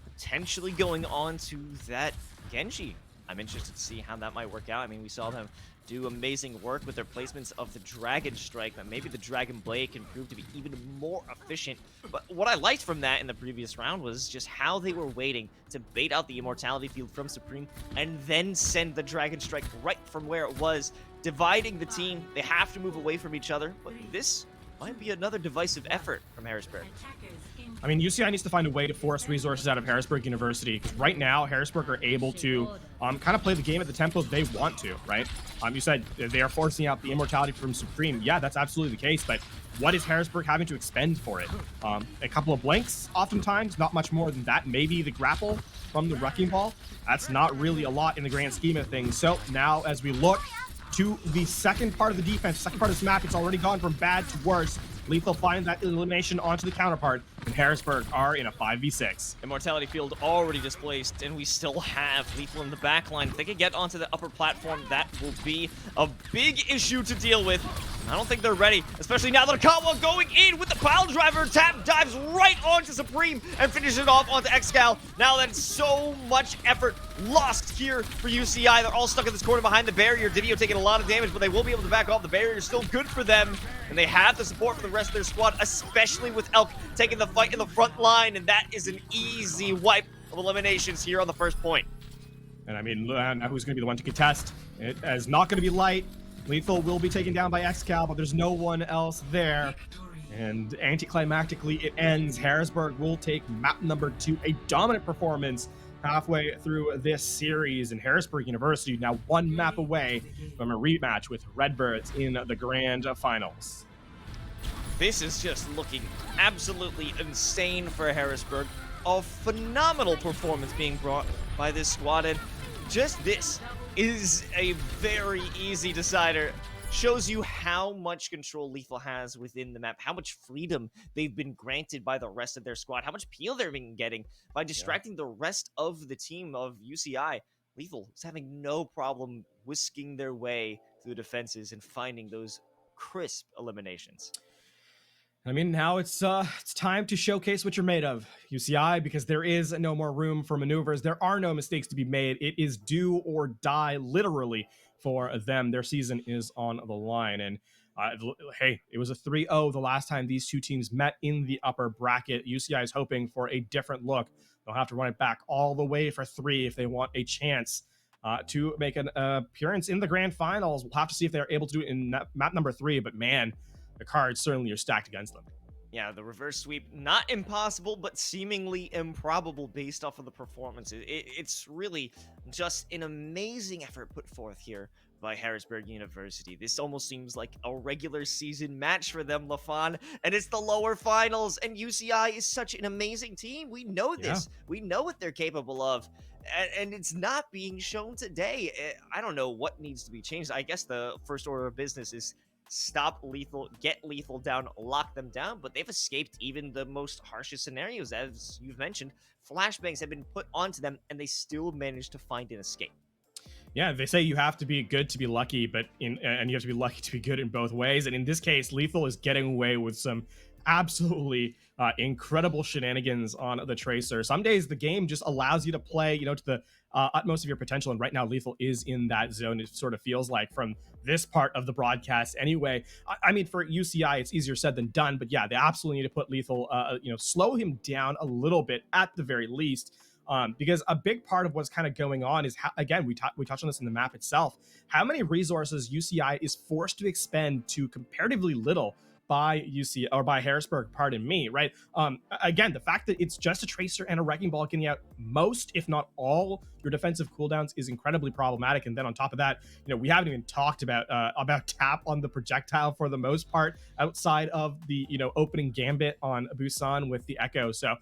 potentially going on to that Genji. I'm interested to see how that might work out. I mean, we saw them do amazing work with their placements of the Dragon Strike, but maybe the Dragon Blade can prove to be even more efficient. But what I liked from that in the previous round was just how they were waiting to bait out the Immortality Field from Supreme and then send the Dragon Strike right from where it was, dividing the team. They have to move away from each other, but this might be another divisive effort from Harrisburg. I mean, UCI needs to find a way to force resources out of Harrisburg University, because right now, Harrisburg are able to kind of play the game at the tempo they want to, right? You said they are forcing out the Immortality from Supreme. Yeah, that's absolutely the case, but what is Harrisburg having to expend for it? A couple of blinks, oftentimes, not much more than that. Maybe the grapple from the Wrecking Ball. That's not really a lot in the grand scheme of things. So now, as we look to the second part of the defense, second part of this map, it's already gone from bad to worse. Lethal finds that elimination onto the counterpart, and Harrisburg are in a 5v6. Immortality Field already displaced, and we still have Lethal in the backline. If they can get onto the upper platform, that will be a big issue to deal with. I don't think they're ready, especially now that Akawa going in with the pile driver. Tap dives right onto Supreme and finishes it off onto Excal. Now that's so much effort lost here for UCI. They're all stuck in this corner behind the barrier. Didio taking a lot of damage, but they will be able to back off. The barrier is still good for them, and they have the support for the rest of their squad, especially with Elk taking the fight in the front line, and that is an easy wipe of eliminations here on the first point. And I mean, now who's going to be the one to contest? It is not going to be Light. Lethal will be taken down by Excal, but there's no one else there. And anticlimactically, it ends. Harrisburg will take map number 2, a dominant performance halfway through this series. And Harrisburg University now 1 map away from a rematch with Redbirds in the grand finals. This is just looking absolutely insane for Harrisburg. A phenomenal performance being brought by this squad, and just this is a very easy decider. Shows you how much control Lethal has within the map, how much freedom they've been granted by the rest of their squad, how much peel they've been getting by distracting the rest of the team of UCI. Lethal is having no problem whisking their way through the defenses and finding those crisp eliminations. I mean, now it's time to showcase what you're made of, UCI, because there is no more room for maneuvers. There are no mistakes to be made. It is do or die, literally, for them. Their season is on the line. And hey, it was a 3-0 the last time these two teams met in the upper bracket. UCI is hoping for a different look. They'll have to run it back all the way for 3 if they want a chance to make an appearance in the grand finals. We'll have to see if they're able to do it in map number 3. But man, the cards certainly are stacked against them. Yeah, the reverse sweep, not impossible, but seemingly improbable based off of the performances. It's really just an amazing effort put forth here by Harrisburg University. This almost seems like a regular season match for them, LaFon, and it's the lower finals, and UCI is such an amazing team. We know this. Yeah. We know what they're capable of, and it's not being shown today. I don't know what needs to be changed. I guess the first order of business is stop Lethal, get Lethal down, lock them down, but they've escaped even the most harshest scenarios. As you've mentioned, flashbangs have been put onto them, and they still managed to find an escape. Yeah, they say you have to be good to be lucky, and you have to be lucky to be good in both ways. And in this case, Lethal is getting away with some absolutely incredible shenanigans on the Tracer. Some days the game just allows you to play, to the utmost of your potential. And right now, Lethal is in that zone. It sort of feels like from this part of the broadcast anyway. I mean, for UCI, it's easier said than done. But yeah, they absolutely need to put Lethal, slow him down a little bit at the very least. Because a big part of what's kind of going on is, how, again, we touched on this in the map itself, how many resources UCI is forced to expend to comparatively little by UCI, or by Harrisburg, pardon me, right? Again, the fact that it's just a Tracer and a Wrecking Ball getting out most, if not all, your defensive cooldowns is incredibly problematic. And then on top of that, we haven't even talked about tap on the projectile for the most part, outside of the opening gambit on Busan with the Echo. So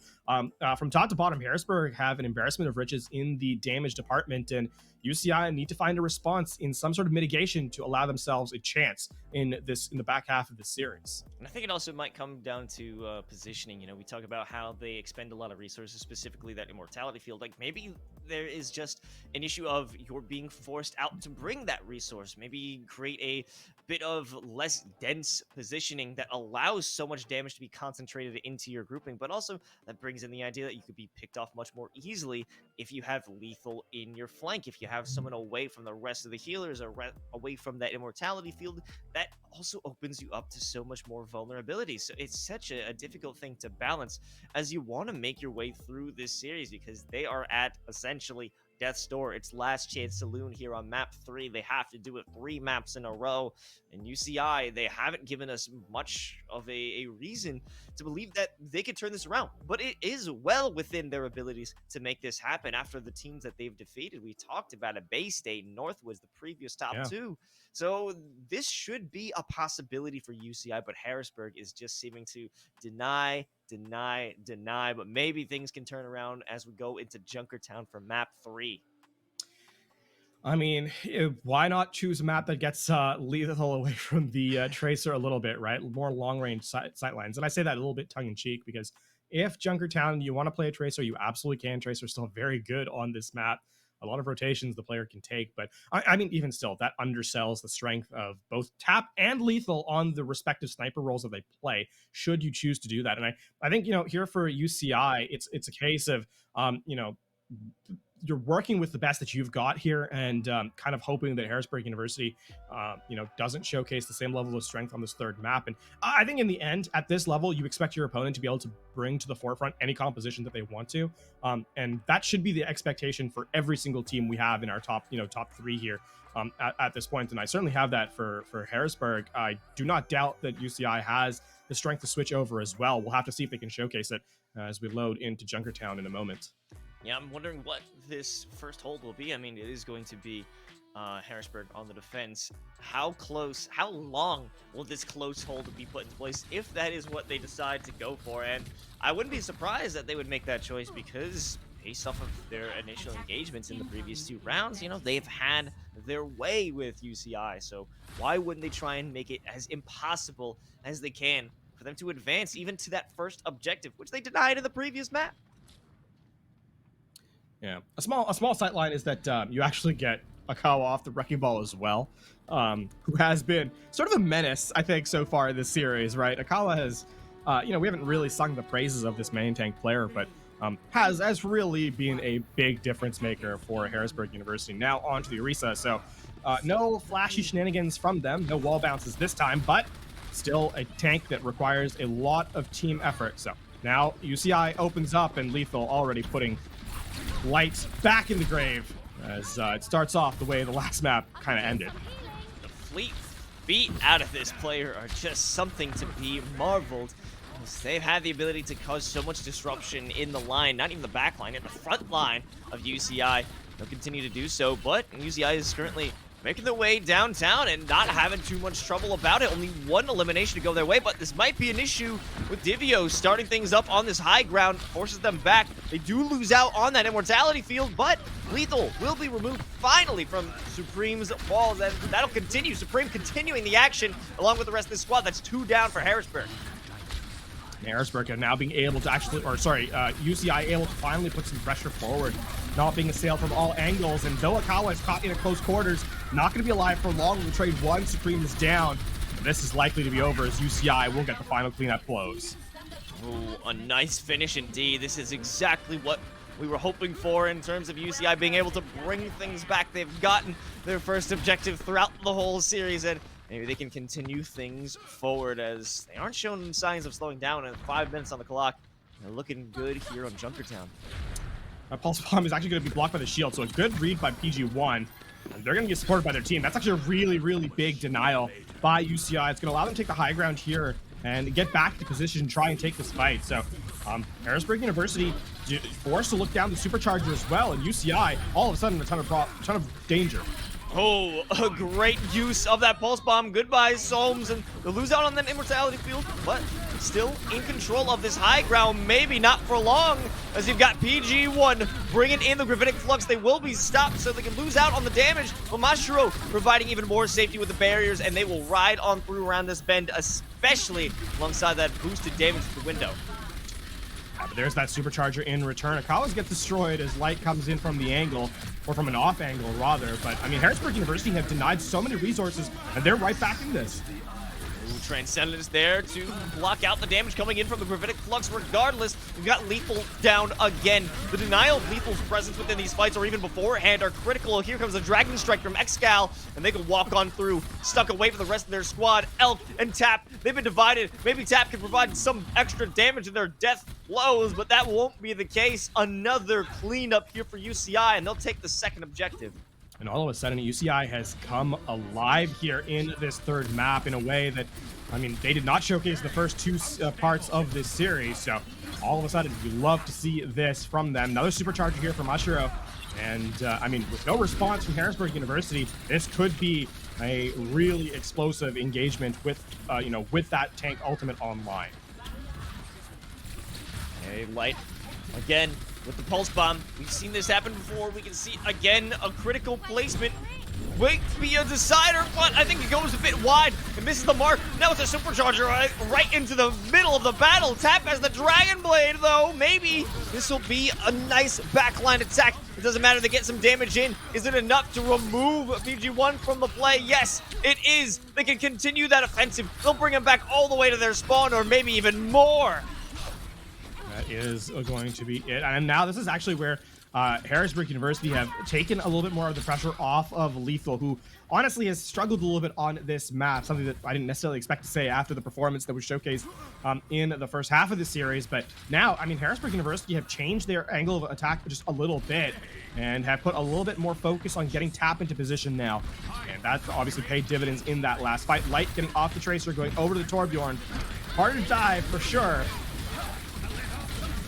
from top to bottom, Harrisburg have an embarrassment of riches in the damage department, and UCI need to find a response in some sort of mitigation to allow themselves a chance in the back half of the series. And I think it also might come down to positioning. We talk about how they expend a lot of resources, specifically that immortality field. Like, maybe there is just an issue of you're being forced out to bring that resource. Maybe create a bit of less dense positioning that allows so much damage to be concentrated into your grouping, but also that brings in the idea that you could be picked off much more easily if you have Lethal in your flank, if you have someone away from the rest of the healers or away from that immortality field. That also opens you up to so much more vulnerability. So it's such a difficult thing to balance as you want to make your way through this series, because they are at essentially death's door. It's last chance saloon here on map 3. They have to do it 3 maps in a row. And UCI, they haven't given us much of a reason to believe that they could turn this around. But it is well within their abilities to make this happen after the teams that they've defeated. We talked about a Bay State and Northwoods, the previous top 2. So this should be a possibility for UCI, but Harrisburg is just seeming to deny. But maybe things can turn around as we go into Junkertown for map 3. I mean, why not choose a map that gets Lethal away from the Tracer a little bit, right? More long-range sightlines. And I say that a little bit tongue-in-cheek, because if Junkertown, you want to play a Tracer, you absolutely can. Tracer's still very good on this map. A lot of rotations the player can take, but I mean, even still, that undersells the strength of both Tap and Lethal on the respective sniper roles that they play, should you choose to do that. And I think, here for UCI, it's a case of, you're working with the best that you've got here, and kind of hoping that Harrisburg University, doesn't showcase the same level of strength on this third map. And I think in the end, at this level, you expect your opponent to be able to bring to the forefront any composition that they want to. And that should be the expectation for every single team we have in our top 3 here at this point. And I certainly have that for Harrisburg. I do not doubt that UCI has the strength to switch over as well. We'll have to see if they can showcase it as we load into Junkertown in a moment. Yeah, I'm wondering what this first hold will be. I mean, it is going to be Harrisburg on the defense. How long will this close hold be put in place if that is what they decide to go for? And I wouldn't be surprised that they would make that choice, because based off of their initial engagements in the previous 2 rounds, they've had their way with UCI. So why wouldn't they try and make it as impossible as they can for them to advance even to that first objective, which they denied in the previous map? Yeah, a small sight line is that you actually get Akawa off the Wrecking Ball as well, who has been sort of a menace, I think, so far in this series, right? Akawa has you know, we haven't really sung the praises of this main tank player, but has really been a big difference maker for Harrisburg University. Now on to the Orisa. So no flashy shenanigans from them, no wall bounces this time, but still a tank that requires a lot of team effort. So now UCI opens up, and Lethal already putting Light back in the grave as it starts off the way the last map kind of ended. The fleet feet out of this player are just something to be marveled. They've had the ability to cause so much disruption in the line, not even the back line, in the front line of UCI. They'll continue to do so, but UCI is currently making their way downtown and not having too much trouble about it. Only one elimination to go their way, but this might be an issue with Divio starting things up on this high ground, forces them back. They do lose out on that immortality field, but Lethal will be removed finally from Supreme's walls, and that'll continue. Supreme continuing the action along with the rest of the squad. That's 2 down for Harrisburg. Harrisburg now being able to actually, UCI able to finally put some pressure forward, not being assailed from all angles, and though Akawa is caught in a close quarters, not going to be alive for long. The trade 1, Supreme is down. This is likely to be over as UCI will get the final cleanup blows. Ooh, a nice finish indeed. This is exactly what we were hoping for in terms of UCI being able to bring things back. They've gotten their first objective throughout the whole series, and maybe they can continue things forward as they aren't showing signs of slowing down. And 5 minutes on the clock. They're looking good here on Junkertown. Pulse Bomb is actually going to be blocked by the shield, so a good read by PG1. And they're going to get supported by their team. That's actually a really, really big denial by UCI. It's going to allow them to take the high ground here and get back to position and try and take this fight. So Harrisburg University forced to look down the supercharger as well, and UCI all of a sudden a ton of danger. Oh, a great use of that pulse bomb. Goodbye, Soames, and they'll lose out on that immortality field, but still in control of this high ground. Maybe not for long, as you've got PG1 bringing in the gravitic flux. They will be stopped, so they can lose out on the damage. But Mashiro providing even more safety with the barriers, and they will ride on through around this bend, especially alongside that boosted damage to the window. But there's that supercharger in return. Akawas get destroyed as Light comes in from the angle, or from an off angle rather. But I mean, Harrisburg University have denied so many resources, and they're right back in this. Transcendence there to block out the damage coming in from the gravitic flux. Regardless, we've got Lethal down again. The denial of Lethal's presence within these fights, or even beforehand, are critical. Here comes a Dragon Strike from Excal, and they can walk on through, stuck away from the rest of their squad. Elk and Tap, they've been divided. Maybe Tap can provide some extra damage in their death blows, but that won't be the case. Another cleanup here for UCI, and they'll take the second objective. And all of a sudden, UCI has come alive here in this third map in a way that, I mean, they did not showcase the first 2 parts of this series. So all of a sudden, you love to see this from them. Another supercharger here from Ashiro. And I mean, with no response from Harrisburg University, this could be a really explosive engagement with, with that tank ultimate online. Hey, Light, again, with the pulse bomb. We've seen this happen before. We can see, again, a critical placement. Wait to be a decider, but I think it goes a bit wide and misses the mark. Now it's a supercharger right into the middle of the battle. Tap has the Dragon Blade, though. Maybe this will be a nice backline attack. It doesn't matter, they get some damage in. Is it enough to remove PG1 from the play? Yes, it is. They can continue that offensive. They'll bring him back all the way to their spawn, or maybe even more. That is going to be it. And now this is actually where Harrisburg University have taken a little bit more of the pressure off of Lethal, who honestly has struggled a little bit on this map, something that I didn't necessarily expect to say after the performance that was showcased in the first half of the series. But now, I mean, Harrisburg University have changed their angle of attack just a little bit and have put a little bit more focus on getting Tap into position now. And that's obviously paid dividends in that last fight. Light getting off the Tracer, going over to the Torbjorn. Harder to dive for sure.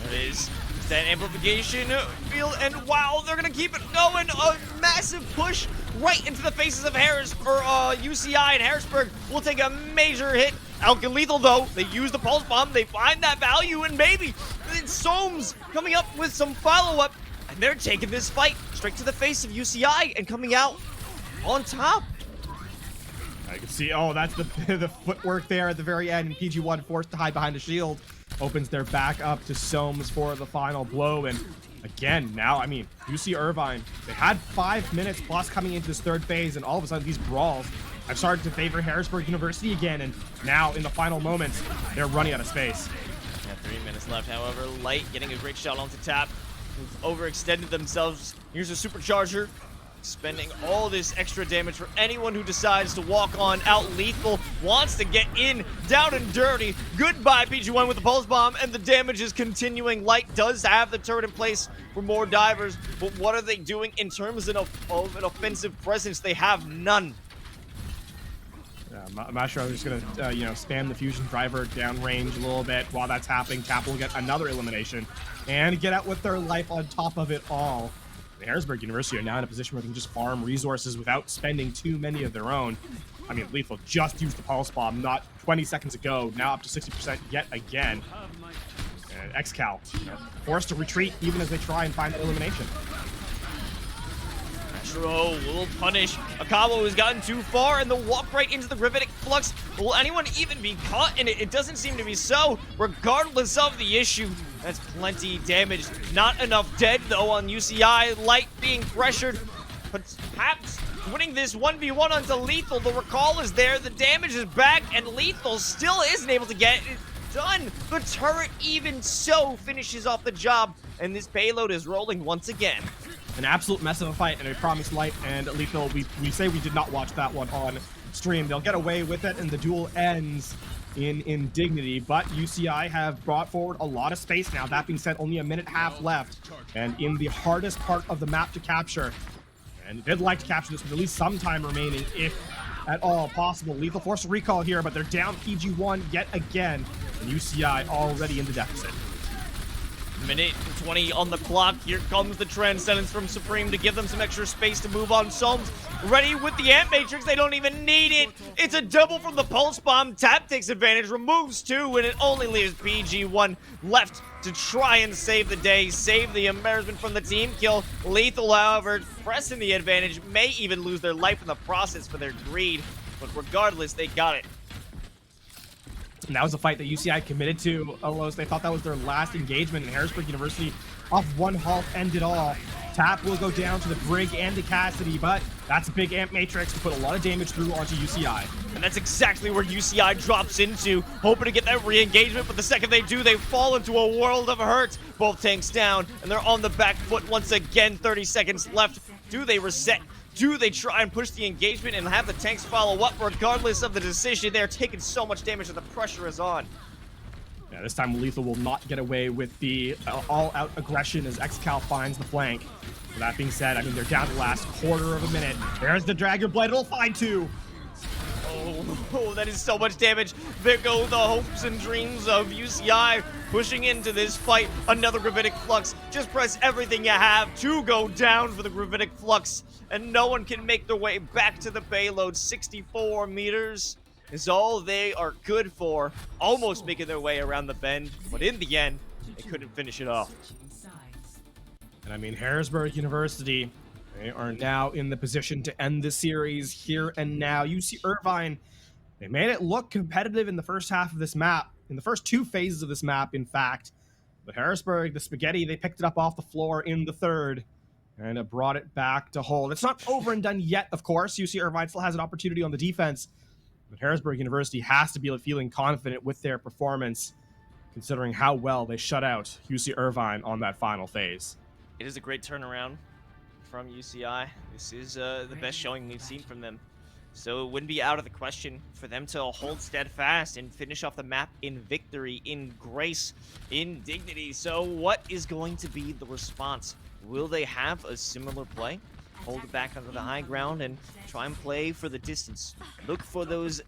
There it is. That amplification field, and wow, they're gonna keep it going. A massive push right into the faces of UCI, and Harrisburg will take a major hit. Alkin Lethal, though, they use the pulse bomb. They find that value, and maybe it's Soames coming up with some follow-up, and they're taking this fight straight to the face of UCI and coming out on top. I can see, oh, that's the footwork there at the very end, and PG1 forced to hide behind the shield. Opens their back up to Soames for the final blow. And again, now, I mean, UC Irvine, they had 5 minutes plus coming into this third phase, and all of a sudden these brawls, I've started to favor Harrisburg University again, and now in the final moments, they're running out of space. Yeah, 3 minutes left. However, Light getting a great shot onto Tap, who've overextended themselves. Here's a supercharger, spending all this extra damage for anyone who decides to walk on out. Lethal wants to get in, down and dirty. Goodbye, PG1 with the pulse bomb, and the damage is continuing. Light does have the turret in place for more divers, but what are they doing in terms of an offensive presence? They have none. Mastro is going to, spam the fusion driver downrange a little bit. While that's happening, Tap will get another elimination and get out with their life on top of it all. The Harrisburg University are now in a position where they can just farm resources without spending too many of their own. I mean, Lethal just used the pulse bomb not 20 seconds ago, now up to 60% yet again. And XCal forced to retreat even as they try and find the elimination. Metro will punish Akabo, who's gotten too far, and the walk right into the gravitic flux. Will anyone even be caught in it? It doesn't seem to be so, regardless of the issue. That's plenty damage. Not enough dead, though, on UCI. Light being pressured, but perhaps winning this 1v1 onto Lethal. The recall is there, the damage is back, and Lethal still isn't able to get it done. The turret, even so, finishes off the job, and this payload is rolling once again. An absolute mess of a fight, and I promise Light and Lethal, we say we did not watch that one on stream. They'll get away with it, and the duel ends in indignity, but UCI have brought forward a lot of space now. That being said, only a minute and a half left, and in the hardest part of the map to capture, and they'd like to capture this with at least some time remaining, if at all possible. Lethal forced a recall here, but they're down PG1 yet again, and UCI already in the deficit. Minute 20 on the clock. Here comes the Transcendence from Supreme to give them some extra space to move on. Soms ready with the Ant Matrix. They don't even need it. It's a double from the Pulse Bomb. Tap takes advantage, removes 2, and it only leaves PG1 left to try and save the day, save the embarrassment from the team kill. Lethal, however, pressing the advantage, may even lose their life in the process for their greed, but regardless, they got it. And that was a fight that UCI committed to. Almost, they thought that was their last engagement, and Harrisburg University, off one halt, ended all. Tap will go down to the Brig and the Cassidy, but that's a big Amp Matrix to put a lot of damage through onto UCI. And that's exactly where UCI drops into, hoping to get that re-engagement, but the second they do, they fall into a world of hurt. Both tanks down, and they're on the back foot once again. 30 seconds left. Do they reset? Do they try and push the engagement and have the tanks follow up? Regardless of the decision, they're taking so much damage that the pressure is on. Yeah, this time Lethal will not get away with the all-out aggression as XCal finds the flank. With that being said, I mean, they're down to the last quarter of a minute. There's the Dragon Blade, it'll find 2. Oh, that is so much damage. There go the hopes and dreams of UCI pushing into this fight. Another Gravitic Flux. Just press everything you have to go down for the Gravitic Flux, and no one can make their way back to the payload. 64 meters is all they are good for. Almost making their way around the bend, but in the end, they couldn't finish it off. And I mean, Harrisburg University, they are now in the position to end the series here and now. UC Irvine, they made it look competitive in the first half of this map, in the first 2 phases of this map, in fact. But Harrisburg, the spaghetti, they picked it up off the floor in the third, and it brought it back to hold. It's not over and done yet, of course. UC Irvine still has an opportunity on the defense, but Harrisburg University has to be feeling confident with their performance, considering how well they shut out UC Irvine on that final phase. It is a great turnaround from UCI. This is the best showing we've seen from them. So it wouldn't be out of the question for them to hold steadfast and finish off the map in victory, in grace, in dignity. So what is going to be the response? Will they have a similar play? Hold it back onto the high ground and try and play for the distance. Look for those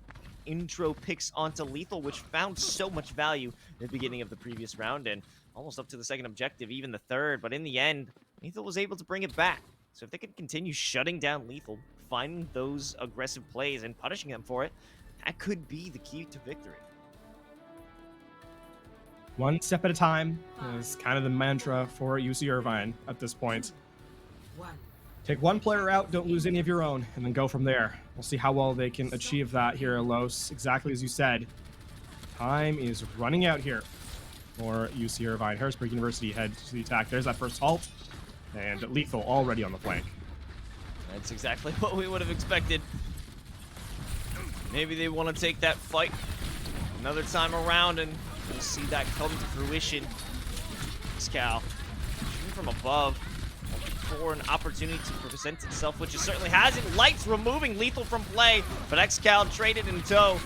intro picks onto Lethal, which found so much value in the beginning of the previous round and almost up to the second objective, even the third. But in the end, Lethal was able to bring it back. So if they can continue shutting down Lethal, finding those aggressive plays and punishing them for it, that could be the key to victory. One step at a time is kind of the mantra for UC Irvine at this point. Take one player out, don't lose any of your own, and then go from there. We'll see how well they can achieve that here, Los. Exactly as you said, time is running out here for UC Irvine. Harrisburg University heads to the attack. There's that first halt, and Lethal already on the flank. That's exactly what we would have expected. Maybe they want to take that fight another time around, and we'll see that come to fruition. Scal shooting from above for an opportunity to present itself, which it certainly hasn't. Lights removing Lethal from play, but Xcal traded in tow.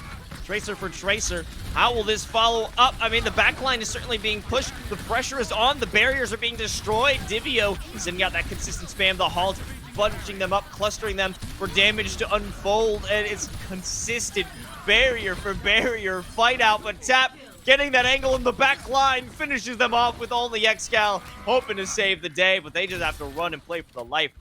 Tracer for Tracer. How will this follow up? I mean, the backline is certainly being pushed. The pressure is on. The barriers are being destroyed. Divio sending out that consistent spam. The halt, bunching them up, clustering them for damage to unfold. And it's consistent barrier for barrier fight out. But Tap getting that angle in the back line finishes them off with only Xcal hoping to save the day. But they just have to run and play for the life.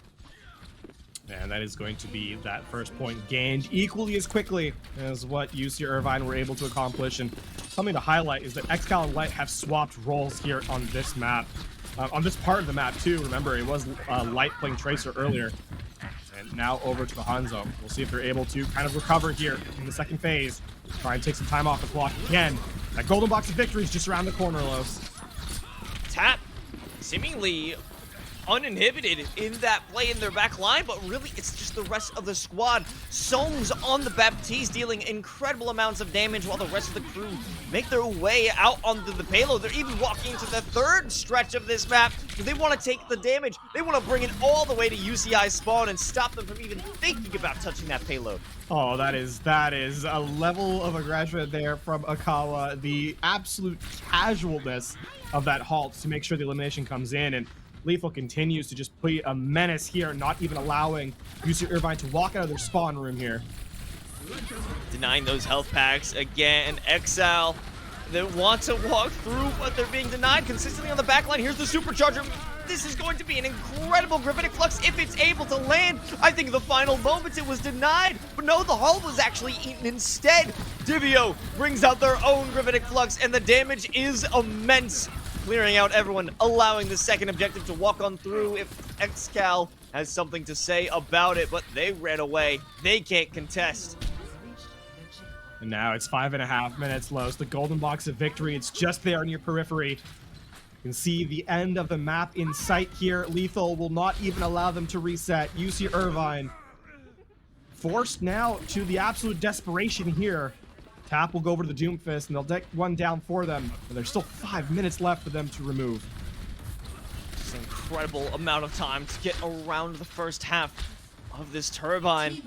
And that is going to be that first point gained equally as quickly as what UC Irvine were able to accomplish. And something to highlight is that Xcal and Light have swapped roles here on this map. On this part of the map, too. Remember, it was Light playing Tracer earlier. And now over to the Hanzo. We'll see if they're able to kind of recover here in the second phase. Try and take some time off the clock again. That golden box of victory is just around the corner, Los. Tap seemingly uninhibited in that play in their back line, but really it's just the rest of the squad. Somes on the Baptiste dealing incredible amounts of damage while the rest of the crew make their way out onto the payload. They're even walking into the third stretch of this map. They want to take the damage. They want to bring it all the way to UCI spawn and stop them from even thinking about touching that payload. Oh, that is a level of aggression there from Akawa. The absolute casualness of that halt to make sure the elimination comes in, and Lethal continues to just play a menace here, not even allowing UC Irvine to walk out of their spawn room here. Denying those health packs again. Exile, they want to walk through, but they're being denied consistently on the back line. Here's the supercharger. This is going to be an incredible gravitic flux if it's able to land. I think the final moments it was denied, but no, the hull was actually eaten instead. Divio brings out their own gravitic flux, and the damage is immense. Clearing out everyone, allowing the second objective to walk on through if Xcal has something to say about it, but they ran away. They can't contest. And now it's 5.5 minutes, Los. The golden box of victory, it's just there on your periphery. You can see the end of the map in sight here. Lethal will not even allow them to reset. UC Irvine forced now to the absolute desperation here. Tap will go over to the Doomfist, and they'll deck one down for them. And there's still 5 minutes left for them to remove. Just an incredible amount of time to get around the first half of this turbine.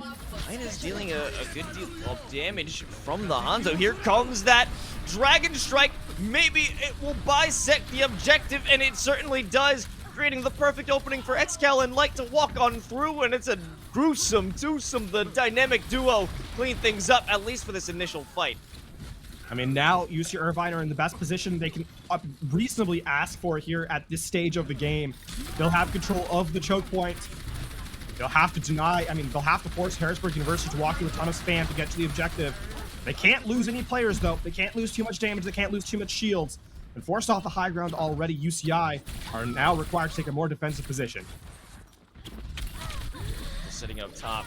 Light is dealing a good deal of damage from the Hanzo. Here comes that Dragon Strike. Maybe it will bisect the objective, and it certainly does, creating the perfect opening for Xcal and Light to walk on through, and it's a gruesome twosome. The dynamic duo clean things up, at least for this initial fight. I mean, now UC Irvine are in the best position they can reasonably ask for here at this stage of the game. They'll have control of the choke point. They'll have to they'll have to force Harrisburg University to walk through a ton of spam to get to the objective. They can't lose any players, though. They can't lose too much damage. They can't lose too much shields. And forced off the high ground already, UCI are now required to take a more defensive position. Sitting up top.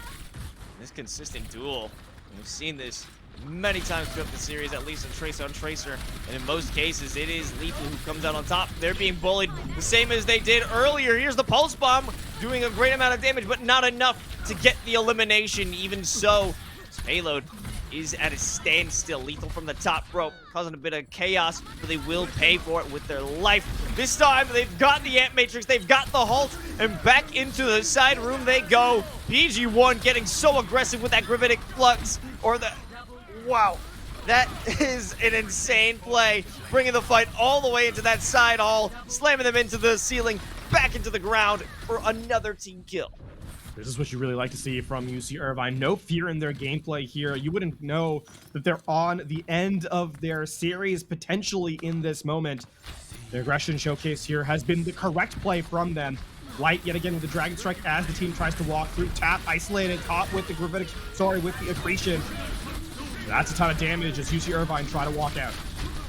This consistent duel. And we've seen this many times throughout the series, at least in Tracer on Tracer. And in most cases, it is Lethal who comes out on top. They're being bullied the same as they did earlier. Here's the Pulse Bomb doing a great amount of damage, but not enough to get the elimination. Even so, this payload is at a standstill. Lethal from the top rope, causing a bit of chaos, but they will pay for it with their life. This time, they've got the Ant Matrix, they've got the halt, and back into the side room they go. PG1 getting so aggressive with that Gravitic Flux, or the... Wow. That is an insane play, bringing the fight all the way into that side hall, slamming them into the ceiling, back into the ground for another team kill. This is what you really like to see from UC Irvine. No fear in their gameplay here. You wouldn't know that they're on the end of their series potentially in this moment. The aggression showcase here has been the correct play from them. Light yet again with the Dragon Strike as the team tries to walk through. Tap isolated, top with the with the accretion. That's a ton of damage as UC Irvine try to walk out.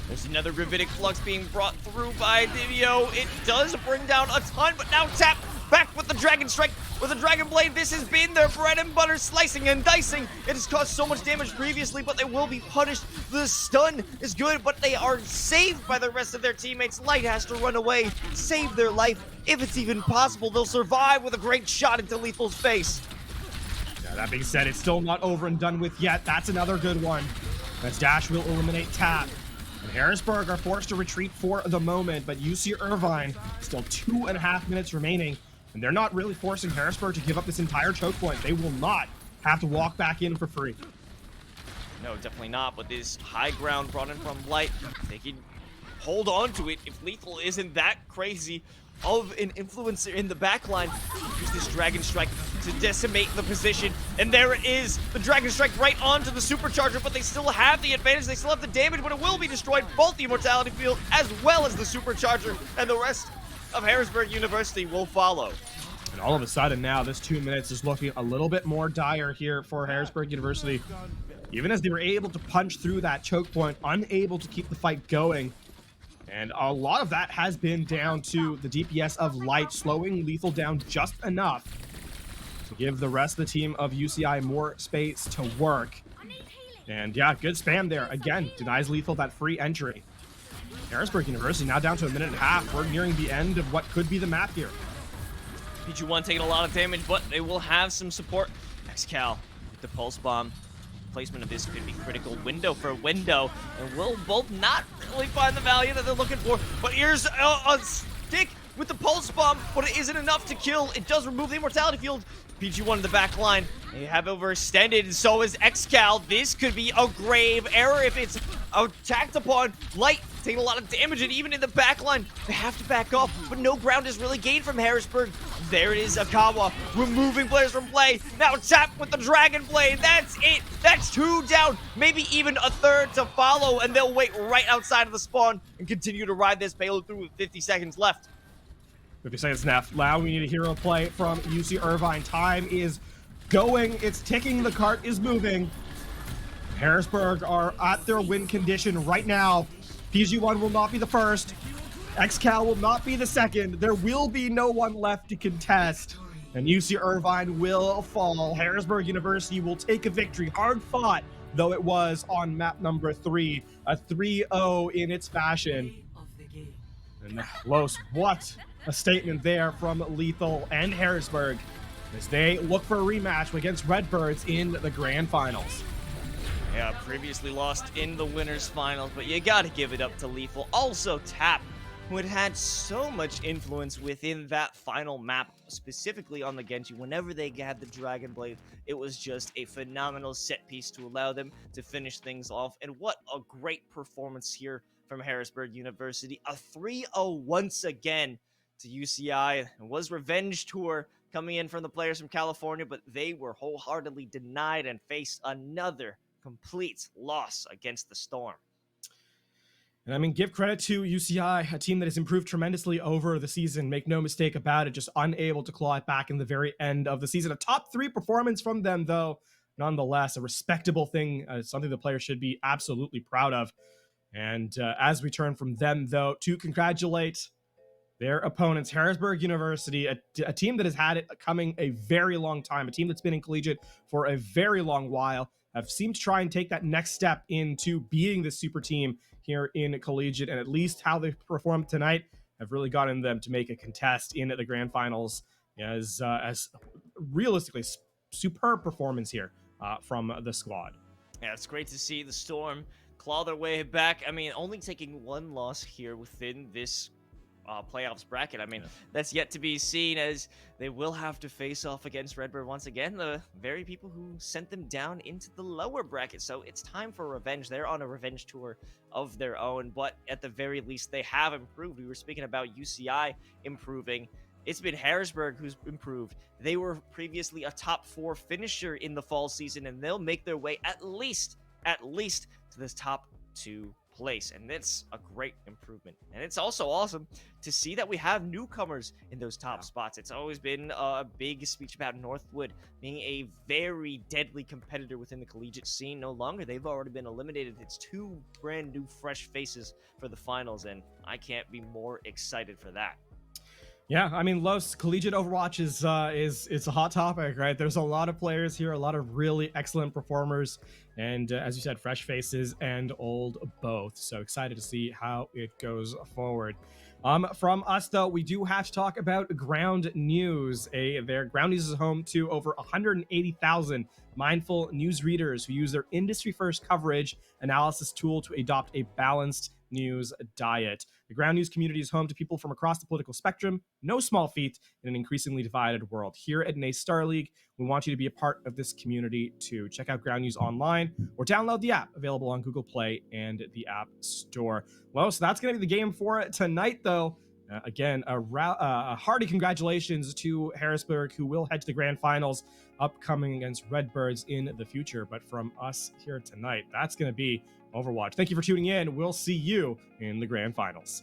There's another Gravitic Flux being brought through by Divio. It does bring down a ton, but now Tap back with the Dragon Strike, with the Dragon Blade. This has been their bread and butter, slicing and dicing. It has caused so much damage previously, but they will be punished. The stun is good, but they are saved by the rest of their teammates. Light has to run away, save their life. If it's even possible, they'll survive with a great shot into Lethal's face. Yeah, That being said, it's still not over and done with yet. That's another good one. As Dash will eliminate Tap. And Harrisburg are forced to retreat for the moment, but UC Irvine, still 2.5 minutes remaining, and they're not really forcing Harrisburg to give up this entire choke point. They will not have to walk back in for free. No, definitely not, but this high ground brought in from Light, they can hold on to it if Lethal isn't that crazy of an influencer in the backline. Use this Dragon Strike to decimate the position, and there it is. The Dragon Strike right onto the Supercharger, but they still have the advantage. They still have the damage, but it will be destroyed. Both the Immortality Field as well as the Supercharger, and the rest of Harrisburg University will follow. And all of a sudden now, this 2 minutes is looking a little bit more dire here for Harrisburg University. Even as they were able to punch through that choke point, unable to keep the fight going. And a lot of that has been down to the DPS of Light slowing Lethal down just enough to give the rest of the team of UCI more space to work. And yeah, good spam there. Again, denies Lethal that free entry. Harrisburg University now down to 1.5 minutes. We're nearing the end of what could be the map here. PG1 taking a lot of damage, but they will have some support. XCal with the Pulse Bomb. Placement of this could be critical window for window, and will both not really find the value that they're looking for. But here's a stick with the Pulse Bomb, but it isn't enough to kill. It does remove the Immortality Field. PG1 in the back line. They have overextended, and so is XCal. This could be a grave error if it's attacked upon. Light taking a lot of damage, and even in the back line, they have to back off, but no ground is really gained from Harrisburg. There it is, Akawa removing players from play. Now Tap with the Dragon Blade. That's it. That's 2 down, maybe even a third to follow, and they'll wait right outside of the spawn and continue to ride this payload through with 50 seconds left. 50 seconds left. Now we need a hero play from UC Irvine. Time is going. It's ticking. The cart is moving. Harrisburg are at their win condition right now. PG1 will not be the first. XCal will not be the second. There will be no one left to contest. And UC Irvine will fall. Harrisburg University will take a victory. Hard fought, though it was on map number 3. A 3-0 in its fashion. And Los, what a statement there from Lethal and Harrisburg as they look for a rematch against Redbirds in the grand finals. Yeah, previously lost in the winners finals, but you gotta give it up to Lethal. Also Tap, who had so much influence within that final map, specifically on the Genji. Whenever they had the Dragon Blade, it was just a phenomenal set piece to allow them to finish things off. And what a great performance here from Harrisburg University. A 3-0 once again to UCI. It was Revenge Tour coming in from the players from California, but they were wholeheartedly denied and faced another complete loss against the Storm. And I mean, give credit to UCI, a team that has improved tremendously over the season. Make no mistake about it, just unable to claw it back in the very end of the season. A top 3 performance from them, though, nonetheless, a respectable thing, something the players should be absolutely proud of. And as we turn from them, though, to congratulate their opponents, Harrisburg University, a team that has had it coming a very long time, a team that's been in collegiate for a very long while, have seemed to try and take that next step into being the super team here in collegiate, and at least how they performed tonight have really gotten them to make a contest in the grand finals as realistically superb performance here from the squad. Yeah, it's great to see the Storm claw their way back. I mean, only taking 1 loss here within this playoffs bracket. I mean, that's yet to be seen, as they will have to face off against Redbird once again, the very people who sent them down into the lower bracket. So it's time for revenge. They're on a revenge tour of their own, but at the very least, they have improved. We were speaking about UCI improving. It's been Harrisburg who's improved. They were previously a top 4 finisher in the fall season, and they'll make their way at least to this top 2 place, and it's a great improvement. And it's also awesome to see that we have newcomers in those top spots. It's always been a big speech about Northwood being a very deadly competitor within the collegiate scene. No longer, they've already been eliminated. It's 2 brand new fresh faces for the finals, and I can't be more excited for that. Yeah, I mean, Los, collegiate Overwatch is it's a hot topic, right? There's a lot of players here, a lot of really excellent performers, and as you said, fresh faces and old both. So excited to see how it goes forward. From us, though, we do have to talk about Ground News. Their Ground News is home to over 180,000 mindful news readers who use their industry-first coverage analysis tool to adopt a balanced news diet. The Ground News community is home to people from across the political spectrum, no small feat in an increasingly divided world. Here at NACE Starleague, we want you to be a part of this community too. Check out Ground News online or download the app, available on Google Play and the App Store. Well, so that's going to be the game for tonight, though. Again, a hearty congratulations to Harrisburg, who will head to the grand finals upcoming against Redbirds in the future. But from us here tonight, that's going to be Overwatch. Thank you for tuning in. We'll see you in the grand finals.